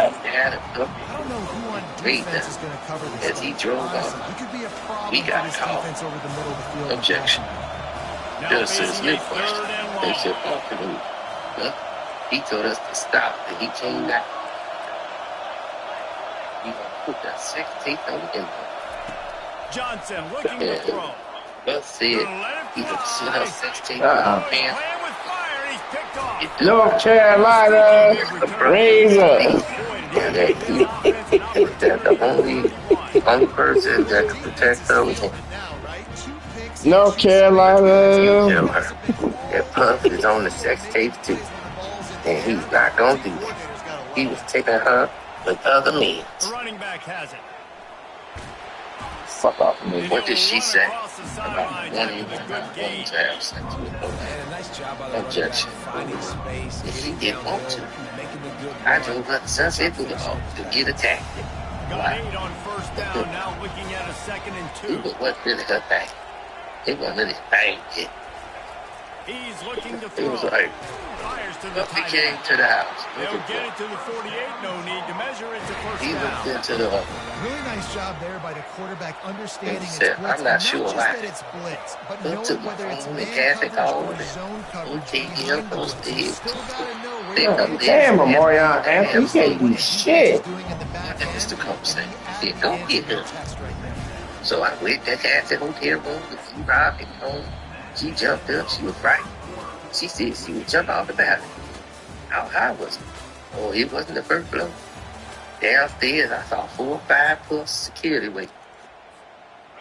don't know who on defense is going to cover this. As he drove off, It could be a problem we got for this called. defense over the middle of the field. Objection. Just says no question. They said, well, he told us to stop, and he came back. He put that 16th on the end. Johnson looking to throw. Bus said he could sit up 16th Uh-uh. pants. North Carolina, raise up. And that the only person that could protect her was him. North Carolina. Tell her that Puff is on the sex tape too. And he's not gonna do that. He was taking her with other men. Running back has it. Fuck off me. What did she say about wanting to have sex with her? Objection. If he didn't want to, I drove up Sunset Boulevard to get attacked. Got 8 on first down, now looking at a 2nd and 2. It wasn't really her thing. It wasn't really bang yet. He's looking to It throw. was like, Fires to the he tight came end. to the house. They'll get it to the 48, no need to measure it to first He looked down. into the Really nice job there by the quarterback understanding He it's said, blitz. I'm not and sure just why. that it's blitz, but Look knowing to my whether it's phone man and Kathy coverage called or it. zone coverage. Okay, behind yeah, blitz, those you days. still gotta know where They the come blitz in. Damn, is. Memorial Anthony, you can't do shit. Doing in the back What did end, Mr. Combs say? and He said, don't get her. test right there. So I went to Kathy hotel room with D-Rob and home. She jumped up. She was right. She said she would jump off the balcony. How high was it? Oh, it wasn't the first blow. Downstairs, I saw 4 or 5 plus security wait.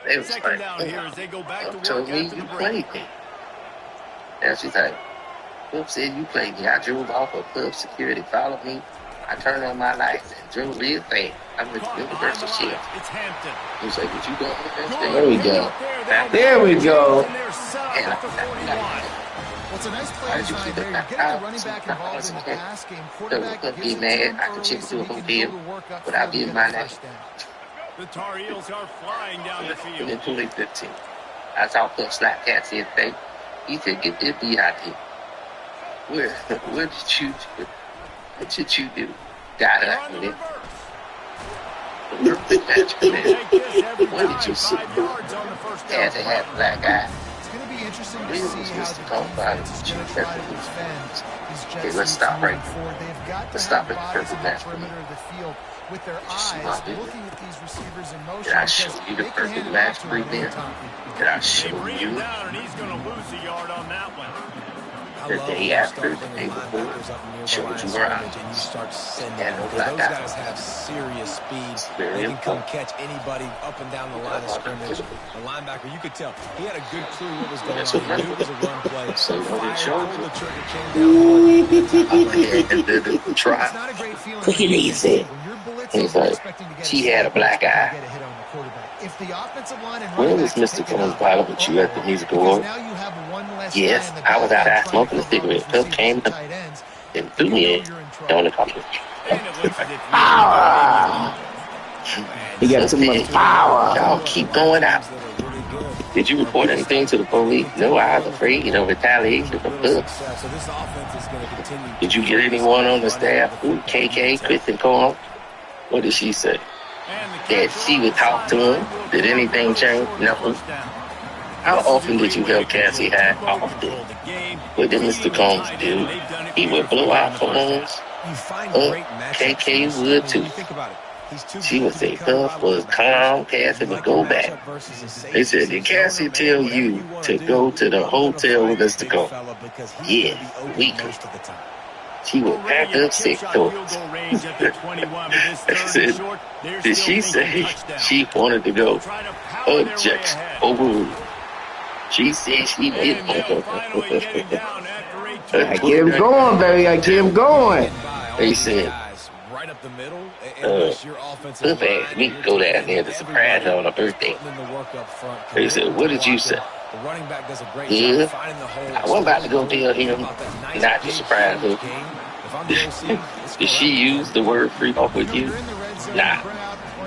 They was Second like, down here as they go back to Whoop work told me after you the break. played me. Now she's like, Whoop said you played me. I drove off of club security, followed me. I turned on my lights and drove real fast. I'm with Caught Universal behind the Shield. line. It's Hampton. He was like, "What you doing with that There we thing?" go. There we go. And they're set up And at the 41. Well, it's a nice play Why did you design keep there. it You're back getting the out? running back involved in the pass game. So Quarterback could gives be it to mad. him I could early chip so to a he can hotel go to work up without front being and get my the name. touchdown. The Tar Heels are flying down the And field. then 2015. I saw Cliff Slap Cat the other day. He said, "Get this beat out here." What did you do? What did you do? Got They're up on with the it. reverse. Take Take this every What did time. you see? 5 yards on the first down. As a half black guy. It's going to be interesting to Really, see it's how just the a compound defense is of going to two try to seconds. defend these jet Okay, let's sweeps stop right moving there. forward. They've got to Let's have stop at the bodies perfect in the match. perimeter of the field with their See my eyes video? looking at these receivers in motion Did I because show you the they can perfect hand it match off to right him at any there? time. Did I They show bring him you down, and he's going to lose a yard on that one. I the love day when you after, start the bringing day before? linebackers up near the Showed line of you around. scrimmage and you start sending And them. no Because black those guy. guys have serious speed. Very They can come important. catch anybody up and down the line of scrimmage. The linebacker, you could tell, he had a good clue what was going That's on. what He knew it was a run play. So what it Fired, showed pulled you. the trigger, came down for it. And then the It's try. not a great feeling Look when at you these get it. when you're He's blitzing, you're like, expecting to get she a had a sack, black you're expecting eye. to get a hit on the quarterback. If the offensive line and Where running was backs Mr. pick it Combs up, Bible with you at the musical award? because now you have one less Yes, guy in the I was backfield outside trying to smoking a cover up cigarette. his Phil receivers came and up tight ends. and threw You me know in you're in on the trouble. carpet. And it looks as if Power. He got too much power. Y'all keep going out. Did you report anything to the police? No, I was afraid of retaliation from Phillips. So this offense is going to continue. Did you get anyone on the staff? Ooh, KK, Kristen Cole? What did she say? That she would talk to him? Did anything change? No. How often did you help Cassie Hyde? Often. What did Mr. Combs do? He would blow out phones. You find Oh, great matchups. KK in this. would I mean, too. when you think about it, he's too She good would to say be covered Huff by was linebackers. calm, Cassie You would like go a back. matchup versus a safety, They said, some did Cassie zone, tell whatever you wanna to do, go to the you're gonna hotel find with us the to big go? fella because he's Yeah, gonna be open we could. most of the time. She would pack up sick toys. They said, did she say she wanted to go? Objection. Overruled. She said she didn't want to I get him going, baby. I get him going. They said, right up the middle, Cliff asked me to go down there to surprise her on her birthday. They said, what did you say? The running back does a great Yeah. job finding the hole. I wasn't about to go tell him not to surprise her. Did she use the word freak off with you? Nah.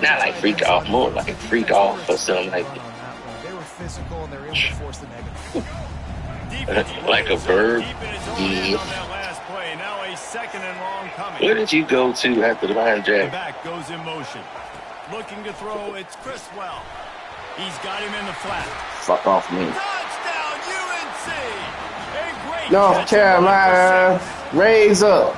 Not like freak off, more like freak off or something like that. They were physical and they were able to force the negative. Like a verb. Yeah. Where did you go to after the line The drag? back goes in motion. Looking to throw, it's Criswell. He's got him in the flat. Fuck off me. Touchdown, UNC! A great North catch Carolina, raise up.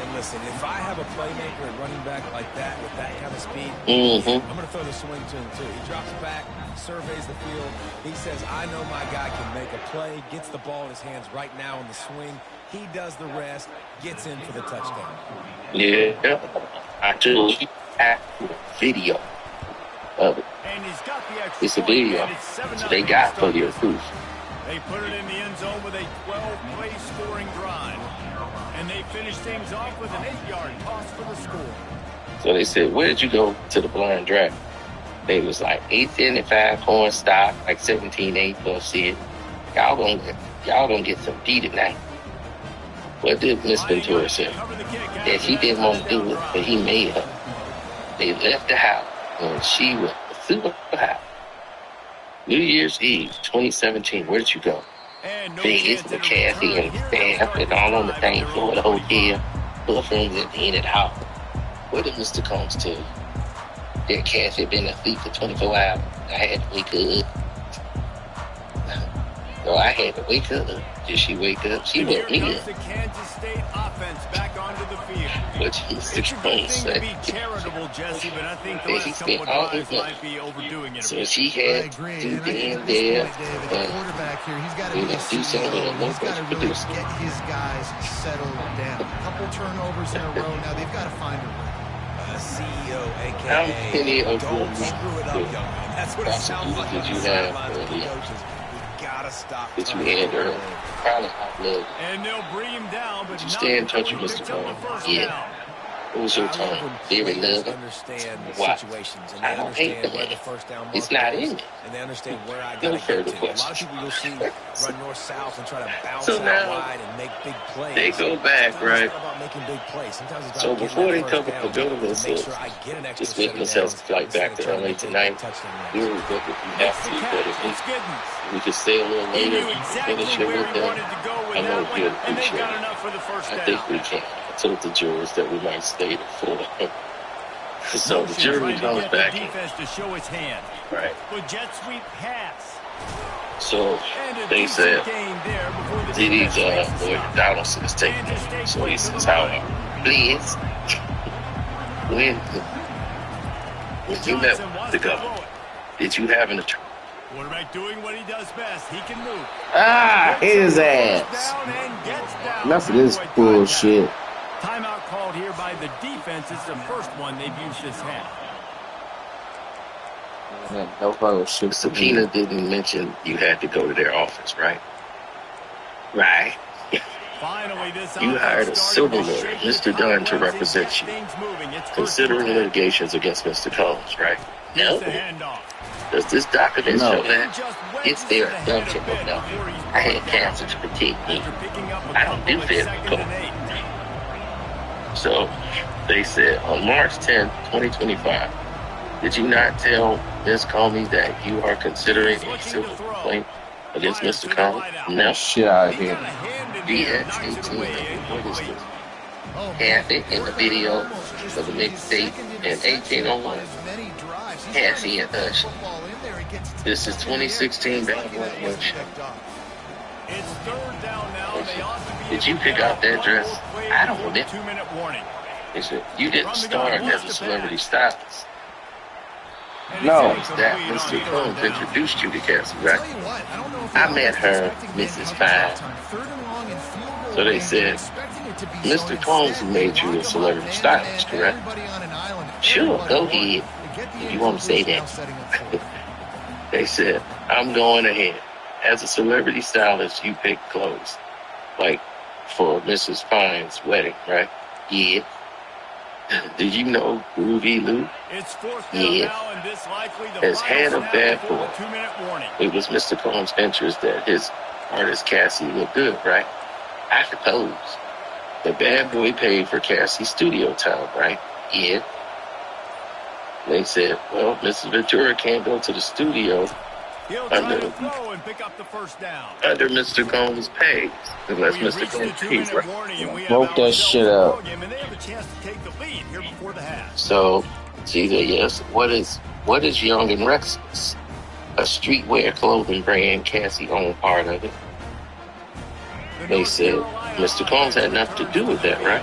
And listen, if I have a playmaker at running back like that with that kind of speed, Mm-hmm. I'm going to throw the swing to him too. He drops back, surveys the field. He says, I know my guy can make a play, gets the ball in his hands right now in the swing. He does the rest, gets in for the touchdown. Yeah. I told you video of it. And he's got the extra It's a point, video. and it's 7-0 So they got for your proof. They put it in the end zone with a 12-play scoring drive. And they finish things off with an 8-yard toss for the score. So they said, where did you go to the blind draft? They was like 875 corn stock, like 17.8 plus shit. Y'all gonna get some D tonight. What did Miss Ventura say? That she didn't want to do it, but he made her. They left the house and she was super high. New Year's Eve, 2017. Where did you go? Vegas with Kathy and staff and all on the thing floor of the hotel. Girlfriends at the end of the house. What did Mr. Combs tell you? That Kathy had been asleep for 24 hours. I had to wake up. So I had to wake up. Did she wake up? She woke me up. The Kansas State offense back onto the field. What It's Mr. a good Combs thing to said. be charitable, Jesse, but I think the That last he couple spent of all his drives money. might be overdoing it a So bit. she I had agree, to and I think be at in this there point, David, the and quarterback here, he's got to be a do something CEO, and and no he's got bunch to of really producers. get his guys settled down. A couple turnovers in a row now, they've got to find a rhythm. CEO, How a.k.a. many of don't them screw it up, young man. That's what it sounds prosecutors like did on you the have sidelines with the early on? coaches. We got to stop That you turning had over. early? Probably outlived. And they'll bring him down, but Did you not stay in before touch he with Mr. picks up the Combs? first Yeah. down. What was your I love time? when Very players little. understand Why? situations and I they don't hate understand the where man. the first down It's marker not is, in me. and they understand where I No got to get further to. A lot of questions. people you'll see run north-south and try to bounce So out now wide and make big plays. they go back, Sometimes right? it's not about making big plays. Sometimes it's So about getting before that they first covered the down building to and make said, sure I get an extra just set making of themselves downs fly instead back of to trying to LA make big tonight, touchdown we runs. were good if we have Makes the to, catch. but if It's Giddens. we could stay a little He later knew and exactly finish it where with he that, wanted to go I with know that one, he'll and they've appreciate got it. enough for the first I down. think we can. I told the jurors that we might stay to 4. So the Motion jury trying to comes get the back in, defense to show its hand. right? But jet sweep pass. So And a they decent said, gain there before the Diddy's defense makes the lawyer stop. Donaldson is taking Kansas over. State So quick he to the says, how line. please, when you met Johnson wants the to throw governor, it. did you have an attorney? Quarterback doing what he does best. He can move. Ah, Picks his up the first ass. down and gets down. Enough of this Avoid bullshit. contact. Timeout called here by the defense. It's the first one they've used this half. Man, no bullshit. Subpoena didn't mention you had to go to their office, right? Right. Finally, this You offense hired a starting civil to lawyer, shake the Mr. Dunn, to cobwebs and represent get you, things moving. It's first and considering 10. litigations against Mr. Combs, right? Here's No. the handoff. Does this document No. show He that? just It's wedges there. it ahead Don't a check bit it out. before he's I had brought down. cancer to protect me. After picking up a I don't do couple in fair second call. and 8. So they said on March 10th, 2025, did you not tell Ms. Comey that you are considering a civil complaint against Fires Mr. to the Combs? wideout. No. Shit out of He here. got a hand in there, knocks it BX18. away, What is incomplete. this? Oh, Half it in the quarterback video almost just of the threw his mixtape second and interception 1801. on as many drives. He's Half trying to and put that Hush. football in there and gets This is tipped up in the air. 2016 He's Bad lucky Boy that wasn't Bunch. picked up. It's third down now. They ought to be Did you able to pick get out off that one dress? more play I don't before the remember. 2-minute warning. They said, you didn't From the gun, start wants as a to celebrity pass. stylist. And No. it's That incomplete Mr. on Combs third down. introduced you to Cassie, Tell right? you what, I don't know if I the met offense her, expecting man Mrs. coverage Fine. that time. Third and long and field goal So they range, said, expecting it to be Mr. zone. Combs Instead, made they you a lock 'em up celebrity man to stylist, man, correct? everybody on an island, Sure, everybody go won. ahead. They get the If you want to say improvers now that. setting up forward. They said, I'm going ahead. As a celebrity stylist, you pick clothes. Like for Mrs. Fine's wedding, right? Yeah. Did you know Groovy Lou? It's fourth down Yeah. now, and this likely the As final head of snap Bad before Boy, the 2-minute warning. it was Mr. Combs' interest that his artist Cassie looked good, right? I suppose. The Bad Boy paid for Cassie's studio time, right? Yeah. They said, well, Mrs. Ventura can't go to the studio He'll try under to throw and pick up the first down. Mr. Combs' pay, unless We Mr. reached the Combs pays, 2-minute right? warning, and we have Broke that ourselves shit a up. ball game, and they have a chance to take the lead here before the half. So it's either yes. What is Young and Rex's? A streetwear clothing brand. Cassie owned part of it. The They North said Carolina Mr. Combs had nothing to do with that, right?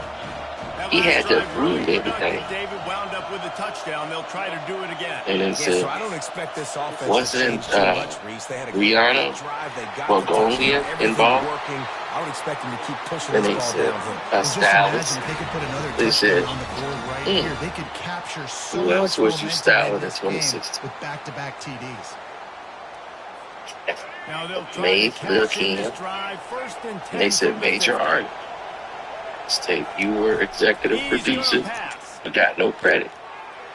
That He last had to drive approve really everything. productive. David wound up with a touchdown. They'll try to do it again. And then Yeah, said, so I don't expect this offense to wasn't change too much, Reese. They had a Rihanna great drive. They got Bergonia the touchdown, everything involved? working. I would expect them to keep pushing And this they ball said, downhill. a And just imagine stylist. if they could put another They said, touchdown on the board right "Hmm, here. They could capture so who else much was you momentum styling in in this game 2016? with back-to-back TDs. Now they'll try Made to Lil' cash in this Kim. drive. First and 10 And they said, from the major 50. art. Tape. You were executive Easy on producer, a pass. but got no credit.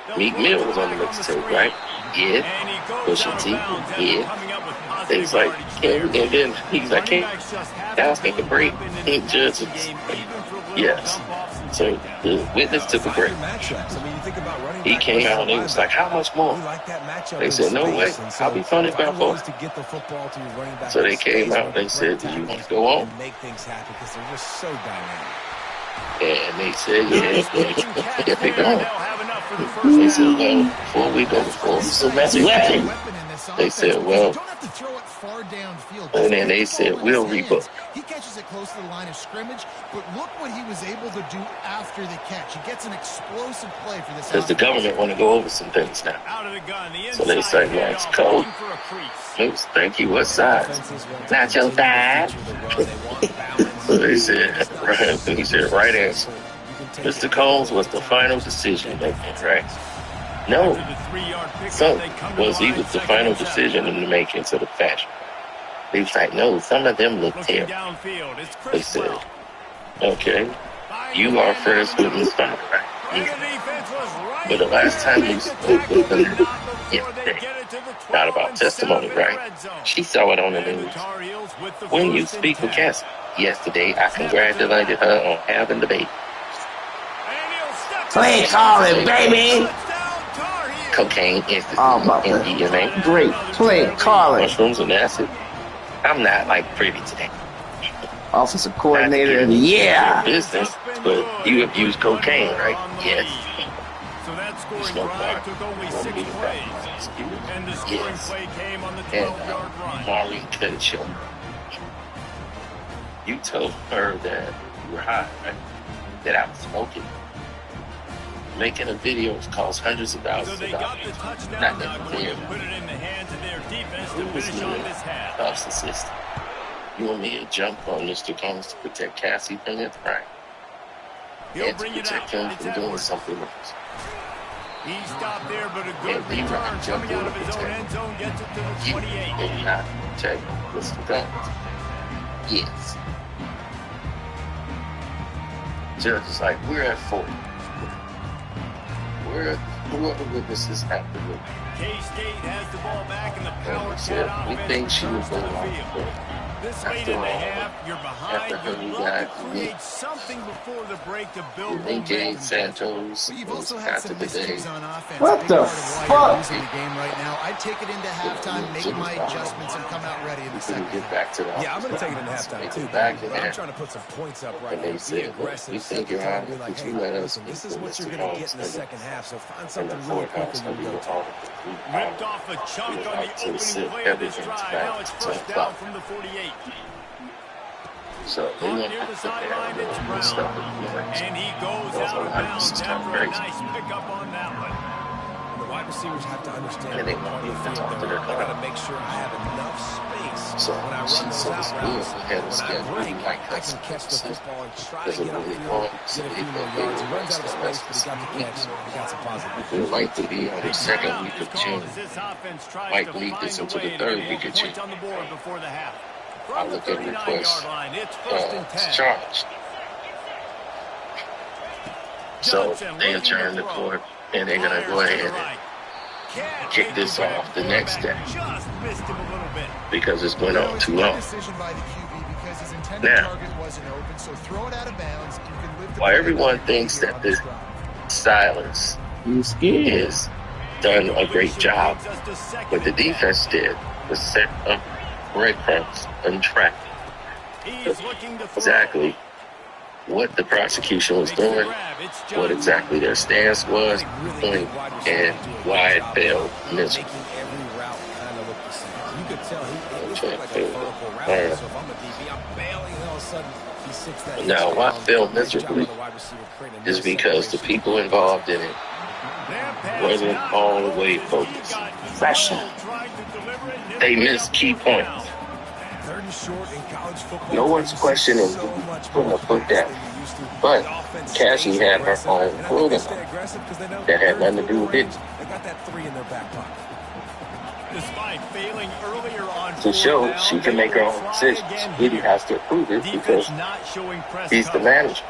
They'll Meek throw Mill it was on the back mixtape, screen. right? Yeah. And he goes Pusha out T, of bounds after yeah. coming up with Things positive like, yardage can there. and then he's like, Running can't. backs just have That was to be take a a break. weapon in the Can't judge passing it. game, even for little Yes. dump-offs and So takedowns. the witness took a Find break. your matchups. I mean, you think about running He back came versus out and he was like, how much more? We like that matchup They in said, no way. space, and I'll so be funded by find four. ways to get the football to your running back So in they came space, out and they make said, great do you want tackles, to go on? and make things happen because they're just so dynamic. And they said, Nice yeah. pitch and catch Kept there, it and going. they'll have enough for the first They said, down. well, before we go to full select weapon, they said, well, and then they said, we'll rebook. He catches it close to the line of scrimmage, but look what he was able to do after the catch. He gets an explosive play for this. Because the government want to go over some things now. Out of the gun, the So they say, well, it's cold. Oops, thank you. What size? Not your size. So they said, right, he said, right answer. Mr. Combs was the final decision maker, right? No. So was he was the final decision in the making to the fashion. They was like, no, some of them look terrible. They said, okay, you are first with Miss Fowler, right? Yeah. But the last time you spoke with them yesterday, not about testimony, right? She saw it on the news. When you speak with Cassie yesterday, I congratulated her on having the baby. Play calling, baby. Cocaine, ecstasy, Oh, my MDMA, Great play calling. mushrooms, and acid. I'm not like privy to that. Offensive coordinator of the year. Business, but you have used cocaine, right? Yes. So that You scoring smoke drive pot. took only You 6 want to be plays. And the scoring Yes. play came on the And 12-yard run. Maureen Kershaw. You told her that you were high, right? That I was smoking. Making a video costs hundreds of So thousands they of got dollars. the touchdown Not now, going necessarily. to put it in the hands of their defense to It was finish on this half. narcissist. You want me to jump on Mr. Combs to protect Cassie from that, right? He'll And to bring it out. protect him It's from doing Edwards. something else. He stopped there, but a good And he return ran, jumped coming out in of his and own protect. end zone, gets it to the You 28. did not protect Mr. Combs. Yes. Judge is like, we're at 40. Whoever witnesses have to look. K-State has the ball back in the power And jet said, we offense think she was returns to going the on field. for This After late in the all, half, you're behind. after her You'd you love to got create something before the break to build engaged momentum. Santos But you've was also had after some the day. miscues on offense. What Big the part of why fuck? you're losing the game right now. I'd take it into halftime, make my adjustments, and come out ready in the Couldn't second get half. back to the Yeah, I'm going to take it in offense. halftime They too, go back in but I'm there. trying to put some points up right And now. they Be said, aggressive. we Set think the you're tone. on Be like, because hey, you let us listen, this is equal what you're Mr. going to get Combs in the and second half. So find the something really quick courthouse that and you we can go were to. all Ripped off a chunk on the opening play of this drive. Now it's first down from the 48. So they Caught went near the after sideline, it's that Brown. stuff with the And he goes Those out are of like bounds this after a crazy. nice pickup on that one. The wide receivers have to understand And they what part of the want to field talk to they're their on. They got to crowd. make sure I have enough space So when I she run those said out it's good routes. for him to When I stand break, really like I that. can catch the football and try Doesn't to get really upfield, want get a few more yards. He runs out of space, but he got the catch. He got some positive. It would like to be on the second Timeout week is of called June. as this offense tries Might to lead find this a into way the to third get week more of June. points on the board before the half. I From the look at 39-yard request line, it's first and 10. charged. So Johnson they looking to adjourn the throw. court and they're going to go Fires to the ahead and right. Can't kick make this the grab. off the next day Quarterback just missed him a little bit. because it's went You know, on it's too a good long. decision by the QB because his intended Now, target wasn't open, so throw it out of bounds. You can live the while play everyone by thinks here that on this this drive. silence You scared. is done a great Completion job, brings us to second what the and 10. defense did was set up breadcrumbs and track He's looking to throw. exactly what the prosecution was Makes the doing, grab. It's what Johnson. exactly their stance was, and why it failed miserably. Making every route kind of look the same. You could tell he looked Okay, like a fair. vertical route. Alright. So if I'm a DB, I'm bailing, and all of a sudden he sits that. Now, why hitch fail down. Nice job miserably by the wide receiver creating a is nice because the separation. people involved in it That pass wasn't not all the close way as he focused. got Pressure. Hill trying to deliver it, and it'll They bring missed up key fourth points. down. Third and short in college football. No one's you see questioning so much putting more a foot pass down. than you used to. But The offense Cassie stays had her aggressive, own and I think they program stay aggressive because they know that had they're in nothing to do field with goal it. range. They got that 3 in their back pocket. Despite failing earlier on To fourth show down, she they can make her will own try decisions. again He here. has to approve it because Defense not showing press he's the coverage. manager.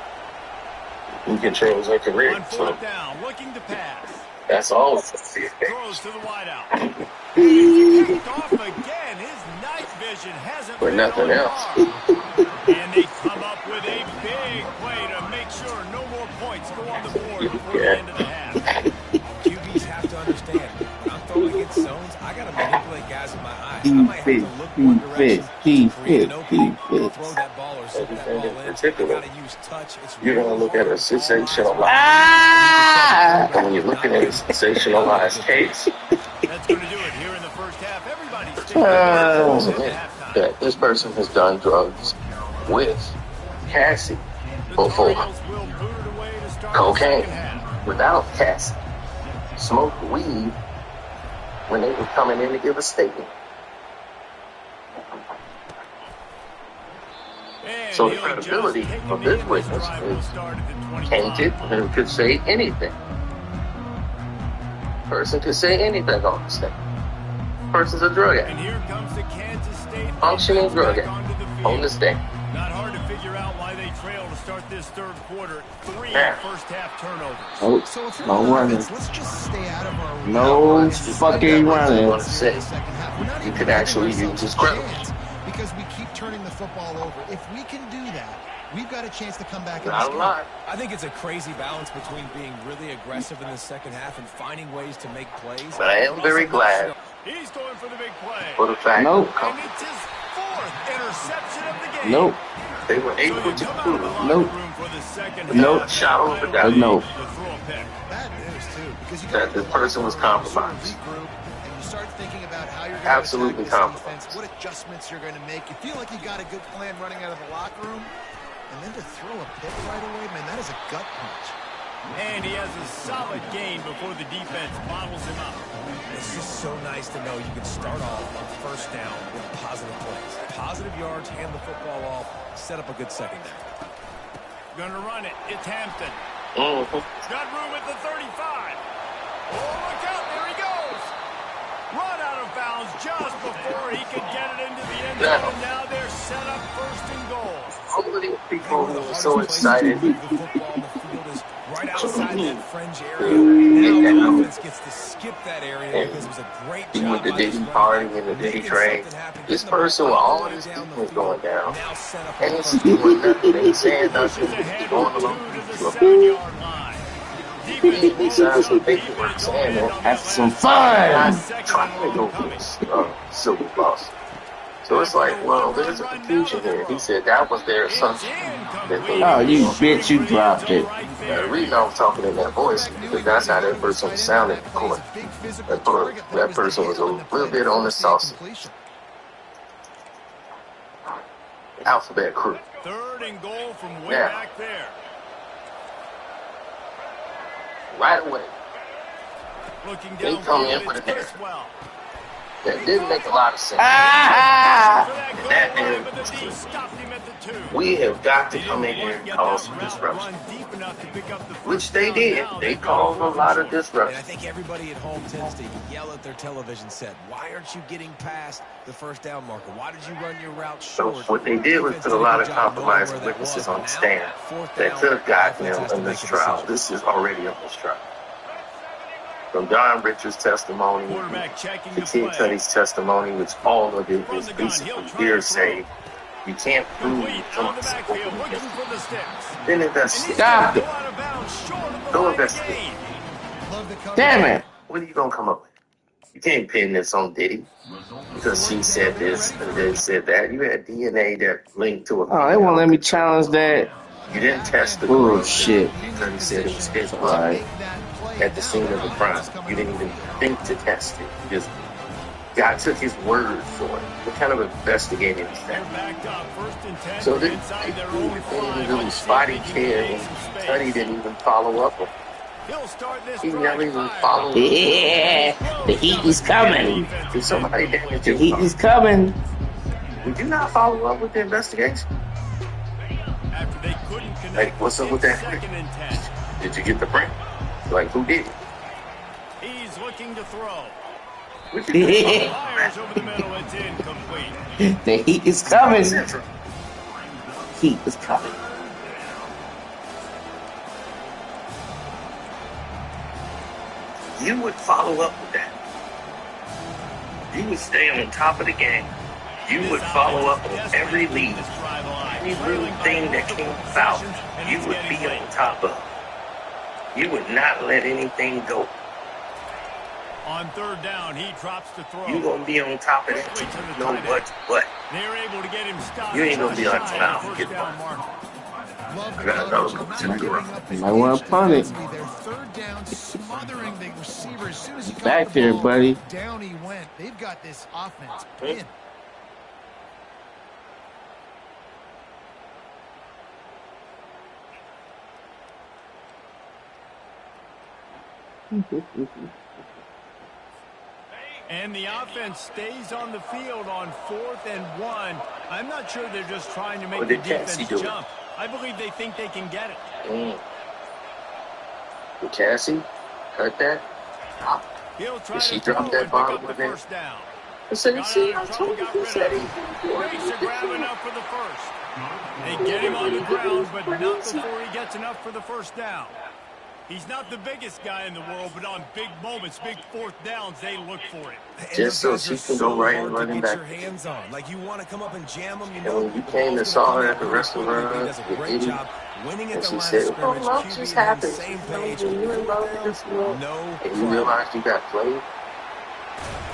He controls her career. On So fourth down, looking to pass. that's all. Throws to the wideout. Picked off again. His night vision hasn't For been nothing on else. par. And they come up with a big play to make sure no more points go on the board before the end of the half. QBs have to understand, when I'm throwing against zones, I got to manipulate guys with my eyes. I might have to look one direction to create an opening, throw that ball or zip that ball in. particular, you're going to look at a sensationalized. Ah! And when you're looking at a sensationalized case, That's going to do it here in the first half. Everybody's that this person has done drugs with Cassie before. Cocaine without Cassie. Smoked weed when they were coming in to give a statement. So the credibility of this witness is tainted and could say anything. Person could say anything on the stand. Person's a drug addict. And here comes the Kansas State Functioning drug addict on the stand. Not hard to figure out why they trail to start this third quarter. 3 Yeah. first half turnovers. Oh, So if you're no the running. Nuggets, let's just stay out of our No fucking running. Want to say you could actually use his credit. because we keep turning the football over. If we can do that, we've got a chance to come back in Not this a game. lot. I think it's a crazy balance between being really aggressive in the second half and finding ways to make plays. But I am very glad He's going for the big play. for the fact Nope. that And it's his 4th interception of the game. Nope. they were So you able to come out of the prove locker Nope. room for the second Nope. half. Shot over Right that. away Nope. to throw a pick. Bad news, too, because you that go the to the person was locker room, sort of compromised. regroup, and you start thinking about how you're going to Absolutely attack this compromised. defense, what adjustments you're going to make. You feel like you got a good plan running out of the locker room, and then to throw a pick right away, man, that is a gut punch. And he has a solid gain before the defense bottles him up. It's just so nice to know you can start off on first down with positive plays. Positive yards, hand the football off, set up a good second down. Gonna run it. It's Hampton. Mhm. Got room at the 35. Oh, look out. There he goes. Run out of bounds just before he could get it into the end zone. And now they're set up first and goal. All of these people who were so excited. The football on the field is right outside that fringe area. Now the offense gets to skip that area because it was a great With job the by Diddy this party running and the back, Diddy making train, something happen, this getting the person with ball all way his down the defense field. going down, Now set up and a he's first doing down. nothing, ain't saying nothing, Pushes he's ahead going with along two to the to a 7-yard line. he signed some paperwork saying that Have some I'm fun. trying to go for this silver boss. So it's like, well, there's a confusion here. He said that was their assumption. That they, Oh, you bitch, you dropped it. the reason I was talking in that voice is because that's how that person sounded in court. That person was a little bit on the saucy. Alphabet crew. 3rd and goal from way Yeah. back there. Right away. Looking They down come in field, with it's a narrative. Criswell. That didn't make a lot of sense. Ah! For that goal That line, is- but the D stopped him at the 2. We have got to They come in didn't here and get cause that some route disruption. run deep enough to pick up the first Which they down. did. Now They go caused a fourth lot and of short. And I disruption. think everybody at home tends to yell at their television set. Why aren't you getting past the first down marker? Why did you run your route So short? what they did was Defense put a did lot good of job knowing compromised where that witnesses was. on Now, the stand fourth that down, took got offense them has to in make this a trial. decision. This is already a mistrial. From Don Richards' testimony, Quarterback checking to the Kid play. Cudi's testimony, which all of it From is the gun, basically he'll try to hearsay. You can't prove Complete out of the something. backfield, looking for the sticks. Then And investigate. he's Stop gonna it. go out of bounds short of the Go line of investigate. gain. Love the coverage. Damn it. What are you gonna come up with? You can't pin this on Diddy because she said this and then said that. You had DNA that linked to a. Oh, they won't let me challenge that. You didn't test the Bullshit. Because he said it was his blood Right. at the scene of the crime. You didn't even think to test it. You just God took his word for it. What kind of investigating is They're that? backed up, 1st and 10 So they inside their didn't own 5. really spotty care, and Cuddy didn't even follow up. He'll start this He drive never even high. followed up. Yeah, the heat is coming. Did somebody damage The your heat car? is coming. Did you not follow up with the investigation? After they couldn't connect Like, what's up with that? 2nd and 10. Did you get the print? Like, who did it? He's looking to throw. What you do? Fires over the middle. It's incomplete. The heat is coming. Central. Heat is coming. You would follow up with that. You would stay on top of the game. You would follow up on every lead, any little thing that came about. You would be on top of. You would not let anything go. On 3rd down, he drops to throw. You gonna be on top of that. You know what? They're able to get him stopped. You ain't gonna be on just shy time. of the Get first down one. marker. Love the I got another coverage, one. not In the giving garage. up the You might want huge to punt it. velocity there. Third down, smothering the receiver. As soon as he caught Back the there, ball, buddy. down he went. They've got this offense pinned. And the offense stays on the field on 4th and 1. I'm not sure they're just trying to make What the did Cassie defense do? jump. I believe they think they can get it. Did Cassie cut that? He'll try Did she to throw drop that and pick bomb up the with it? first down. I said, Got see, out I of told trouble, you, got he said rid he of it. Breaks a grab enough for the first. They get him on the ground, but not before he gets enough for the first down. He's not the biggest guy in the world, but on big moments, big 4th downs, they look for it. Just so she can go right and run him back. Your hands on. Like you want to come up and jam them, you And know. when you came and saw her at the restaurant He does a with great Diddy, job winning at and the she line said, of scrimmage. love QB just and him, happens. same You know, page. when you're in love with this girl, No and you problem. realize you got played,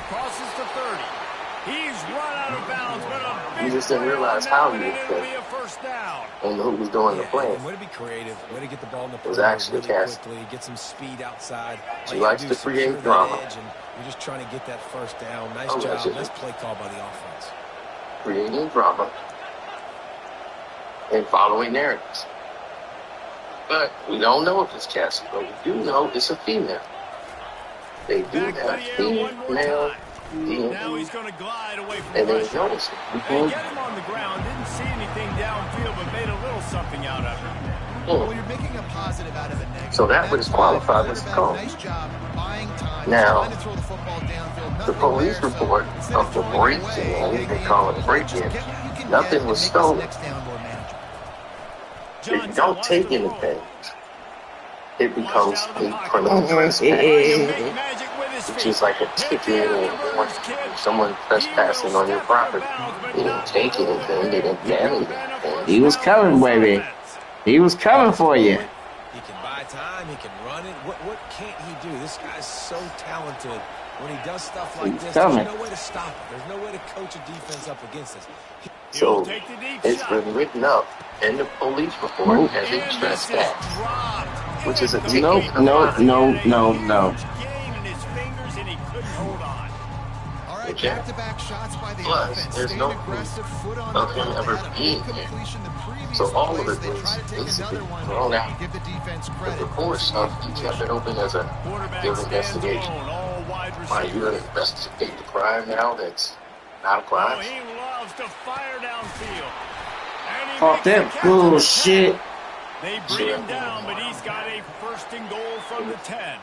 Crosses to 30. He's run out of bounds, but a big you just didn't play on realize that how one, you and was it'll playing. be a first down. And who was doing the Yeah, playing. and way to be creative, way to get the ball in the was perimeter actually really Cassie. quickly, get some speed outside. She All you likes gotta do to is secure create that drama. edge, and you're just trying to get that first down. Nice Oh, job, allegedly. nice play call by the offense. Creating drama and following narratives. But we don't know if it's Cassie, but we do know it's a female. They do Back to have the air one more female time. Now DNA, he's going to glide away from and they pressure. notice They it. get him on the ground, didn't see anything downfield, but made a little something out of it. Well, you're making a positive out of a negative. So that would disqualify this call. Nice job buying time. Now, trying to throw the football downfield. The police Nothing there, so report instead of the throwing it away, break-in, they call it a break-in, just get what you can nothing get was and make stolen. this next down more manageable. If you Johnson don't wants take to throw. anything, it becomes Flushed out of the a pocket. criminal Make trespass, magic with his which feet. is like a Hit ticket the or afterburners, kid. if someone trespassing He will on your step property. out of bounds, but They didn't not take over anything, the they didn't head. damage He anything. He was coming, baby. He was coming for you. He can buy time. He can run it. What can't he do? This guy's so talented. When he does stuff like He's this, coming. there's no way to stop it. There's no way to coach a defense up against this. So He'll take the deep it's shot. been written up in the police report Nope. as a And this is trespass, dropped. which is a Into ticket. Nope, the no, fine. no, He had a no, huge no. gain in his fingers, and he couldn't hold on. All right, Okay. back-to-back shots by the Plus, offense. there's Staying no aggressive, foot on of the him pedal. ever They had a being good there. completion the previous So all of plays. it They was try to take basically another one. thrown out. Give the defense But credit. the course of he kept it open as a Quarterback field stands investigation. alone, all wide Why you receivers. investigate the crime now that's not a Oh, crime? he loves to fire downfield. And he Off makes the that catch at the 10. bullshit. They bring him down, but he's got a first and goal from the 10.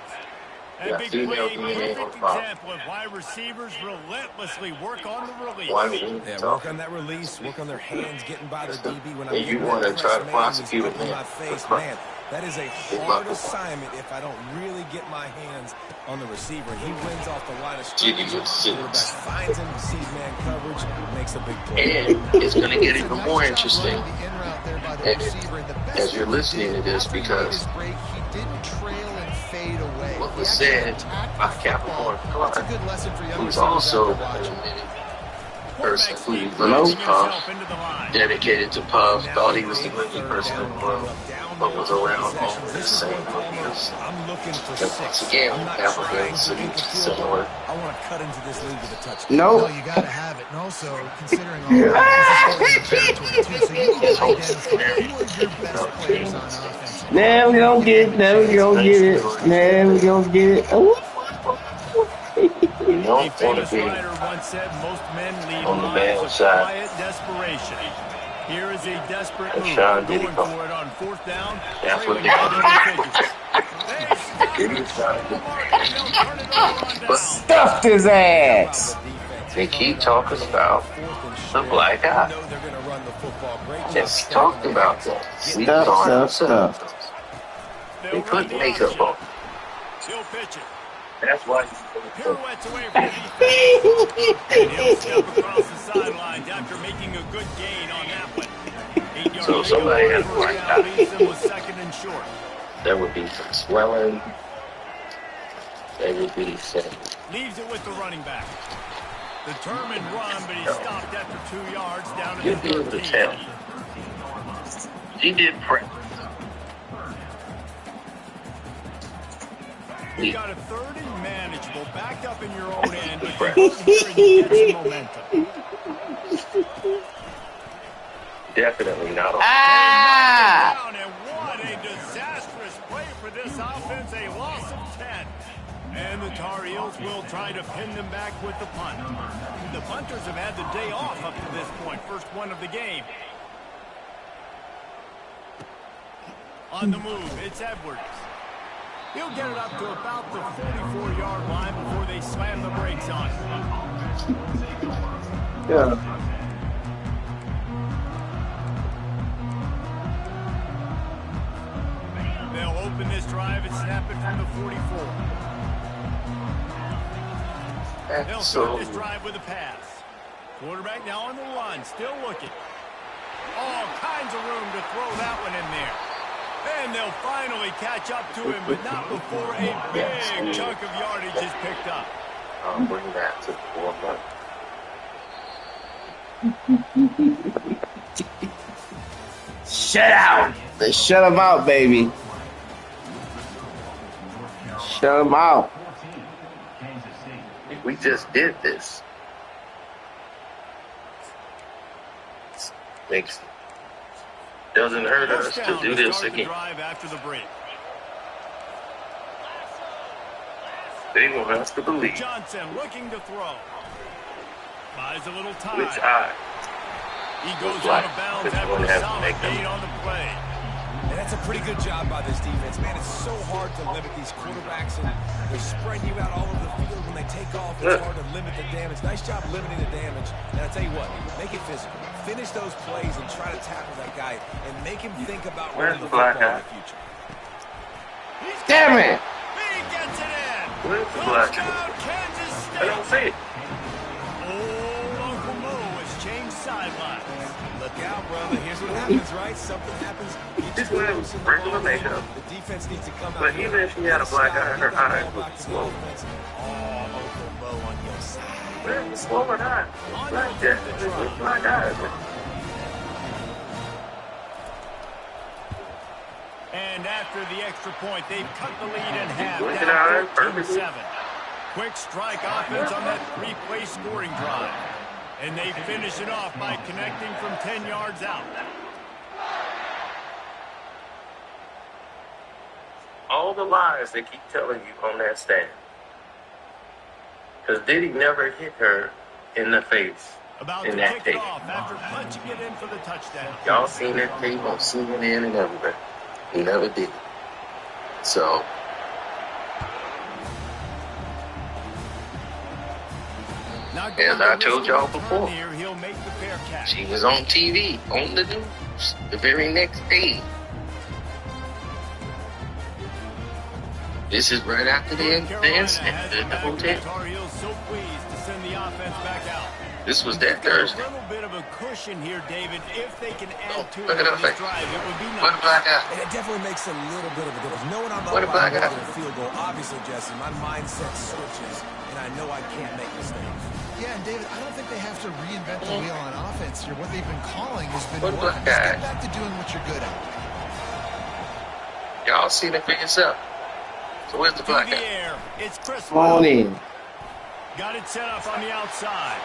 Yeah, That big female play, DNA perfect on file. example of why receivers relentlessly work on the release. Why we need Yeah, to work talk. on that release, work on their hands, getting by the DB. When I'm And you getting wanna that try to press man, prosecute he's a up in man my for face, crime. man. That is a Big hard buckle. assignment if I don't really get my hands on the receiver. He wins off the line of Jiggy scrimmage. with six. Quarterback finds him, sees man coverage, makes a big play. And it's going to get It's a even nice more job interesting running the in route there by the as- receiver. And the best as you're thing he listening did to this after he made because his break, he didn't trail and fade away. what He was actually said attacked by the football. Capricorn That's a Clark, good lesson for young who's receivers also out there an watching. admitted person Quarterback who sneak loves launching Puff, himself into the line. dedicated to Puff, Now thought he they was the take only third person in down, the world, down but was there, around all possessions. the This is same what Palmer years. wants. I'm looking for And six. once again, I'm not Capricorn trying to City, make a field goal. similar. I want to cut into this league with a touchdown. No, Nope. you got to have it. And also, considering all that, this is territory, too. So you need to identify who are your best players on offense. Now we gonna get it. Now we gonna get it. Now we gonna get it. Ooh. You A don't want famous to be writer once said, most men lead on the lives bad of side. quiet desperation. Here is a desperate And move. Sean Diddy Going Cole. for it on fourth down. That's what trailing they by do. double figures. They stop Diddy him Cole. short of the mark, and they'll turn it over on down. Stuffed his ass. They keep talking about the black eye. Let's talk about that. We Stuff, thought stuff, ourselves. They'll They run put the makeup option. on. He'll pitch it. That's why Pirouettes away from the defense. And he'll step across the sidelines after making a good gain on that one. 8-yard So somebody pickup has on black first down eye. leaves them with second and short. there would be some swelling. There would be some. Leaves it with the running back. Determined run, but he stopped after 2 yards down to You'll the be able to 13. tell. He did prep. You got a third and manageable, backed up in your own end, but you go here and you get some momentum. Definitely not. Ah! Down, and what a disastrous play for this offense, a loss of 10. And the Tar Heels will try to pin them back with the punt. The punters have had the day off up to this point, first one of the game. On the move, it's Edwards. He'll get it up to about the 44-yard line before they slam the brakes on it. Yeah. They'll open this drive and snap it from the 44. They'll start this drive with a pass. Quarterback now on the run, still looking. All kinds of room to throw that one in there. And they'll finally catch up to him, but not before a big chunk of yardage is picked up. I'll bring that to the forefront. Shut out. They shut him out, baby. Shut him out. We just did this. Doesn't hurt us to do this again. Drive after the break. They will have to believe. Johnson looking to throw. Buys a little time. Which eye? He goes out of bounds after a solid gain on the play. And that's a pretty good job by this defense. Man, it's so hard to limit these quarterbacks, and they're spreading you out all over the field. When they take off, it's hard to limit the damage. Nice job limiting the damage. And I'll tell you what, make it physical. Finish those plays and try to tackle that guy and make him think about running the football in the future. Damn it! He gets it in. Where's the black guy? Touchdown, Kansas I State. don't see it. Oh, Uncle Mo has changed sidelines. Look out, brother. Here's what happens, right? Something happens. This man was regular makeup. The defense needs to come out. But even if she had a black eye, her eyes would be slow. Oh, Uncle Mo on your side. Where's the slower eye? Black jet. It's black eyes. And after the extra point, they've cut the lead in half, Look at down our 14-7. Quick strike offense on that three-play scoring drive. And they finish it off by connecting from 10 yards out. All the lies they keep telling you on that stand. Because Diddy never hit her in the face About in to that kick tape. it off after punching it in for the touchdown. Y'all seen that tape on CNN and everywhere. He never did it. So, Not as going I to told risk y'all a return before, here, he'll make the fair catch. she was on TV, on the news, the very next day. This is right after the incident at the hotel. Tar Heels so pleased to send the offense back out. This was that Thursday. A little bit of a cushion here, David. If they can add to Look it at her on this face. drive, it would be What a nice. black eye. And it definitely makes a little bit of a difference. Knowing I'm up What a by black more eye. than a field goal, obviously, Jesse, my mindset switches, and I know I can't make mistakes. Yeah, and David, I don't think they have to reinvent the wheel on offense here. What they've been calling has been What working. black Just guy? get back to doing what you're good at. Y'all seen it for yourself. So where's the To black the eye? air. It's Chris Come on Long. in. Got it set up on the outside.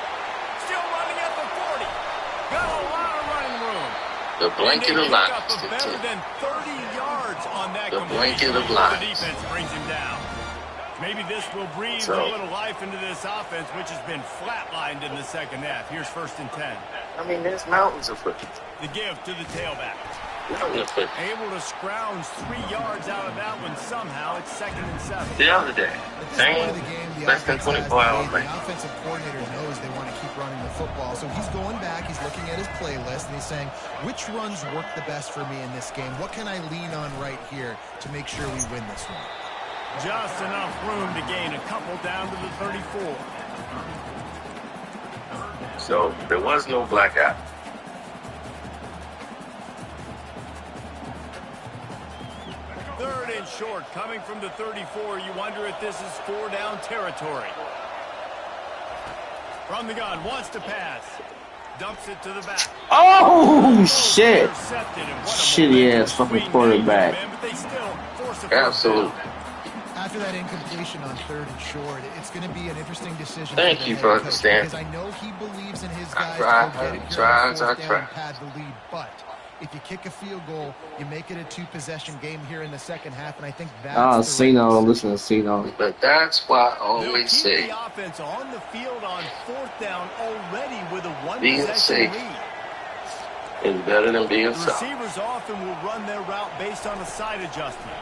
Still running at the 40. Got a lot of running room. The blanket And they of pick lies. up a better than 30 yards on that The completion. blanket of The lies. defense brings him down. Maybe this will breathe So- a little life into this offense, which has been flatlined in the second half. Here's 1st and 10. I mean, there's mountains of footage. The give to the tailback. Mountains of footage. Able to scrounge 3 yards out of that one somehow. It's 2nd and 7. The other day, At this point of the same, game, the less than offense has 24 the hours lead. later. The offensive coordinator knows they want to keep running the football, so he's going back, he's looking at his playlist, and he's saying, which runs work the best for me in this game? What can I lean on right here to make sure we win this one? Just enough room to gain a couple down to the 34. So there was no black eye. Third and short, coming from the 34. You wonder if this is 4-down territory. From the gun, wants to pass. Dumps it to the back. Oh, shit. Intercepted, and what a Shitty momentum ass fucking swing quarterback. there, man, but they still force a first Absolutely. down. After that incompletion on 3rd and short, it's going to be an interesting decision. Thank for the you head for coach, understanding. because I know he believes in his I guys tried, to go get it I here tried, on 4th I down tried. and pad the lead. But if you kick a field goal, you make it a 2-possession game here in the second half, and I think that's the right Cino, decision. listen to Cino. But that's why I They'll always keep say the offense on the field on 4th down already with a being 1-possession safe lead. is better than being The soft. receivers often will run their route based on a side adjustment.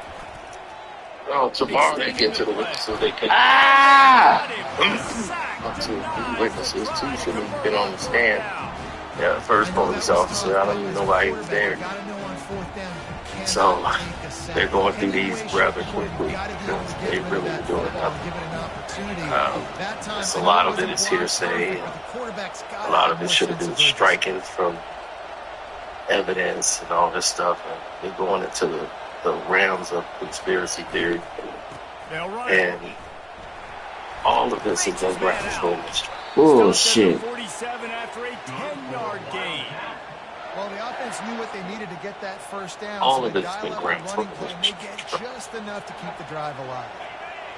Oh, tomorrow they get to the witness so they can. Ah! Two witnesses, too, should have been on the stand. Yeah, the first police officer, I don't even know why he was there. So they're going through these rather quickly because they really were doing nothing. A lot of it is hearsay. A lot of it should have been striking from evidence and all this stuff. And they're going into the realms of conspiracy theory. And all of this is just ground mystery. Bullshit. 47 after a 10-yard gain. Well, the offense knew what they needed to get that first down. All so of they it's been dial up ground a running football. play, and they get just enough to keep the drive alive.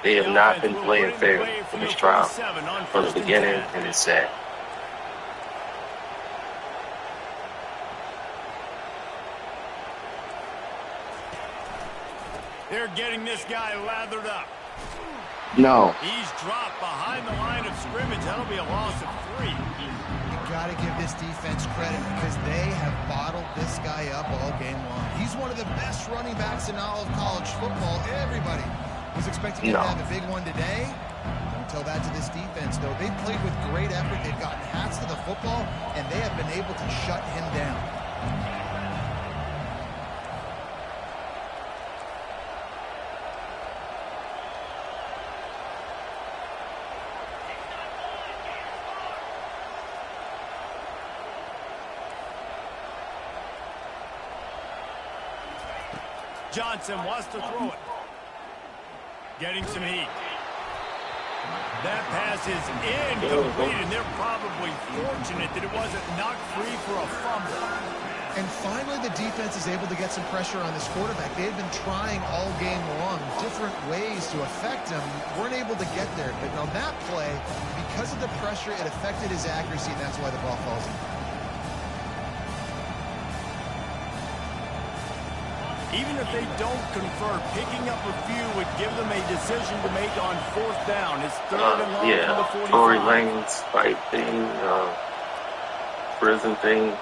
They have not been playing fair in this trial from the beginning, and it's sad. They're getting this guy lathered up. No. He's dropped behind the line of scrimmage. That'll be a loss of 3. You got to give this defense credit because they have bottled this guy up all game long. He's one of the best running backs in all of college football. Everybody was expecting him to have a big one today. Don't tell that to this defense, though. They played with great effort. They've gotten hats to the football, and they have been able to shut him down. Johnson wants to throw it. Getting some heat. That pass is incomplete, and they're probably fortunate that it wasn't knocked free for a fumble. And finally, the defense is able to get some pressure on this quarterback. They had been trying all game long different ways to affect him. Weren't able to get there. But on that play, because of the pressure, it affected his accuracy, and that's why the ball falls in. Even if they don't convert, picking up a few would give them a decision to make on 4th down. It's 3rd and long from the 45. Tory Lane's fight thing, prison thing.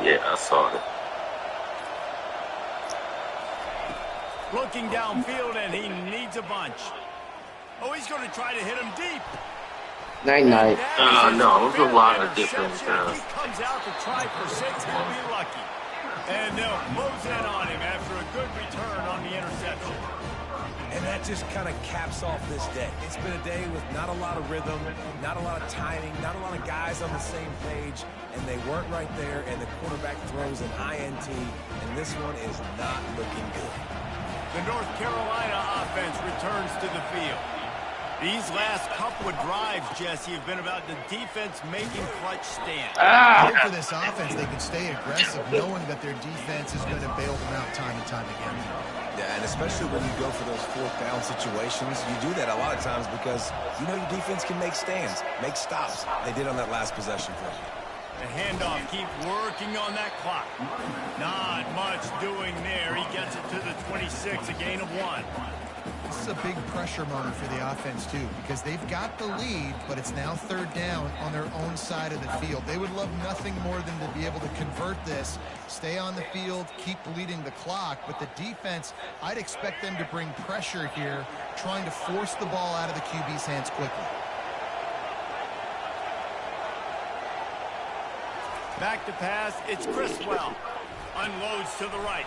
Yeah, I saw it. Looking downfield, and he needs a bunch. Oh, he's going to try to hit him deep. Night-night. No, there's a lot of different He comes out to try for 6. He'll be lucky. And they'll close in on him after a good return on the interception. And that just kind of caps off this day. It's been a day with not a lot of rhythm, not a lot of timing, not a lot of guys on the same page, and they weren't right there, and the quarterback throws an INT, and this one is not looking good. The North Carolina offense returns to the field. These last couple of drives, Jesse, have been about the defense making clutch stands. Hope for this offense, they can stay aggressive, knowing that their defense is going to bail them out time and time again. Yeah, and especially when you go for those 4th down situations, you do that a lot of times because you know your defense can make stands, make stops. They did on that last possession for you. The handoff, keep working on that clock. Not much doing there. He gets it to the 26, a gain of 1. This is a big pressure moment for the offense, too, because they've got the lead, but it's now 3rd down on their own side of the field. They would love nothing more than to be able to convert this, stay on the field, keep bleeding the clock. But the defense, I'd expect them to bring pressure here, trying to force the ball out of the QB's hands quickly. Back to pass, it's Criswell. Unloads to the right.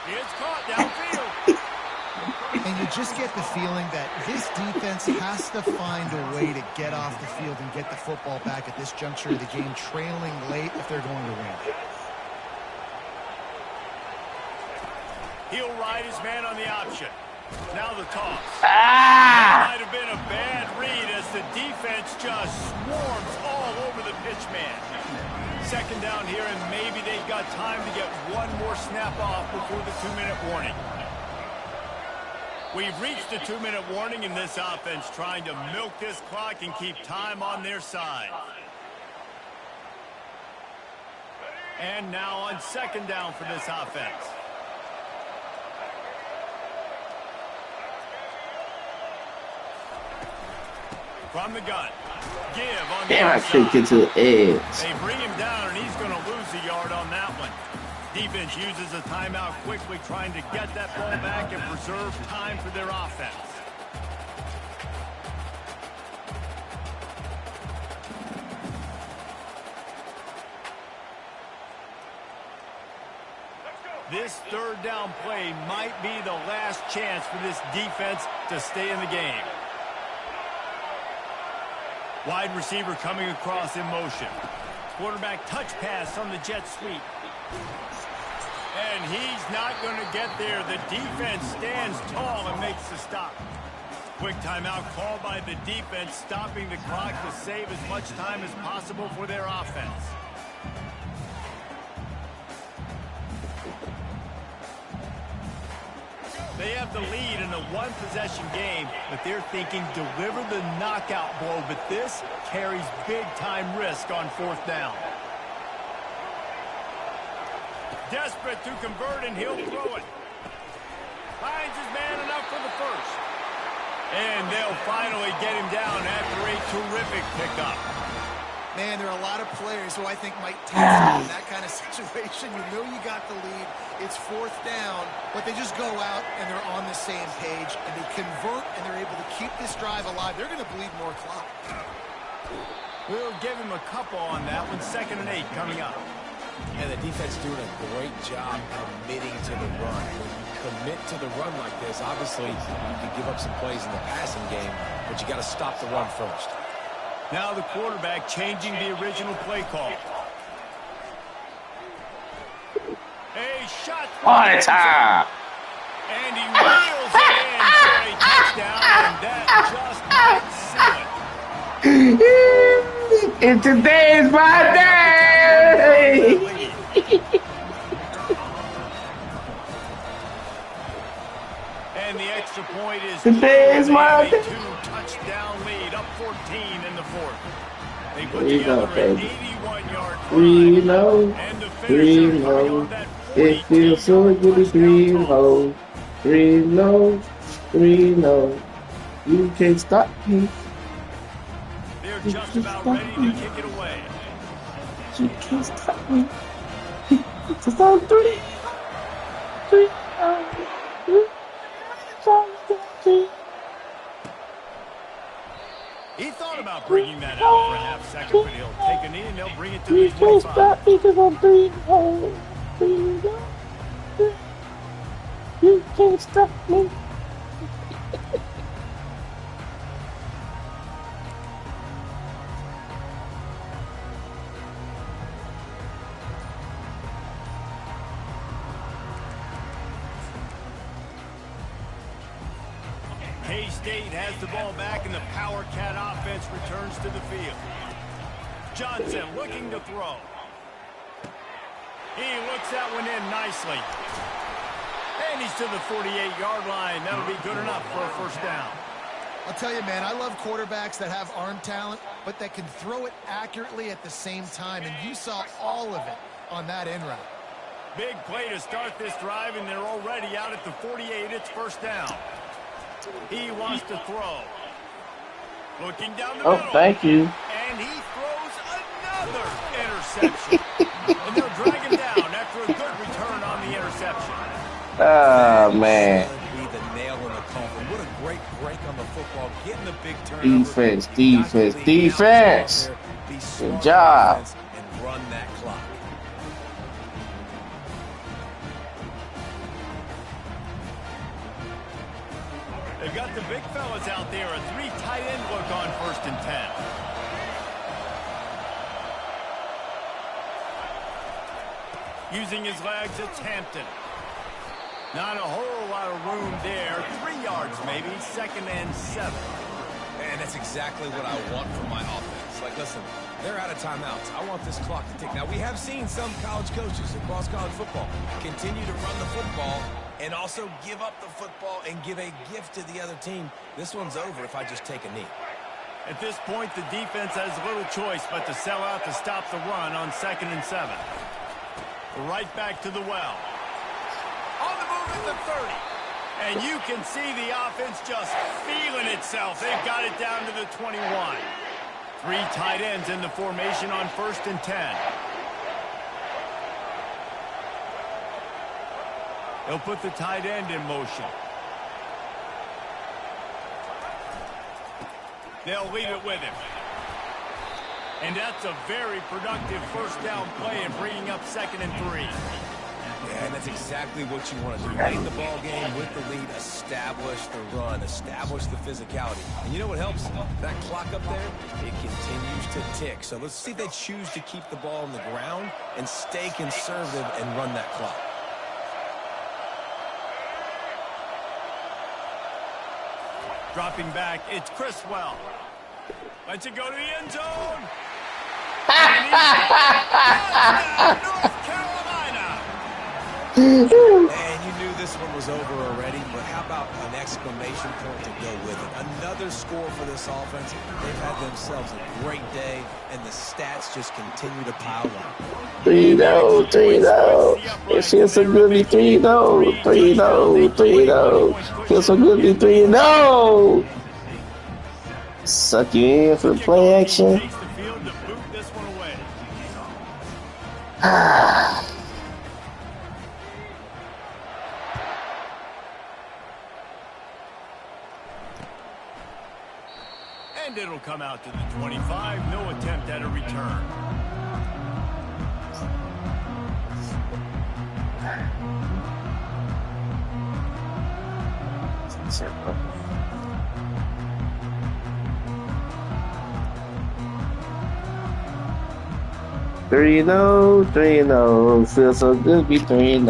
It's caught downfield. And you just get the feeling that this defense has to find a way to get off the field and get the football back at this juncture of the game, trailing late if they're going to win. He'll ride his man on the option. Now the toss. Ah! Might have been a bad read as the defense just swarms all over the pitch man. Second down here, and maybe they've got time to get one more snap off before the 2-minute warning. We've reached the 2-minute warning in this offense, trying to milk this clock and keep time on their side. And now on second down for this offense. From the gun. Give on the Damn, I inside. couldn't get to the edge. They bring him down, and he's going to lose a yard on that one. Defense uses a timeout quickly, trying to get that ball back and preserve time for their offense. This third down play might be the last chance for this defense to stay in the game. Wide receiver coming across in motion. Quarterback touch pass on the jet sweep. And he's not going to get there. The defense stands tall and makes the stop. Quick timeout called by the defense, stopping the clock to save as much time as possible for their offense. They have the lead in a one-possession game, but they're thinking deliver the knockout blow, but this carries big-time risk on fourth down. Desperate to convert, and he'll throw it. Finds his man enough for the first. And they'll finally get him down after a terrific pickup. Man, there are a lot of players who I think might take in that kind of situation. You know you got the lead. It's fourth down, but they just go out and they're on the same page, and they convert, and they're able to keep this drive alive. They're going to bleed more clock. We'll give him a couple on that one. 2nd and 8 coming up. And the defense doing a great job committing to the run. When you commit to the run like this, obviously you can give up some plays in the passing game, but you got to stop the run first. Now the quarterback changing the original play call. A shot. All the time. And he wheels it in for a touchdown, and that just might seal it. And today is my day. And the extra point is Today is my a day. 2-touchdown lead, up 14 in the fourth. They put There you together go, an baby. 81-yard drive. 3-0, And the finisher coming 3-0. on that It feels so 42-yard good to touchdown toss. 3-0, 3-0. You can't stop me. They're just about ready to kick it away. You can't stop me. It's on 3. 3-0. He thought about bringing that out for a half second, but he'll take a knee and they'll bring it to You the can't 25. stop me because I'm 3-0. 3-0. You can't stop me. K-State has the ball back, and the Power Cat offense returns to the field. Johnson looking to throw. He looks that one in nicely. And he's to the 48-yard line. That'll be good enough for a first down. I'll tell you, man, I love quarterbacks that have arm talent, but that can throw it accurately at the same time, and you saw all of it on that end route. Big play to start this drive, and they're already out at the 48. It's first down. He wants to throw. Looking down the middle. Oh, thank you. And he throws another interception. And they'll drag him down after a good return on the interception. Oh, man. Be the nail in the coffin. What a great break on the football. Getting the big turnover. Defense, You got to defense, lead out defense. there, be Good smart job. defense, and run that clock. They've got the big fellas out there. A 3 tight end look on 1st and 10. Using his legs, it's Hampton. Not a whole lot of room there. 3 yards maybe. 2nd and 7. And that's exactly what I want from my offense. Like, listen, they're out of timeouts. I want this clock to tick. Now, we have seen some college coaches across college football continue to run the football and also give up the football and give a gift to the other team. This one's over if I just take a knee. At this point, the defense has little choice but to sell out to stop the run on 2nd and 7. Right back to the well. On the move at the 30. And you can see the offense just feeling itself. They've got it down to the 21. 3 tight ends in the formation on 1st and 10. They'll put the tight end in motion. They'll leave it with him. And that's a very productive 1st down play in bringing up 2nd and 3. Yeah, and that's exactly what you want to do. Late the ball game with the lead, establish the run, establish the physicality. And you know what helps? That clock up there, it continues to tick. So let's see if they choose to keep the ball on the ground and stay conservative and run that clock. Dropping back, it's Criswell. Lets it go to the end zone. Touchdown, North Carolina. And you knew this one was over already, but how about an exclamation point to go with it? Another score for this offense. They've had themselves a great day, and the stats just continue to pile up. 3-0, 3-0. It feels so good to be 3-0, 3-0, 3-0. Feels so good to be 3-0. Suck you in for the play action. Takes the field to boot this one away. And it'll come out to the 25. No attempt at a return. Three no, feels so good to be 3-0,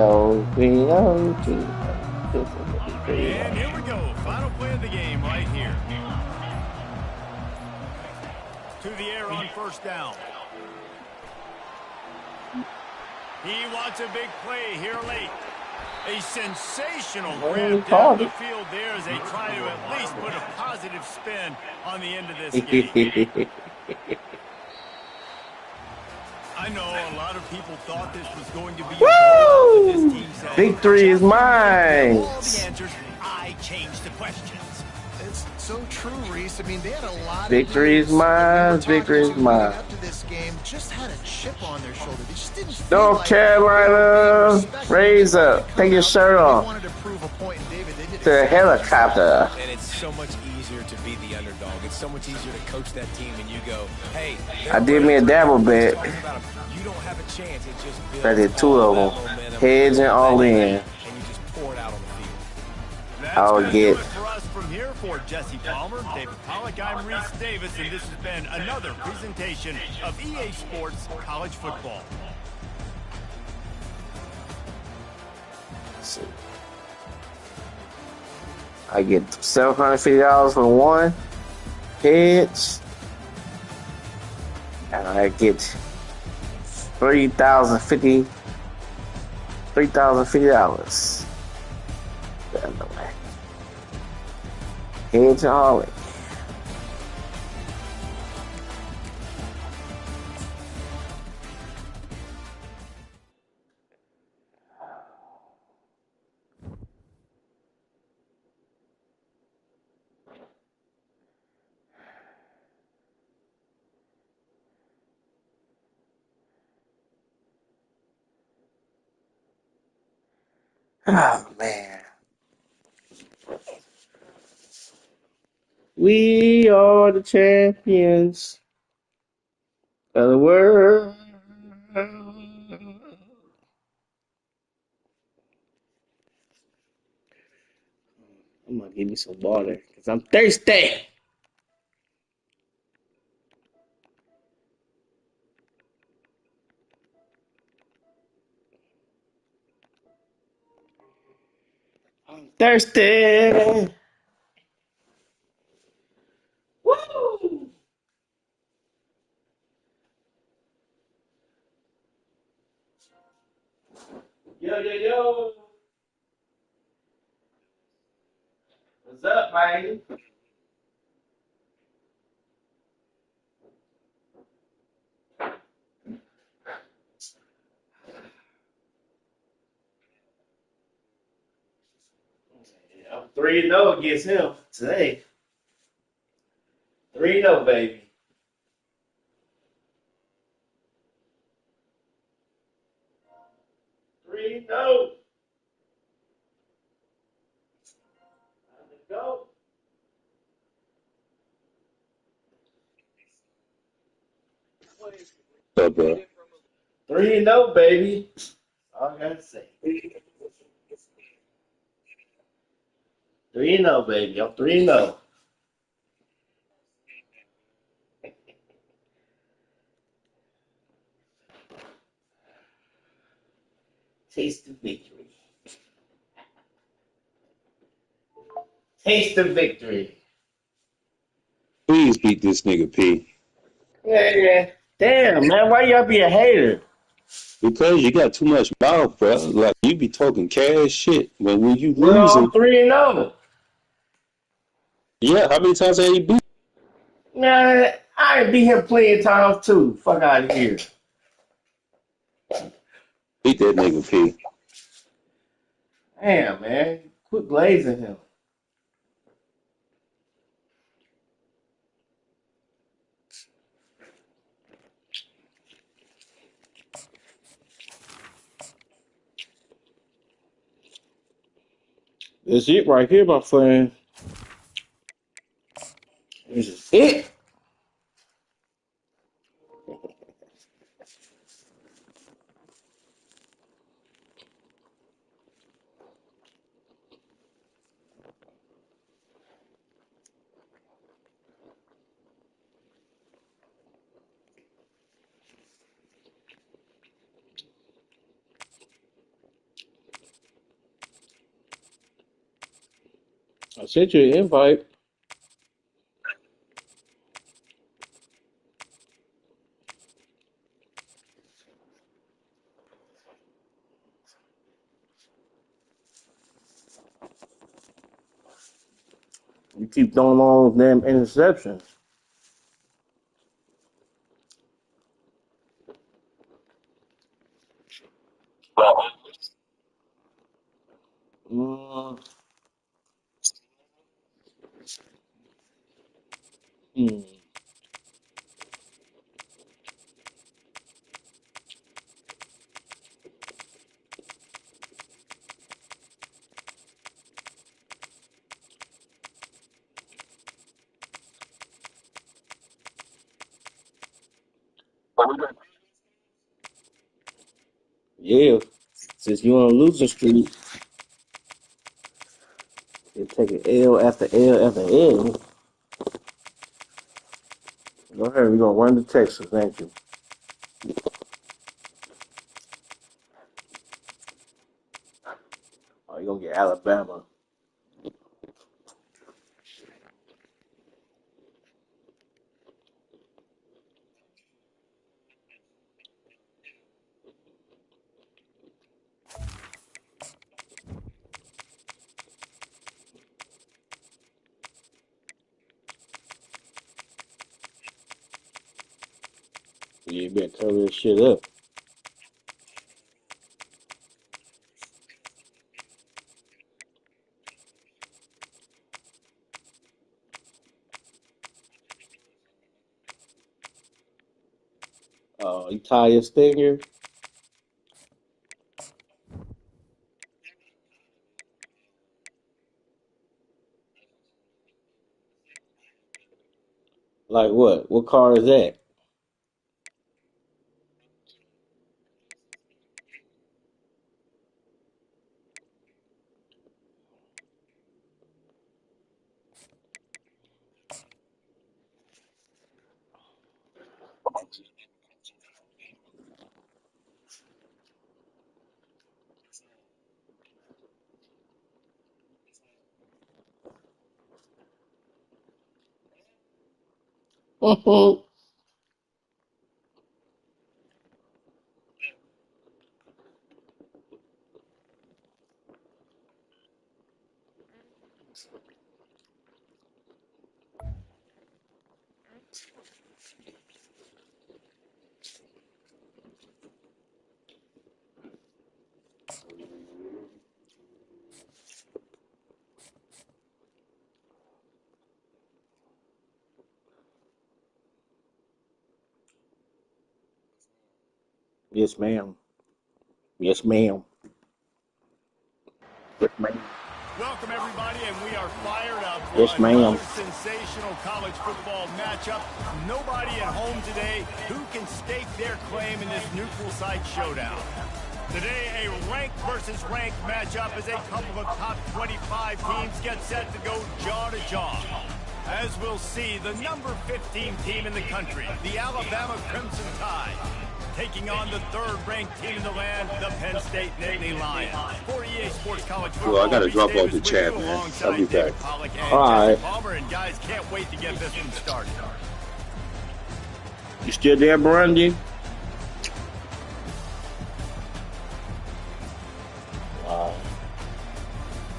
3-0, 3-0, feels so good to be 3-0. And here we go. Final play of the game right here. To the air on 1st down. He wants a big play here late. A sensational grab down the field there as they try to at least put a positive spin on the end of this game. I know a lot of people thought this was going to be a blowout, but this team said, Victory is mine. all the answers, I changed the questions. It's so true, Reese. I mean, they had a lot Victory of is mine, victory is mine. Up to this game, just had a chip on their shoulder. They just didn't feel North like Carolina, raise up, take your shirt they off wanted to prove a point, and David, they did to the helicopter. And it's so much easier to be the underdog. It's so much easier to coach that team and you go, hey, I did me a dabble bet. You don't have a chance. It just builds I did 2 of them, heads and all in. And you just pour it out on the field. That's I'll gonna get- do it for us from here. For Jesse Palmer, David Pollack, I'm Reese Davis, and this has been another presentation of EA Sports College Football. Let's see. I get $750 for 1 heads, and I get $3,050. The other way. Heads and all in. Oh man. We are the champions of the world. I'm gonna give me some water because I'm thirsty. Thirsty. Woo! Yo, yo, yo. What's up, man? I'm 3-0 against him today. 3-0, baby. 3-0. Let's go. 3-0, baby. All I gotta say. 3-0, baby. I'm 3-0. Taste the victory. Taste the victory. Please beat this nigga P. Yeah. Damn, man. Why y'all be a hater? Because you got too much mouth, bro. Like you be talking cash shit, but when you Well, I'm losing, 3-0. yeah. How many times have you beat? Man, I ain't beat him plenty of times too. Fuck out of here. Beat that nigga P. Damn, man. Quit glazing him. That's it right here, my friend. This is it. I sent you an invite. You keep throwing all those damn interceptions. Mm, hmm. Yeah. Since you on a losing streak, you take an L after L after L. Go ahead, we're gonna run to Texas, thank you. Oh, you're gonna get Alabama. You better cover this shit up. You tie your stinger. Like what? What car is that? Yes, ma'am. Yes, ma'am. Yes, ma'am. Welcome, everybody, and we are fired up for Yes, ma'am. another sensational college football matchup. Nobody at home today who can stake their claim in this neutral site showdown. Today, a ranked versus ranked matchup as a couple of top 25 teams get set to go jaw to jaw. As we'll see, the number 15 team in the country, the Alabama Crimson Tide, taking on the third-ranked team in the land, the Penn State Nittany Lions. For EA Sports College Football, Well, I gotta Reese drop Davis off the with chat, you man. alongside I'll be David back. Pollack and All Jesse right. Palmer, and guys, can't wait to get this one started. You still there, Brandy?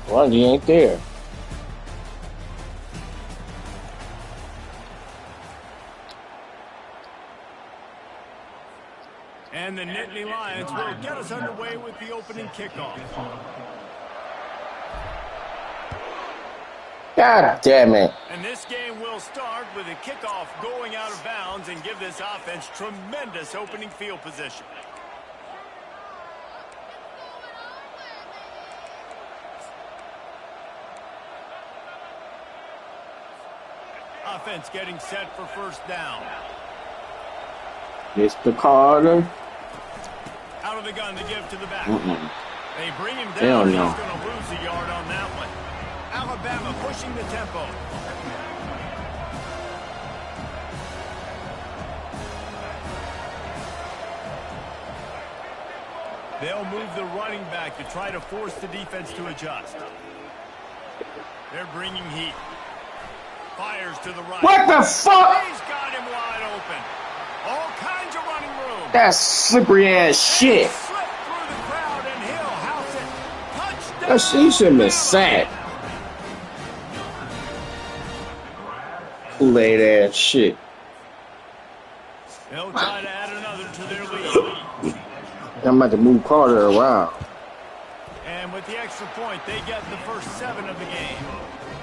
Brandy ain't there. And the Nittany Lions will get us underway with the opening kickoff. God damn it. And this game will start with a kickoff going out of bounds and give this offense tremendous opening field position. Offense getting set for first down. Mr. Carter. Out of the gun to give to the back. They bring him Hell down. no. He's going to lose a yard on that one. Alabama pushing the tempo. They'll move the running back to try to force the defense to adjust. They're bringing heat. Fires to the right. What the fuck? He's got him wide open. All kinds of running room. That's slippery ass shit. Slip through the crowd and he'll house it. Touchdown. She should have been sacked. Kool-Aid ass shit. They'll try to add another to their lead. I'm about to move Carter around. And with the extra point, they get the first 7 of the game.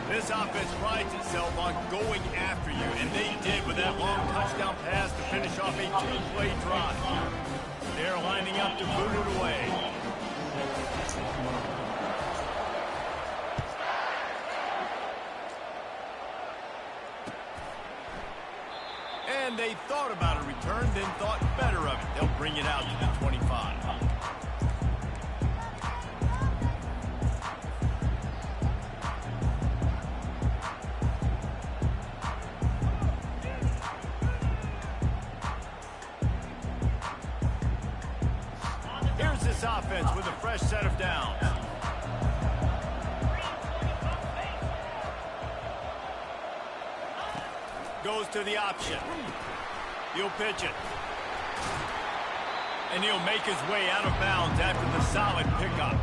This offense prides itself on going after you, and they did with that long touchdown pass to finish off a 2-play drive. They're lining up to boot it away. And they thought about a return, then thought better of it. They'll bring it out to the 25. Here's this offense with a fresh set of downs. Goes to the option. He'll pitch it. And he'll make his way out of bounds after the solid pickup.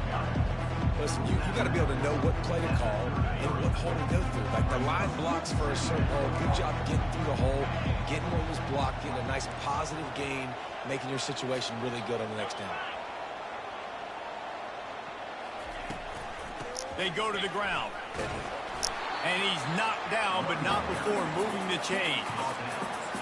Listen, you got to be able to know what play to call and what hole to go through. Like the line blocks for a certain hole. Good job getting through the hole, getting what was blocked, getting a nice positive gain, making your situation really good on the next down. They go to the ground. And he's knocked down, but not before moving the chain.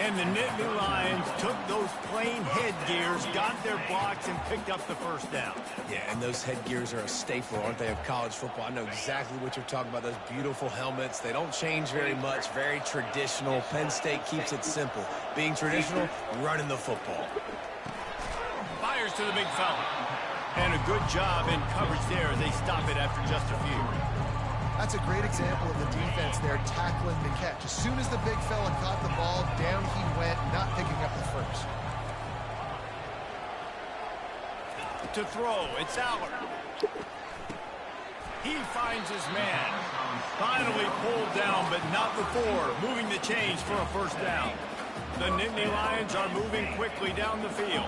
And the Nittany Lions took those plain headgears, got their blocks, and picked up the first down. Yeah, and those headgears are a staple, aren't they, of college football? I know exactly what you're talking about, those beautiful helmets. They don't change very much, very traditional. Penn State keeps it simple. Being traditional, running the football. Fires to the big fella. And a good job in coverage there as they stop it after just a few. That's a great example of the defense there tackling the catch. As soon as the big fella caught the ball, down he went, not picking up the first. To throw, it's Allard. He finds his man. Finally pulled down, but not before. Moving the chains for a first down. The Nittany Lions are moving quickly down the field.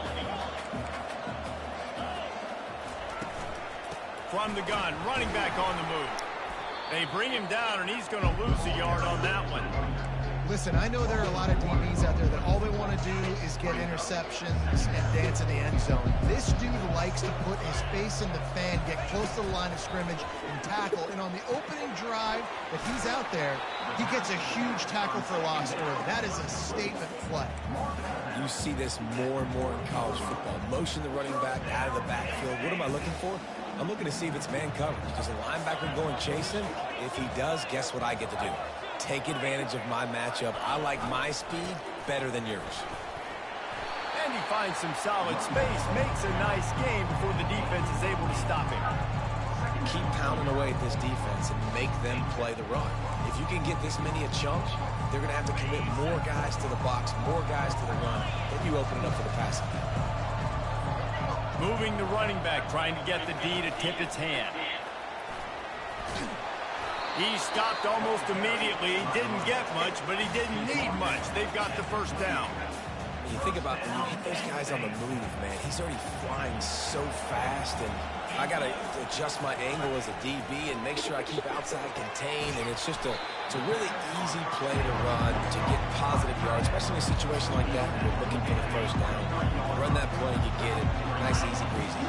From the gun, running back on the move. They bring him down, and he's going to lose a yard on that one. Listen, I know there are a lot of DBs out there that all they want to do is get interceptions and dance in the end zone. This dude likes to put his face in the fan, get close to the line of scrimmage, and tackle. And on the opening drive that he's out there, he gets a huge tackle for loss early. That is a statement play. You see this more and more in college football. Motion the running back out of the backfield. What am I looking for? I'm looking to see if it's man coverage. Does the linebacker go and chase him? If he does, guess what I get to do? Take advantage of my matchup. I like my speed better than yours. And he finds some solid space, makes a nice game before the defense is able to stop him. Keep pounding away at this defense and make them play the run. If you can get this many a chunk, they're going to have to commit more guys to the box, more guys to the run. Then you open it up for the passing. Moving the running back, trying to get the D to tip its hand. He stopped almost immediately. He didn't get much, but he didn't need much. They've got the first down. You think about when you hit those guys on the move, man, he's already flying so fast, and I got to adjust my angle as a DB and make sure I keep outside contained, and it's a really easy play to run to get positive yards, especially in a situation like that when you're looking for the first down. Run that play, you get it. Nice, easy breezy.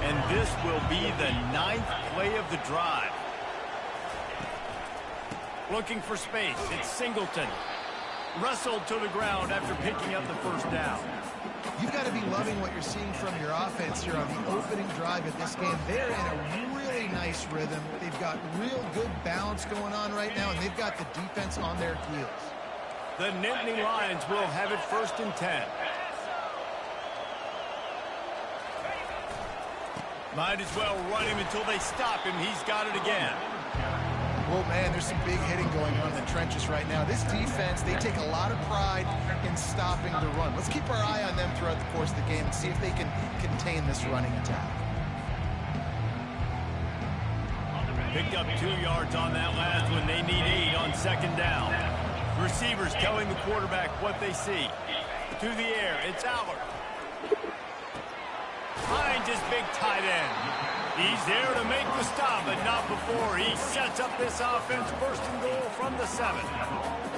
And this will be the 9th play of the drive. Looking for space. It's Singleton. Wrestled to the ground after picking up the first down. You've got to be loving what you're seeing from your offense here on the opening drive of this game. They're in a really nice rhythm. They've got real good balance going on right now, and they've got the defense on their heels. The Nittany Lions will have it 1st and 10. Might as well run him until they stop him. He's got it again. Well, man, there's some big hitting going on in the trenches right now. This defense, they take a lot of pride in stopping the run. Let's keep our eye on them throughout the course of the game and see if they can contain this running attack. Picked up 2 yards on that last one. They need 8 on 2nd down. Receivers telling the quarterback what they see. To the air, it's Allard. Finds his big tight end. He's there to make the stop, but not before. He sets up this offense 1st and goal from the 7.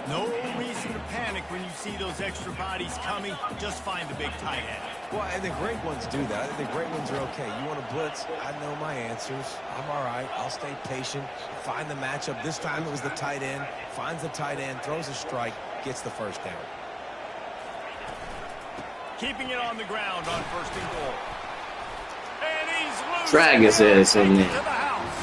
No reason to panic when you see those extra bodies coming. Just find the big tight end. Well, and the great ones do that. The great ones are okay. You want to blitz? I know my answers. I'm all right. I'll stay patient. Find the matchup. This time it was the tight end. Finds the tight end, throws a strike, gets the first down. Keeping it on the ground on 1st and goal. And he's loose. Drag his ass in there. To the house.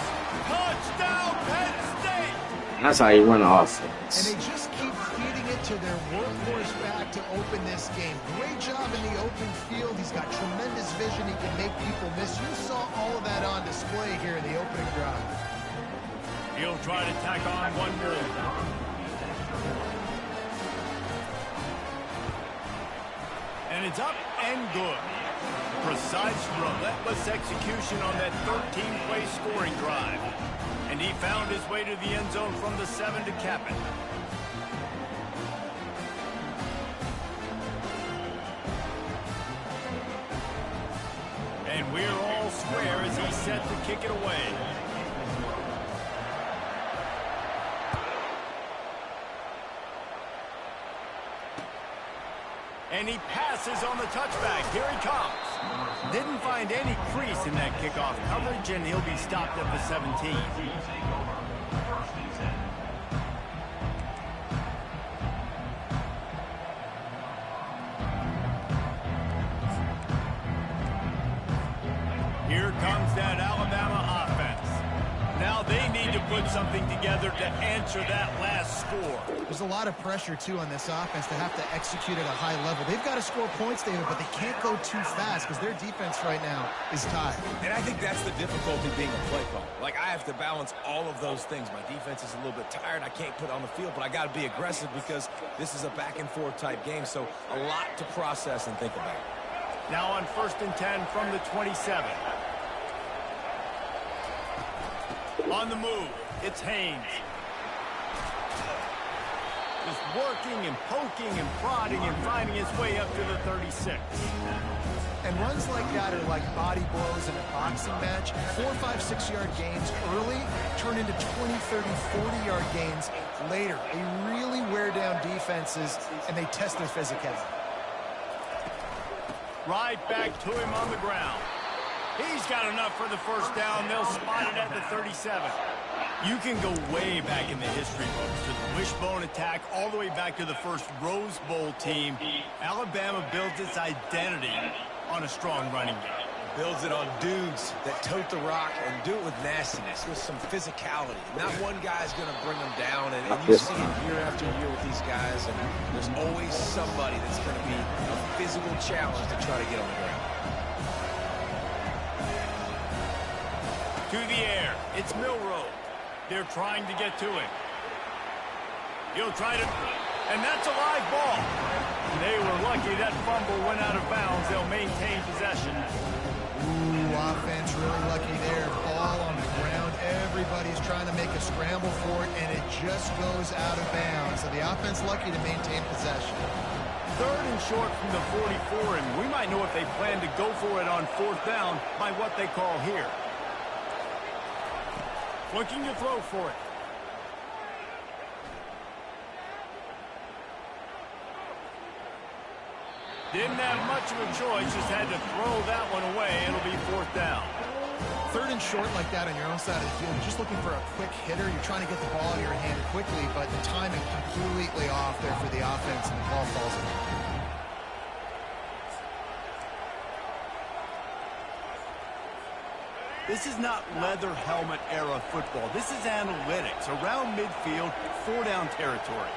Touchdown, Penn State. That's how you run And offense. they just keep feeding it to their workhorse back to open this game. Great job in the open field. He's got tremendous vision. He can make people miss. You saw all of that on display here in the opening drive. He'll try to tack on one more. And it's up and good. Precise, relentless execution on that 13-play scoring drive. And he found his way to the end zone from the 7 to cap it. And we're all square as he's set to kick it away. And he passes on the touchback. Here he comes. Didn't find any crease in that kickoff coverage, and he'll be stopped at the 17. Here comes that Alabama offense. Now they need to put something together to answer that last score. There's a lot of pressure, too, on this offense to have to execute at a high level. They've got to score points, David, but they can't go too fast because their defense right now is tired. And I think that's the difficulty being a play caller. Like, I have to balance all of those things. My defense is a little bit tired. I can't put it on the field, but I got to be aggressive because this is a back-and-forth type game. So a lot to process and think about. Now on 1st and 10 from the 27. On the move, It's Haynes. Just working and poking and prodding and finding his way up to the 36. And runs like that are like body blows in a boxing match. 4, 5, 6-yard gains early turn into 20, 30, 40-yard gains later. They really wear down defenses, and they test their physicality. Right back to him on the ground. He's got enough for the first down. They'll spot it at the 37. You can go way back in the history books to the wishbone attack all the way back to the first Rose Bowl team. Alabama builds its identity on a strong running game. Builds it on dudes that tote the rock and do it with nastiness, with some physicality. Not one guy's going to bring them down, and you see it year after year with these guys, and there's always somebody that's going to be a physical challenge to try to get on the ground. To the air, it's Milroe. They're trying to get to him. He'll try to, and that's a live ball. They were lucky that fumble went out of bounds. They'll maintain possession. Ooh, offense really lucky there. Ball on the ground. Everybody's trying to make a scramble for it, and it just goes out of bounds. So the offense lucky to maintain possession. 3rd and short from the 44, and we might know if they plan to go for it on 4th down by what they call here. Looking to throw for it. Didn't have much of a choice, just had to throw that one away. It'll be 4th down. 3rd and short like that on your own side of the field, you're just looking for a quick hitter. You're trying to get the ball in your hand quickly, but the timing completely off there for the offense, and the ball falls in. This is not leather helmet era football. This is analytics. Around midfield, 4-down territory.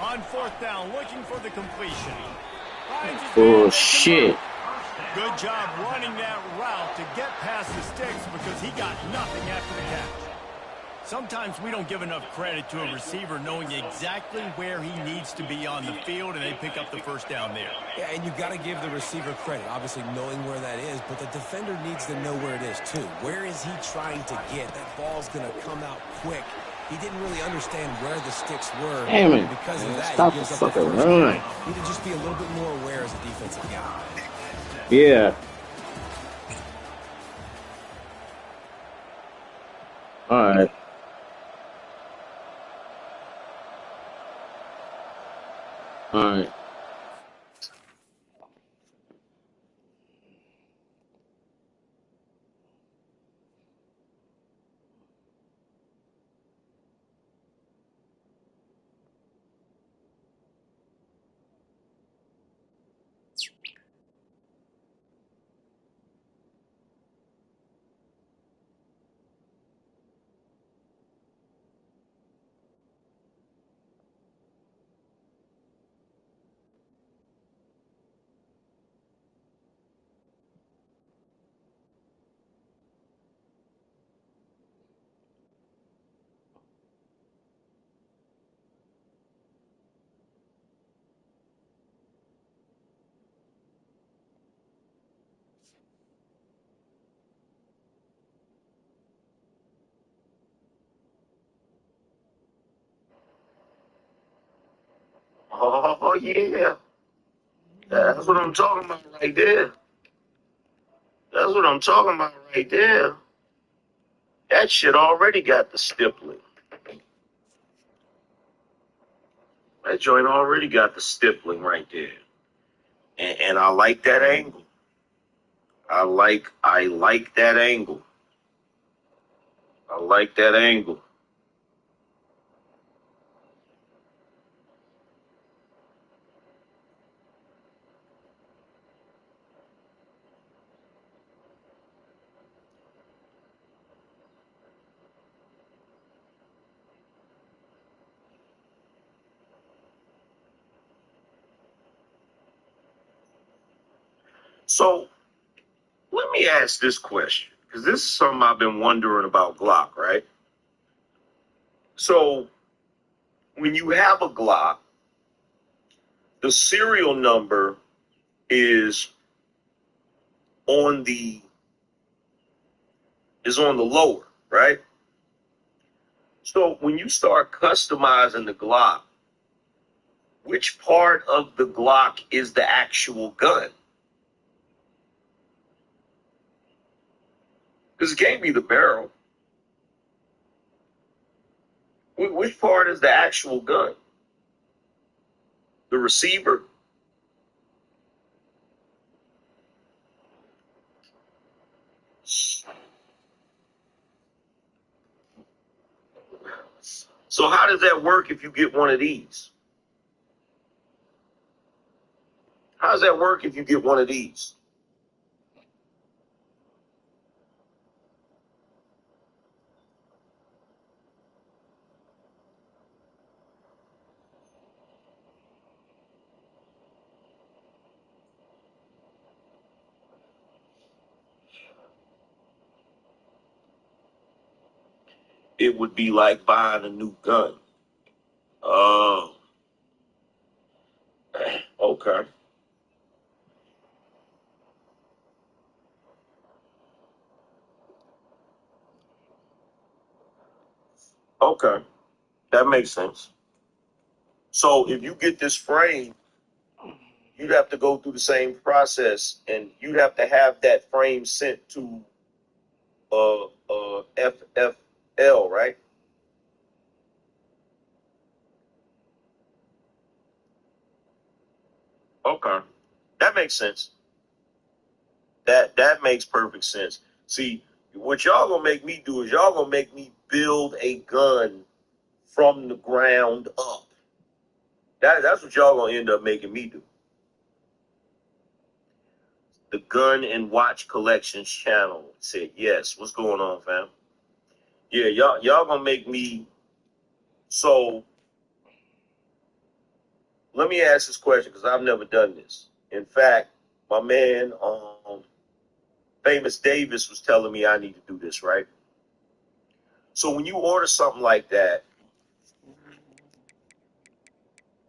On 4th down, looking for the completion. Oh, shit. Good job running that route to get past the sticks because he got nothing after the catch. Sometimes we don't give enough credit to a receiver knowing exactly where he needs to be on the field, and they pick up the first down there. Yeah, and you've got to give the receiver credit, obviously knowing where that is, but the defender needs to know where it is too. Where is he trying to get? That ball's going to come out quick. He didn't really understand where the sticks were. Damn it. Because of that, Stop he the gives up the fucking first run. down. Need to just be a little bit more aware as a defensive guy. Yeah. All right. All right. Oh, yeah. That's what I'm talking about right there. That's what I'm talking about right there. That shit already got the stippling. That joint already got the stippling right there. And I like that angle. I like that angle. I like that angle. So let me ask this question, because this is something I've been wondering about Glock, right? So when you have a Glock, the serial number is on the is on the lower, right? So when you start customizing the Glock, which part of the Glock is the actual gun? Because it can't be the barrel. Which part is the actual gun? The receiver? So how does that work if you get one of these? How does that work if you get one of these? It would be like buying a new gun. Oh, okay. Okay, that makes sense. So if you get this frame, you'd have to go through the same process, and you'd have to have that frame sent to FFL, right? Okay, that makes sense. That makes perfect sense. See, what y'all gonna make me do is y'all gonna make me build a gun from the ground up. That's what y'all gonna end up making me do. The Gun and Watch Collections channel said yes. What's going on, fam? Yeah, y'all gonna make me. So let me ask this question because I've never done this. In fact, my man, Famous Davis was telling me I need to do this, right? So when you order something like that,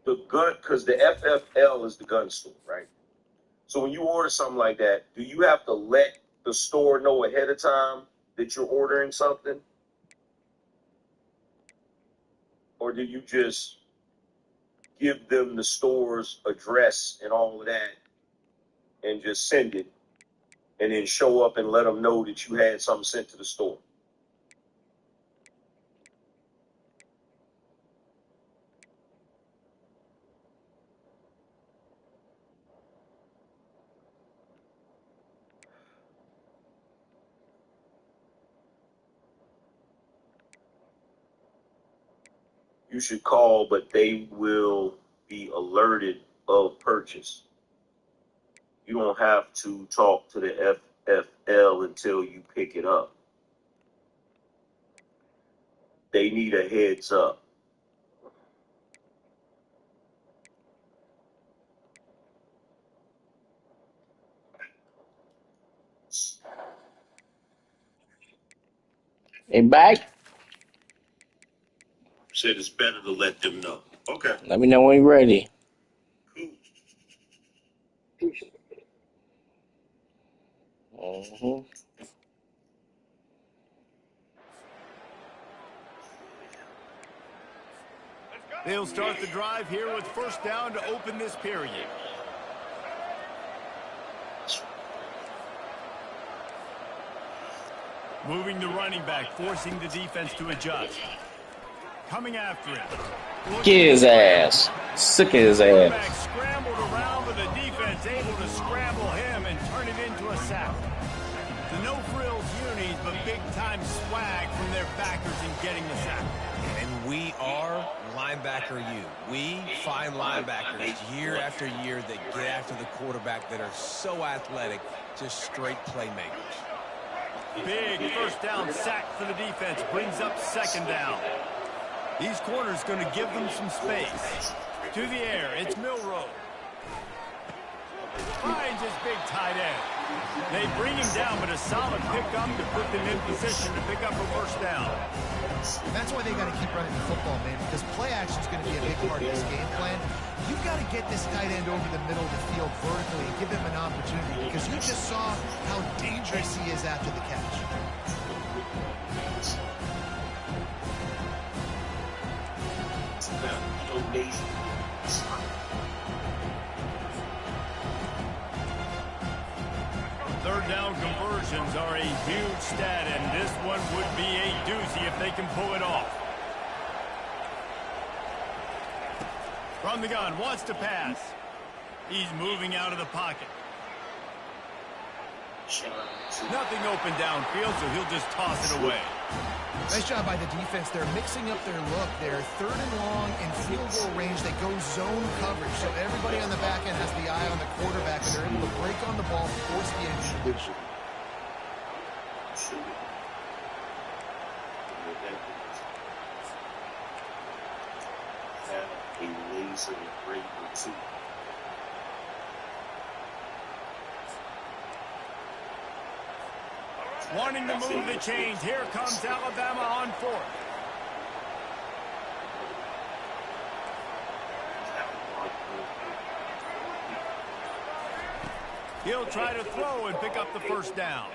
the gun, because the FFL is the gun store, right? So when you order something like that, do you have to let the store know ahead of time that you're ordering something? Or do you just give them the store's address and all of that and just send it and then show up and let them know that you had something sent to the store? You should call, but they will be alerted of purchase. You don't have to talk to the FFL until you pick it up. They need a heads up. Hey, back. Said it's better to let them know. Okay. Let me know when you're ready. Cool. Mm-hmm. They'll start the drive here with first down to open this period. Moving the running back, forcing the defense to adjust. Coming after it. Get his ass. Sick of his Quarterback ass. scrambled around, but the defense able to scramble him and turn it into a sack. The no-frills unis, but big-time swag from their backers in getting the sack. And we are linebacker U. We find linebackers year after year that get after the quarterback that are so athletic, just straight playmakers. Big first down sack for the defense. Brings up second down. These corners going to give them some space. To the air, it's Milroe. Finds his big tight end. They bring him down, but a solid pickup to put them in position to pick up a first down. That's why they got to keep running the football, man, because play action is going to be a big part of this game plan. You've got to get this tight end over the middle of the field vertically and give him an opportunity, because you just saw how dangerous he is after the catch. Third down conversions are a huge stat, and this one would be a doozy if they can pull it off. From the gun, wants to pass. He's moving out of the pocket. Nothing open downfield, so he'll just toss it away. Nice job by the defense. They're mixing up their look. They're third and long in field goal range. They go zone coverage, so everybody on the back end has the eye on the quarterback, and they're able to break on the ball, force the incompletion. Wanting to move the chains. Here comes Alabama on fourth. He'll try to throw and pick up the first down.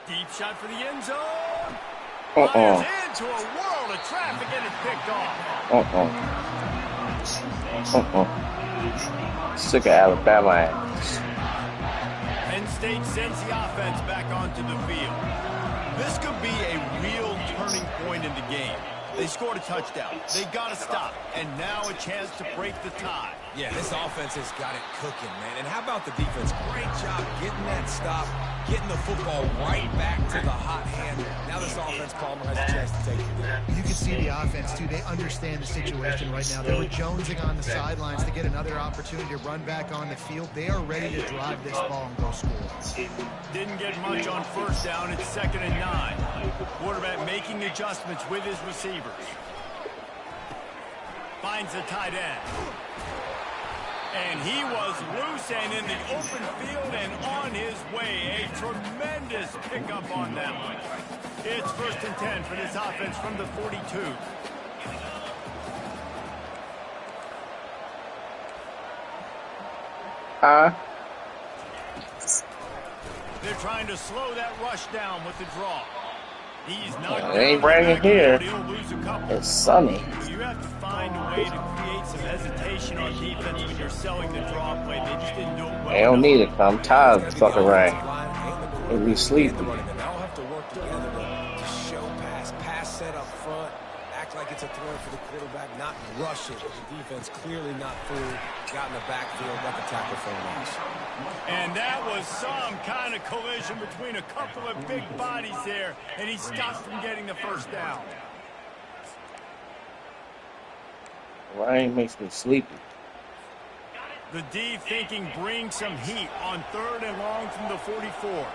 Deep shot for the end zone. Fires into a world of traffic and it's picked off. Sick of Alabama ass. Penn State sends the offense back onto the field. This could be a real turning point in the game. They scored a touchdown. They got to stop. And now a chance to break the tie. Yeah, this offense has got it cooking, man. And how about the defense? Great job getting that stop, getting the football right back to the hot hand. Now this offense, Palmer, has a chance to take it. You can see the offense, too. They understand the situation right now. They were jonesing on the sidelines to get another opportunity to run back on the field. They are ready to drive this ball and go score. Didn't get much on first down. It's 2nd and 9. Quarterback making adjustments with his receivers. Finds the tight end. And he was loose and in the open field and on his way. A tremendous pickup on that one. It's 1st and 10 for this offense from the 42. They're trying to slow that rush down with the draw. He's not. It ain't raining here. It's sunny. You have to find a way to create some hesitation on defense when you're selling the draw play. They just didn't do it well. They don't need it. I'm tired of the fucking rain. It'll be sleepy. They all have to work together to show pass set up front, act like it's a throw for the quarterback, not rush it. The defense clearly not through, got in the backfield, got the tackle for a loss. And that was some kind of collision between a couple of big bodies there, and he stopped from getting the first down. Rain makes me sleepy. The D thinking bring some heat on 3rd and long from the 44.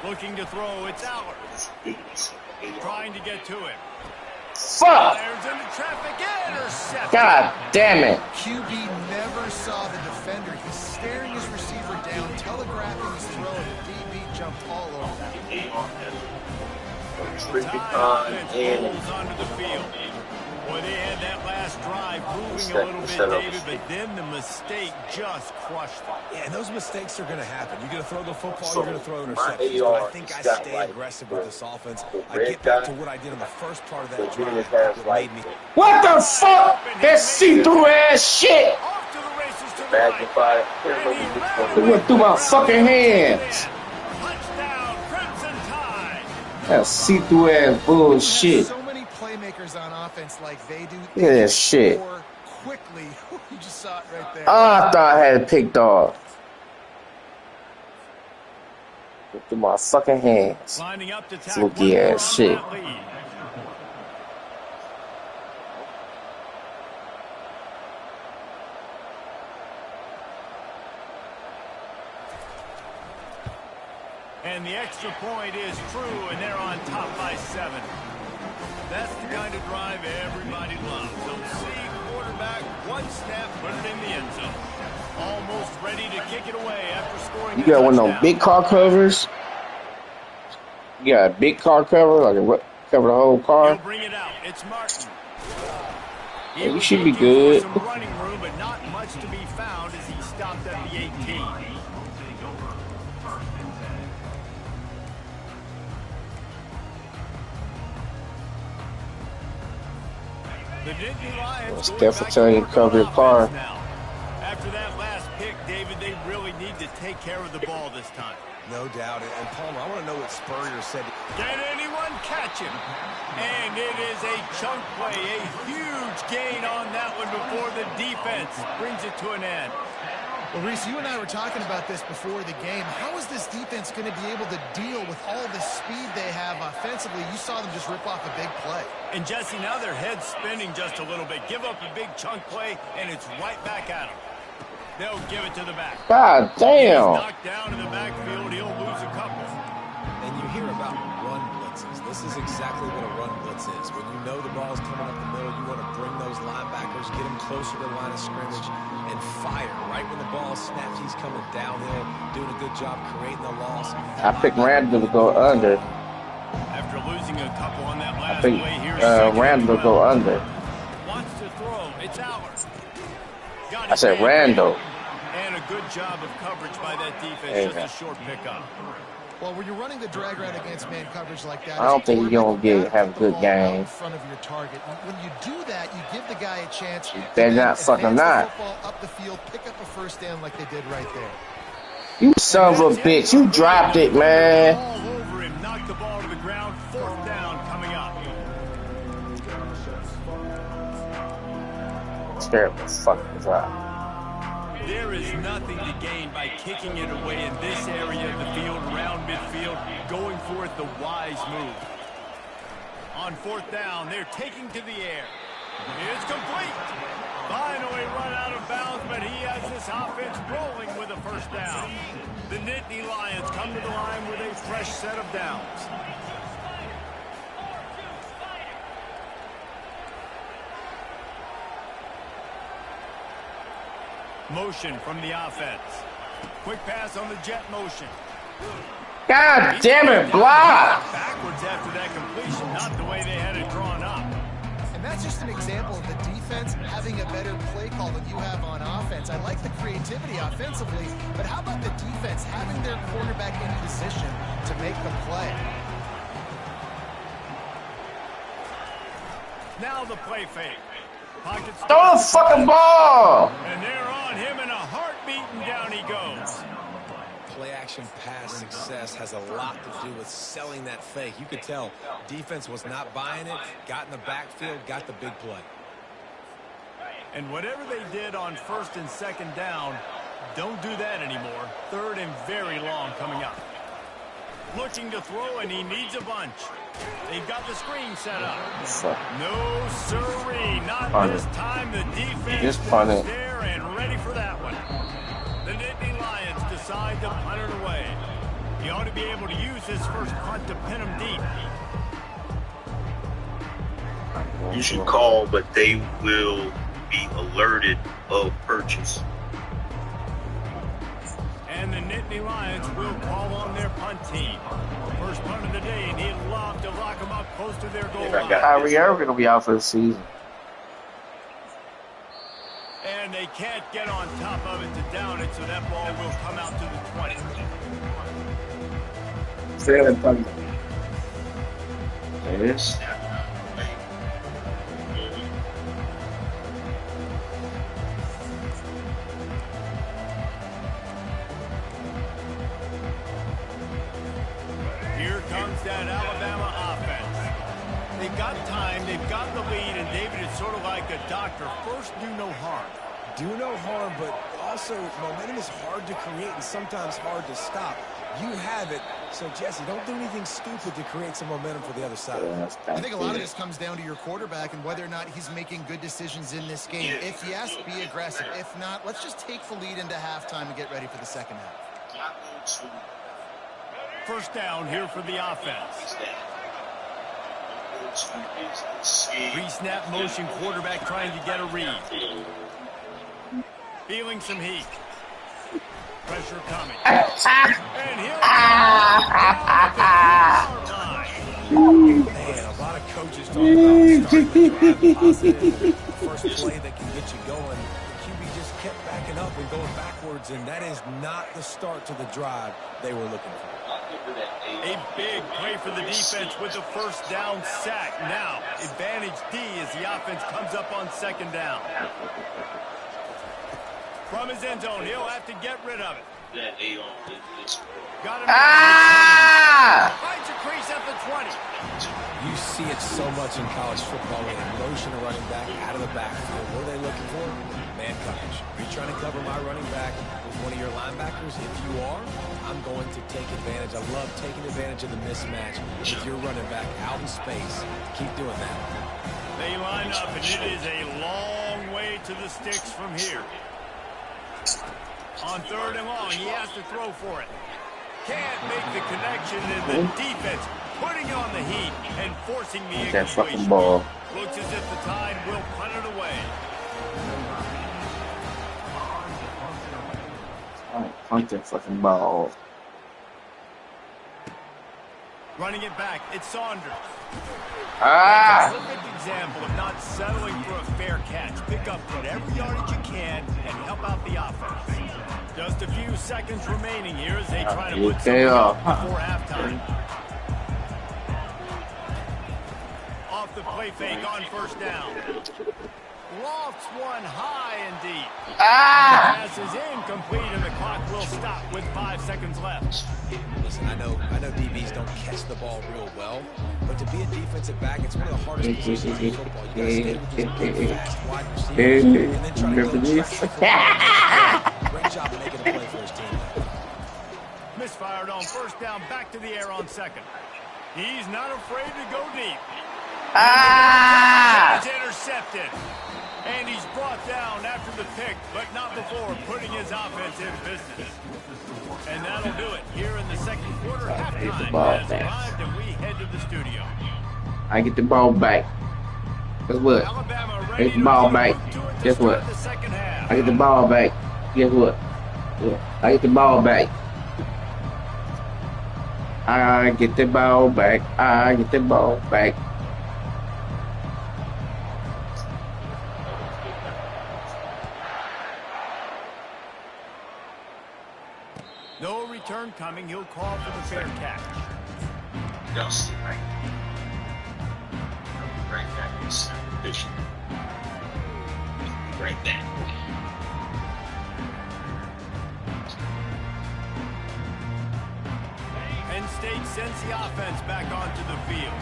Looking to throw, it's Allard. Trying to get to it. Fuck! Into traffic, intercepted. God damn it. QB never saw the defender. He's staring his receiver down, telegraphing his throw, and the DB jumped all over that. Pulls onto the field. Boy, they had that last drive moving a little bit, David, but then the mistake just crushed them. Yeah, and those mistakes are going to happen. You're going to throw the football, you're going to throw interceptions. But I think I stay aggressive with this offense. I get back to what I did in the first part of that drive. What made me... What the fuck? That see-through ass shit! Off to the races to the right. It went through my fucking hands. Touchdown, Crimson Tide. That see-through ass bullshit. So many playmakers on offense like they do. Look at that shit. Quickly. You just saw it right there. Oh, I thought I had it picked off. Went through my fucking hands. Lining up to tackle Fluky ass shit. And the extra point is true, and they're on top by 7. That's the kind of drive everybody loves. They'll see quarterback, one snap, put it in the end zone. Almost ready to kick it away after scoring. You got one of those big car covers? You got a big car cover, like a cover the whole car? He'll bring it out. It's Martin. Yeah, you should be good. Some running room, but not much to be found as he stopped at the 18. The Nittany Lions going Steph back returning to cover your car. now. After that last pick, David, they really need to take care of the ball this time. No doubt. And Palmer, I want to know what Spurrier said. Can anyone catch him? And it is a chunk play, a huge gain on that one before the defense brings it to an end. Well, Reese, you and I were talking about this before the game. How is this defense going to be able to deal with all the speed they have offensively? You saw them just rip off a big play. And, Jesse, now their head's spinning just a little bit. Give up a big chunk play, and it's right back at them. They'll give it to the back. God damn. He's knocked down in the backfield. He'll lose a couple. And you hear about run blitzes. This is exactly what a run blitz is. When you know the ball's coming up the middle, you want to bring those linebackers, get them closer to the line of scrimmage, and fire. Right when the ball snaps, he's coming downhill, doing a good job creating the loss. I picked Randall to go under. After losing a couple on that I last think play, here's Randall to go under. Wants to throw. It's ours. I said Randall. And a good job of coverage by that defense. Just a short pickup. Well, when you're running the drag route against man coverage like that, I don't think you're going to have a good game. In front of your target. When you do that, you give the guy a chance. They're not fucking not. Football up the field, pick up a first down like they did right there. You son of a bitch. You dropped it, man. All over him. Knocked the ball to the ground. Fourth down coming up. Terrible fucking drop. There is nothing to gain by kicking it away in this area of the field, around midfield, going for it the wise move. On fourth down, they're taking to the air. It's complete. Finally run out of bounds, but he has this offense rolling with a first down. The Nittany Lions come to the line with a fresh set of downs. Motion from the offense. Quick pass on the jet motion. God damn it, block! Backwards after that completion, not the way they had it drawn up. And that's just an example of the defense having a better play call than you have on offense. I like the creativity offensively, but how about the defense having their quarterback in position to make the play? Now the play fake. Pockets Throw the fucking ball! and they're on him in a heartbeat, and down he goes. Play action pass success has a lot to do with selling that fake. You could tell defense was not buying it, got in the backfield, got the big play. And whatever they did on first and second down, don't do that anymore. Third and very long coming up. Looking to throw, and he needs a bunch. They've got the screen set up. No siree, not this time. The defense is there and ready for that one. The Nittany Lions decide to punt it away. He ought to be able to use his first punt to pin him deep. You should call, but they will be alerted of purchase. And the Nittany Lions will call on their punt team. First punt of the day, and he'd love to lock them up close to their goal line. Kyrie Irving will be out for the season. And they can't get on top of it to down it, so that ball will come out to the 20. Yes. Here comes that Alabama offense. They've got time, they've got the lead, and David is sort of like a doctor. First, do no harm. Do no harm, but also momentum is hard to create and sometimes hard to stop. You have it, so Jesse, don't do anything stupid to create some momentum for the other side. I think a lot of this comes down to your quarterback and whether or not he's making good decisions in this game. If yes, be aggressive. If not, let's just take the lead into halftime and get ready for the second half. First down here for the offense. Pre-snap motion, quarterback trying to get a read. Feeling some heat. Pressure coming. And he'll Man, a lot of coaches talk about starting the drive positive, the first play that can get you going. QB just kept backing up and going backwards, and that is not the start to the drive they were looking for. A big play for the defense with the first down sack. Now, advantage D as the offense comes up on second down. From his end zone, he'll have to get rid of it. Got him. Finds a crease at the 20. You see it so much in college football when they motion a running back out of the backfield. What are they looking for? Man coverage. Are you trying to cover my running back with one of your linebackers? If you are, I'm going to take advantage. I love taking advantage of the mismatch with your running back out in space. Keep doing that. They line up, and it is a long way to the sticks from here. On third and long, he has to throw for it. Can't make the connection, and the defense putting on the heat and forcing the incompletion. That fucking ball. Looks as if the Tide will punt it away. Alright, punt that fucking ball. Running it back, it's Saunders. Ah! That's a perfect example of not settling for a fair catch. Pick up whatever yardage you can and help out the offense. Just a few seconds remaining here as they try to put something up before halftime. Off the play fake on first down. Lofts one high and deep. Pass is incomplete and the clock will stop with 5 seconds left. Listen, I know DBs don't catch the ball real well, but to be a defensive back, it's one of the hardest positions in football. You got to stay with just big, fast wide receivers and then try to go great job of making a play for his team. Misfired on first down, back to the air on second. He's not afraid to go deep. He's intercepted. And he's brought down after the pick, but not before putting his offense in business. And that'll do it here in the second quarter. Halftime has arrived, and we head to the studio. I get the ball back. Guess what? I get the ball back. Guess what? I get the ball back. Guess what? I get the ball back. I get the ball back. I get the ball back. No return coming. He'll call for the fair catch. Yes. Right back is efficient. Right back. Penn State sends the offense back onto the field.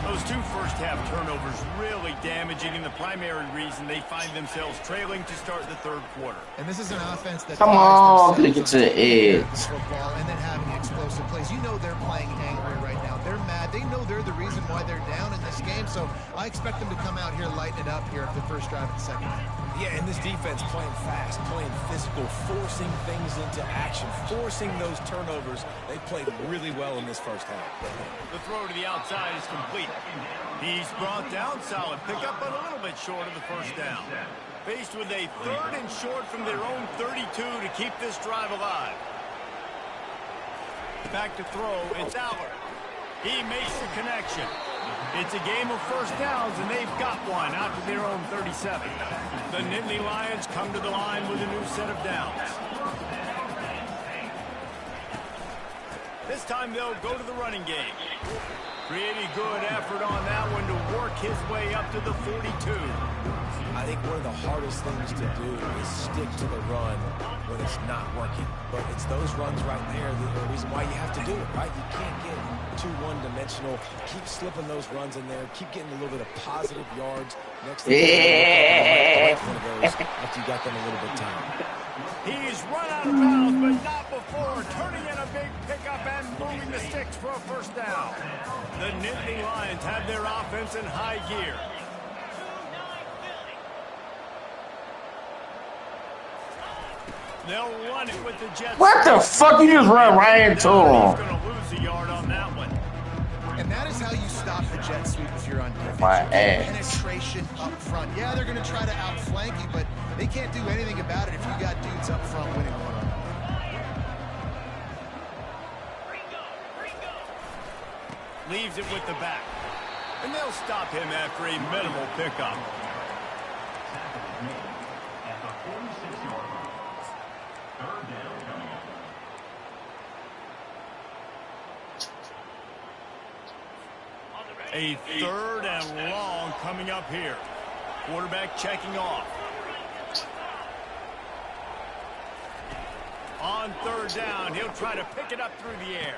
Those 2 first-half turnovers really damaging, and the primary reason they find themselves trailing to start the third quarter. And this is an offense that come on, get to the edge. Football and then having explosive plays. You know they're playing angry right now. They're mad. They know they're the reason why they're down in this game. So I expect them to come out here, lighten it up here at the first drive of the second half. Yeah, and this defense playing fast, playing physical, forcing things into action, forcing those turnovers. They played really well in this first half. The throw to the outside is complete. He's brought down solid pickup, but a little bit short of the first down. Faced with a third and short from their own 32 to keep this drive alive. Back to throw, it's Aller. He makes the connection. It's a game of first downs, and they've got one out to their own 37. The Nittany Lions come to the line with a new set of downs. This time they'll go to the running game. Pretty good effort on that one to work his way up to the 42. I think one of the hardest things to do is stick to the run when it's not working. But it's those runs right there that are the reason why you have to do it, right? You can't get too one-dimensional. Keep slipping those runs in there. Keep getting a little bit of positive yards. Next thing you know, one of those after you got them a little bit tired. He's run out of bounds, but not before turning in a big pickup and moving the sticks for a first down. The Nittany Lions have their offense in high gear. They'll run it with the Jets. What the fuck? You just run right into him. He's going to lose a yard on that one. And that is how you stop the jet sweep if you're on defense. My ass. Penetration up front. Yeah, they're going to try to outflank you, but they can't do anything about it if you got dudes up front winning one-on-one. Leaves it with the back. And they'll stop him after a minimal pickup. Tackle is made at the 46-yard line. Third down coming up. A third and long coming up here. Quarterback checking off. On third down, he'll try to pick it up through the air.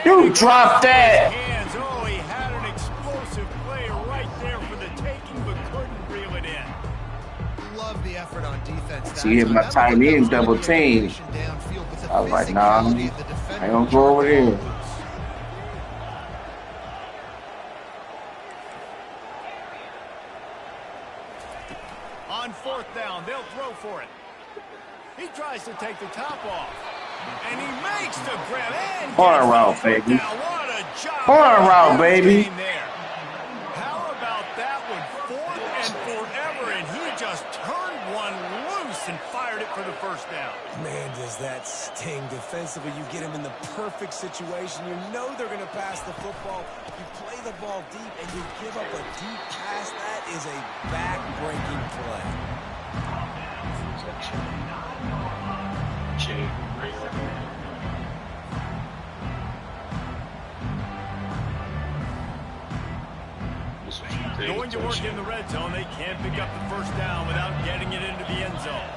You dropped that. Hands. Oh, he had an explosive play right there for the taking, but couldn't reel it in. Love the effort on defense. See if my tight end double team. I was like, nah, I ain't gonna go over there. On fourth down, they'll throw for it. He tries to take the top off. And he makes the grab. And Corner route, baby. What a job. Corner route, baby. There. How about that one? Fourth and forever, and he just turned one loose and fired it for the first down. Man, does that sting defensively. You get him in the perfect situation. You know they're going to pass the football. You play the ball deep, and you give up a deep pass. That is a back-breaking play. Going to work in the red zone. They can't pick up the first down without getting it into the end zone.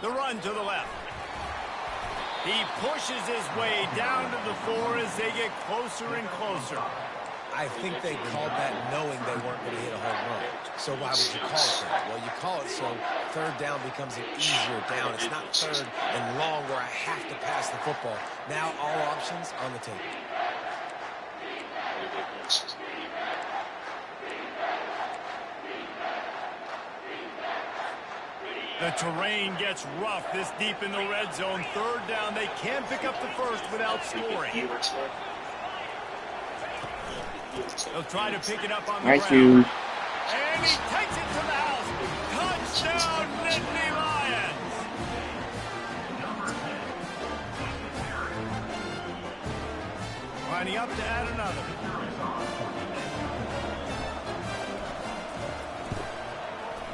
The run to the left. He pushes his way down to the floor as they get closer and closer. I think they called that knowing they weren't going to hit a home run. So why would you call it that? Well, you call it so third down becomes an easier down. It's not third and long where I have to pass the football. Now all options on the table. The terrain gets rough this deep in the red zone. Third down, they can't pick up the first without scoring. They'll try to pick it up on the ground. Thank you. And he takes it to the house. Touchdown, Nittany Lions. Lining up to add another.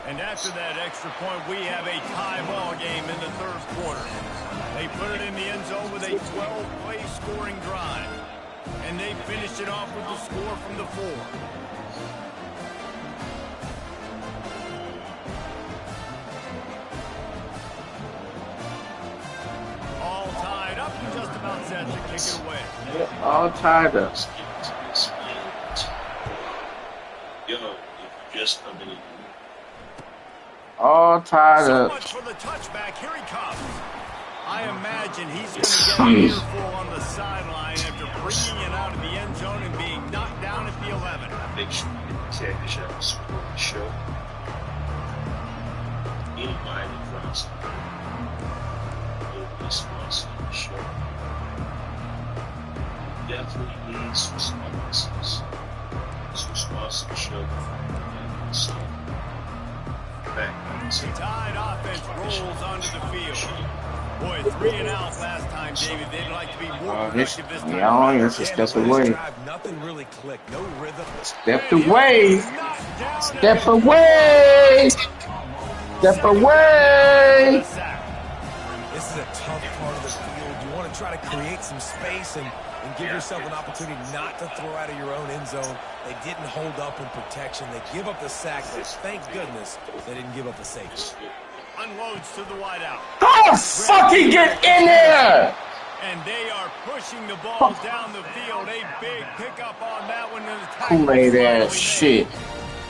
And after that extra point, we have a tie ball game in the third quarter. They put it in the end zone with a 12-play scoring drive. And they finished it off with the score from the 4. All tied up and just about set to kick it away. Yeah, all tied up. All tied So up. much for the touchback. Here he comes. I imagine he's going to get an earful on the sideline after bringing it out of the end zone and being knocked down at the 11. Make sure you get the tag and support the show. Anybody that runs will be sponsored the show. Definitely need some sponsors. Some sponsor the show. And so, back to Tide offense rolls onto the field. Boy, 3 and out last time, David. They'd like to be more productive this time. Yeah, it's a step away. Nothing really clicked. No rhythm. Step away. Step away. Step away. This is a tough part of the field. You want to try to create some space and give yourself an opportunity not to throw out of your own end zone. They didn't hold up in protection. They give up the sack, but thank goodness they didn't give up the safety. Unloads to the wideout. Oh, fucking get in there. And they are pushing the ball down the field. A big pickup on that one. Kool-Aid ass shit.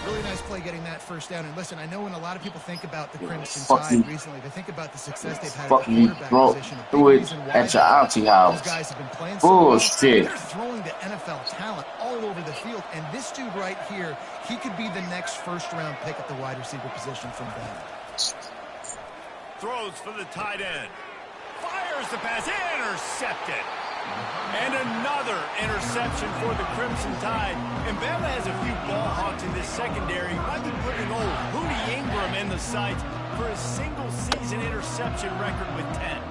Really nice play getting that first down. And listen, I know when a lot of people think about the Crimson Fucking- Tide recently, they think about the success they've had at Fucking the quarterback broke position. A big through it reason why at your auntie house. those guys have been playing so well. Bullshit. They're throwing to NFL talent all over the field. And this dude right here, he could be the next first-round pick at the wide receiver position from Bama. Throws for the tight end. Fires the pass. Intercepted. And another interception for the Crimson Tide. And Bama has a few ball hawks in this secondary. Might be putting old Hootie Ingram in the sights for a single-season interception record with 10.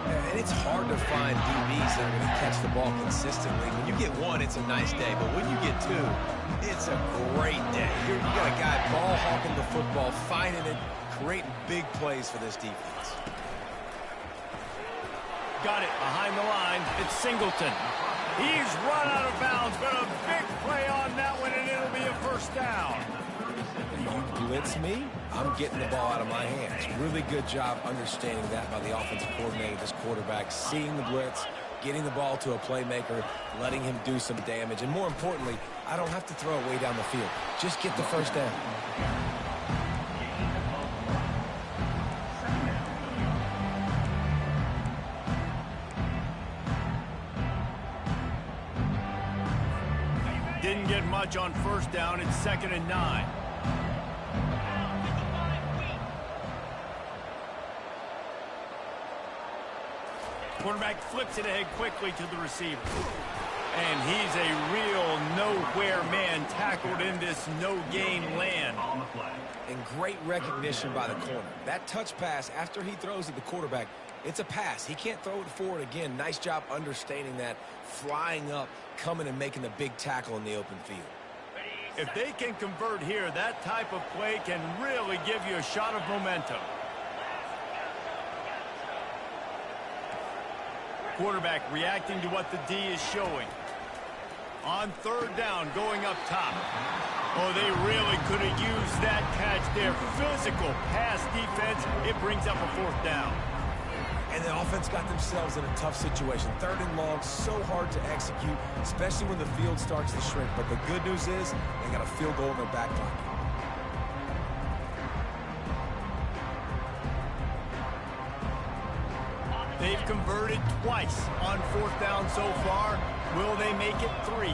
And it's hard to find DBs that are going to catch the ball consistently. When you get one, it's a nice day. But when you get two, it's a great day. You got a guy ball hawking the football, finding it, creating big plays for this defense. Got it behind the line. It's Singleton. He's run out of bounds, but a big play on that one, and it'll be a first down. You blitz me, I'm getting the ball out of my hands. Really good job understanding that by the offensive coordinator, this quarterback, seeing the blitz, getting the ball to a playmaker, letting him do some damage. And more importantly, I don't have to throw it way down the field. Just get the first down. Didn't get much on first down. It's 2nd and 9. Quarterback flips it ahead quickly to the receiver. And he's a real nowhere man tackled in this no-gain land. And great recognition by the corner. That touch pass, after he throws at the quarterback, it's a pass. He can't throw it forward again. Nice job understanding that, flying up, coming and making the big tackle in the open field. If they can convert here, that type of play can really give you a shot of momentum. Quarterback reacting to what the D is showing. On 3rd down, going up top. Oh, they really could have used that catch there. Physical pass defense. It brings up a 4th down. And the offense got themselves in a tough situation. 3rd and long, so hard to execute, especially when the field starts to shrink. But the good news is they got a field goal in their back pocket. They've converted twice on 4th down so far. Will they make it 3?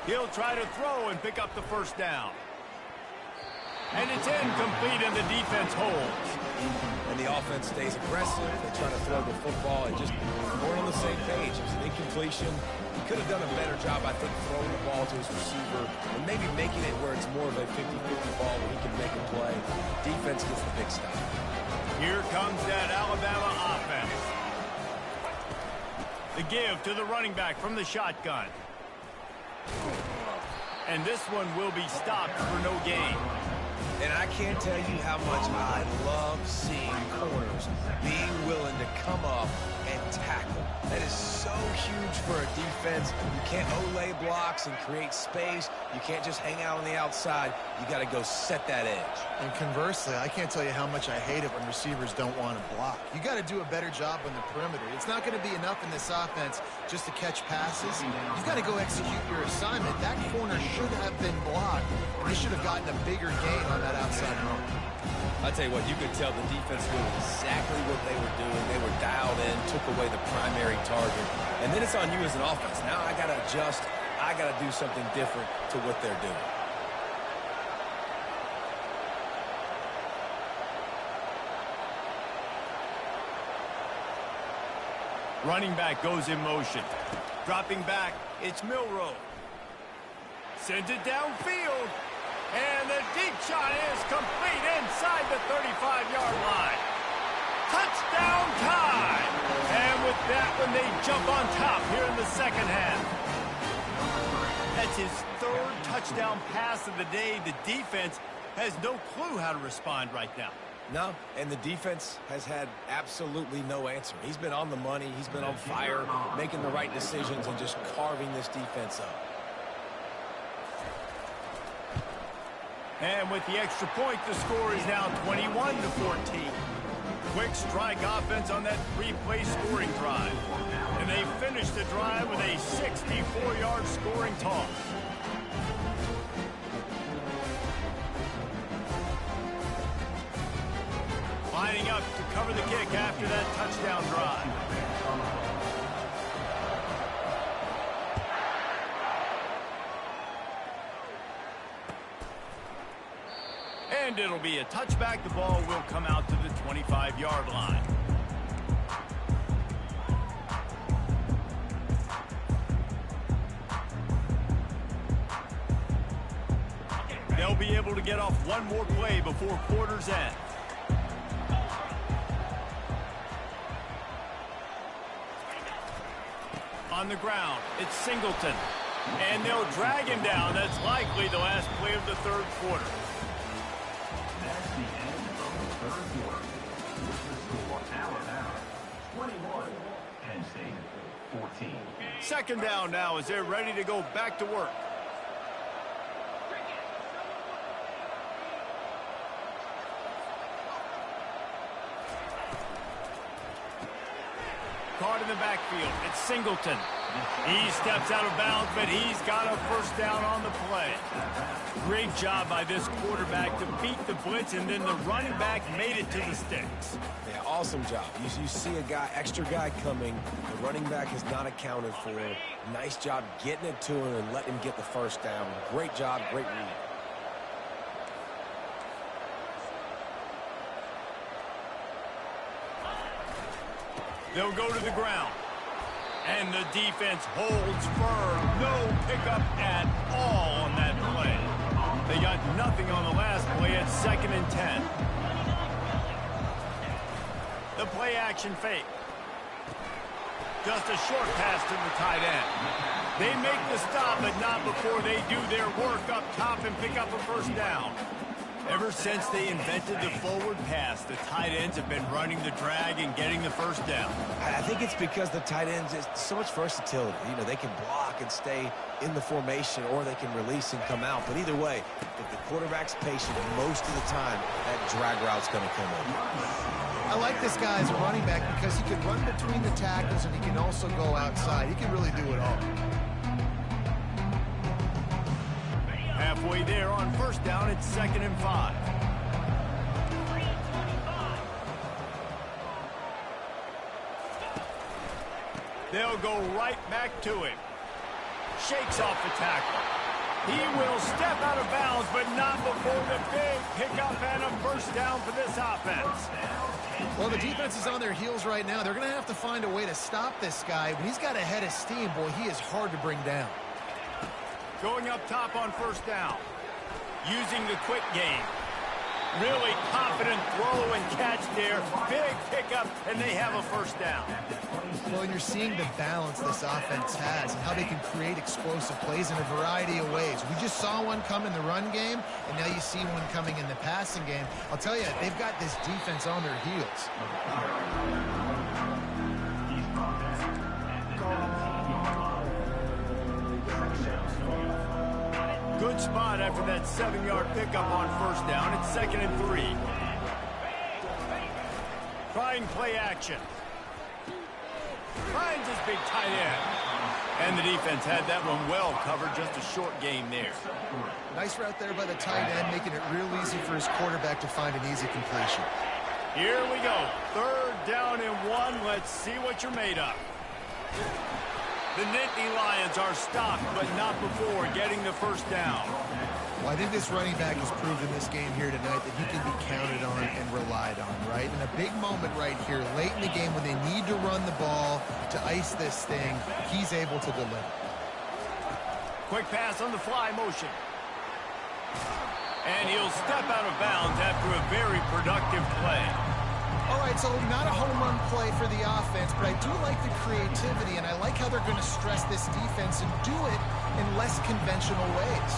He'll try to throw and pick up the first down. And it's incomplete, and the defense holds. And the offense stays aggressive. They try to throw the football and just weren't on the same page. It was an incompletion. He could have done a better job, I think, throwing the ball to his receiver and maybe making it where it's more of a 50-50 ball where he can make a play. Defense gets the big stop. Here comes that Alabama offense. The give to the running back from the shotgun. And this one will be stopped for no gain. And I can't tell you how much I love seeing corners being willing to come up and tackle. That is so huge for a defense. You can't Olay blocks and create space. You can't just hang out on the outside. You got to go set that edge. And conversely, I can't tell you how much I hate it when receivers don't want to block. You got to do a better job on the perimeter. It's not going to be enough in this offense just to catch passes. You got to go execute your assignment. That corner should have been blocked. They should have gotten a bigger gain on that outside run. I'll tell you what, you could tell the defense knew exactly what they were doing. They were dialed in, took away the primary target. And then it's on you as an offense. Now I got to adjust. I got to do something different to what they're doing. Running back goes in motion. Dropping back, it's Milroe. Sends it downfield. And the deep shot is complete inside the 35-yard line. Touchdown time! And with that one, they jump on top here in the second half. That's his 3rd touchdown pass of the day. The defense has no clue how to respond right now. No, and the defense has had absolutely no answer. He's been on the money. He's been on fire, making the right decisions and just carving this defense up. And with the extra point, the score is now 21-14. Quick strike offense on that 3-play scoring drive. And they finish the drive with a 64-yard scoring toss. Lining up to cover the kick after that touchdown drive. And it'll be a touchback. The ball will come out to the 25-yard line. They'll be able to get off one more play before quarter's end. On the ground, it's Singleton. And they'll drag him down. That's likely the last play of the third quarter. That's the end of the third quarter. With the score, Alabama 21, Penn State 14. Second down now as they're ready to go back to work. Caught in the backfield. It's Singleton. He steps out of bounds, but he's got a first down on the play. Great job by this quarterback to beat the blitz, and then the running back made it to the sticks. Yeah, awesome job. You see a guy, extra guy coming. The running back is not accounted for. Nice job getting it to him and letting him get the first down. Great job, great read. They'll go to the ground. And the defense holds firm. No pickup at all on that play. They got nothing on the last play at 2nd and 10. The play action fake. Just a short pass to the tight end. They make the stop, but not before they do their work up top and pick up a first down. Ever since they invented the forward pass, the tight ends have been running the drag and getting the first down. I think it's because the tight ends is so much versatility. You know, they can block and stay in the formation, or they can release and come out. But either way, if the quarterback's patient, most of the time, that drag route's going to come in. I like this guy as a running back because he can run between the tackles and he can also go outside. He can really do it all. Halfway there on first down, it's 2nd and 5. They'll go right back to him. Shakes off the tackle. He will step out of bounds, but not before the big pickup and a first down for this offense. Well, the defense is on their heels right now. They're going to have to find a way to stop this guy. When he's got a head of steam, boy, he is hard to bring down. Going up top on first down. Using the quick game. Really confident throw and catch there. Big pickup, and they have a first down. Well, and you're seeing the balance this offense has and how they can create explosive plays in a variety of ways. We just saw one come in the run game, and now you see one coming in the passing game. I'll tell you, they've got this defense on their heels. Good spot after that 7-yard pickup on first down. It's 2nd and 3. Trying play action. Finds his big tight end. And the defense had that one well covered. Just a short game there. Nice route there by the tight end, making it real easy for his quarterback to find an easy completion. Here we go. 3rd down and 1. Let's see what you're made of. The Nittany Lions are stopped, but not before getting the first down. Well, I think this running back has proved in this game here tonight that he can be counted on and relied on, right? In a big moment right here, late in the game when they need to run the ball to ice this thing, he's able to deliver. Quick pass on the fly motion. And he'll step out of bounds after a very productive play. All right, so not a home run play for the offense, but I do like the creativity, and I like how they're going to stress this defense and do it in less conventional ways.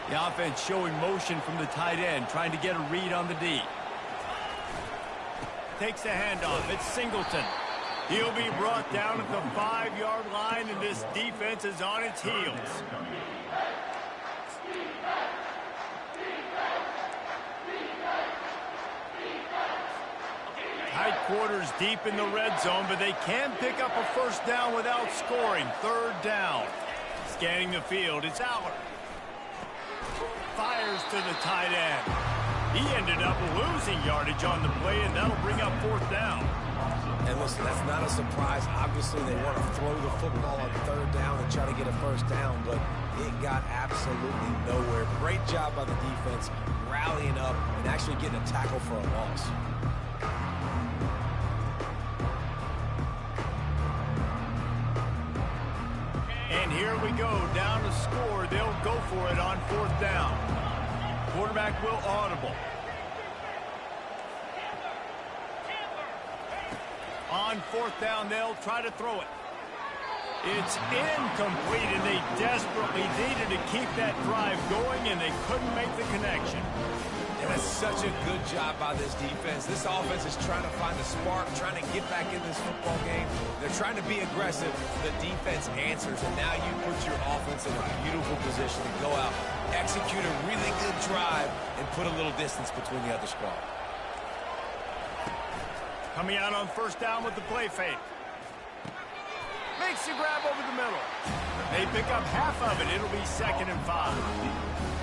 The offense showing motion from the tight end, trying to get a read on the D. Takes the handoff. It's Singleton. He'll be brought down at the 5-yard line, and this defense is on its heels. Tight quarters deep in the red zone, but they can pick up a first down without scoring. 3rd down. Scanning the field, it's Aller. Fires to the tight end. He ended up losing yardage on the play, and that'll bring up 4th down. And listen, that's not a surprise. Obviously, they want to throw the football on 3rd down and try to get a first down, but it got absolutely nowhere. Great job by the defense, rallying up and actually getting a tackle for a loss. And here here we go. Down to score. They'll go for it on 4th down. Quarterback will audible. On 4th down, they'll try to throw it. It's incomplete, and they desperately needed to keep that drive going, and they couldn't make the connection. And that's such a good job by this defense. This offense is trying to find a spark, trying to get back in this football game. They're trying to be aggressive. The defense answers, and now you put your offense in a beautiful position to go out, execute a really good drive, and put a little distance between the other squad. Coming out on 1st down with the play fake. Makes the grab over the middle. They pick up half of it. It'll be 2nd and 5.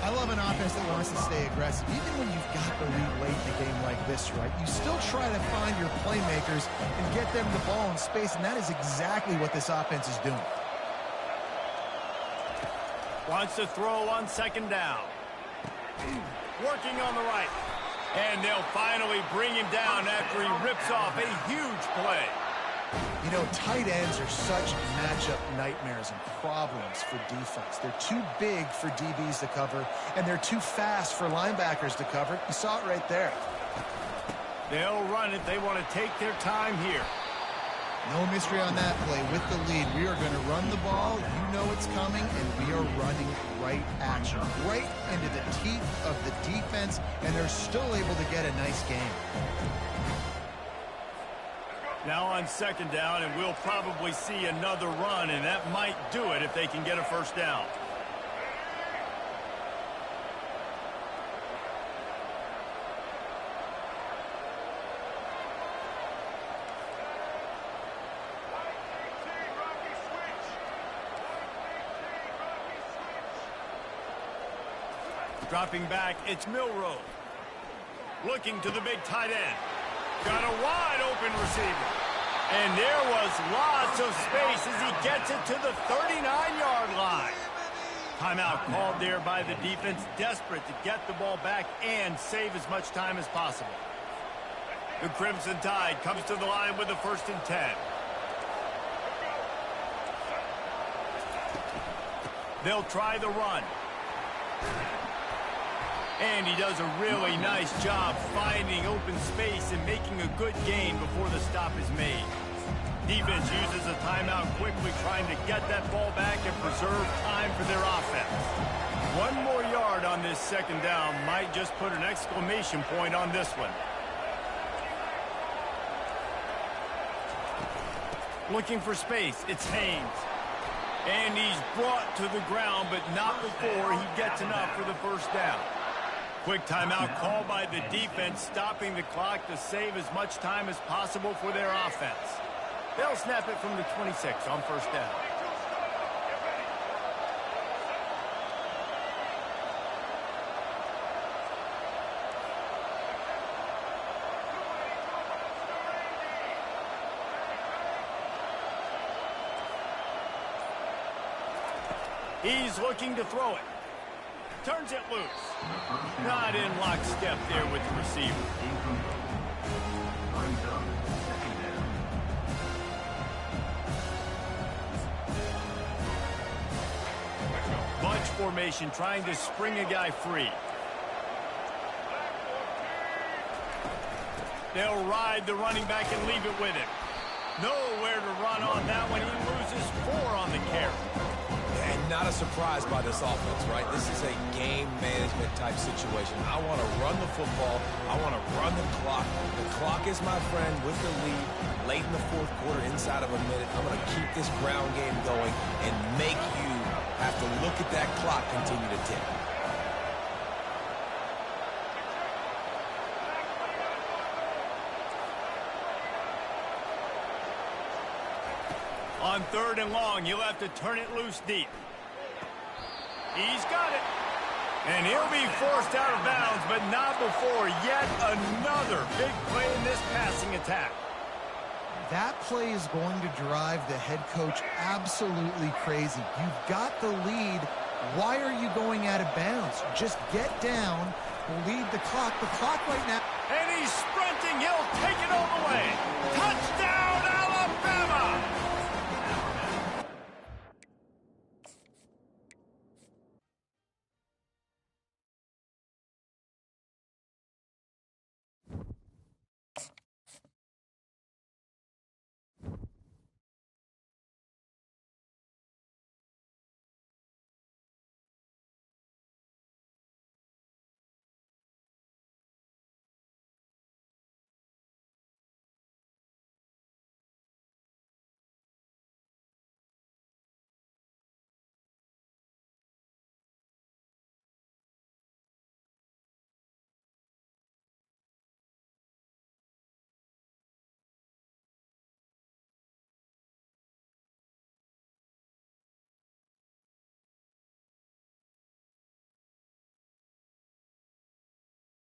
I love an offense that wants to stay aggressive. Even when you've got the lead late in a game like this, right? You still try to find your playmakers and get them the ball in space, and that is exactly what this offense is doing. Wants to throw on 2nd down. Working on the right. And they'll finally bring him down after he rips off a huge play. You know, tight ends are such matchup nightmares and problems for defense. They're too big for DBs to cover, and they're too fast for linebackers to cover. You saw it right there. They'll run it. They want to take their time here. No mystery on that play. With the lead, we are going to run the ball. You know it's coming, and we are running right at you, right into the teeth of the defense, and they're still able to get a nice game. Now on 2nd down, and we'll probably see another run, and that might do it if they can get a 1st down. Dropping back, it's Milroe. Looking to the big tight end. Got a wide open receiver. And there was lots of space as he gets it to the 39-yard line. Timeout called there by the defense, desperate to get the ball back and save as much time as possible. The Crimson Tide comes to the line with a 1st and 10. They'll try the run. And he does a really nice job finding open space and making a good gain before the stop is made. Defense uses a timeout quickly, trying to get that ball back and preserve time for their offense. 1 more yard on this 2nd down might just put an exclamation point on this one. Looking for space, it's Haynes. And he's brought to the ground, but not before he gets enough for the 1st down. Quick timeout called by the defense, stopping the clock to save as much time as possible for their offense. They'll snap it from the 26 on 1st down. He's looking to throw it. Turns it loose. Not in lockstep there with the receiver. Bunch formation trying to spring a guy free. They'll ride the running back and leave it with him. Nowhere to run on that one. He loses 4 on the carry. And not a surprise by this offense, right? This is a game management type situation. I want to run the football. I want to run the clock. The clock is my friend with the lead. Late in the 4th quarter, inside of a minute, I'm going to keep this ground game going and make you have to look at that clock continue to tick. On 3rd and long, you'll have to turn it loose deep. He's got it. And he'll be forced out of bounds, but not before yet another big play in this passing attack. That play is going to drive the head coach absolutely crazy. You've got the lead. Why are you going out of bounds? Just get down, lead the clock. The clock right now. And he's sprinting. He'll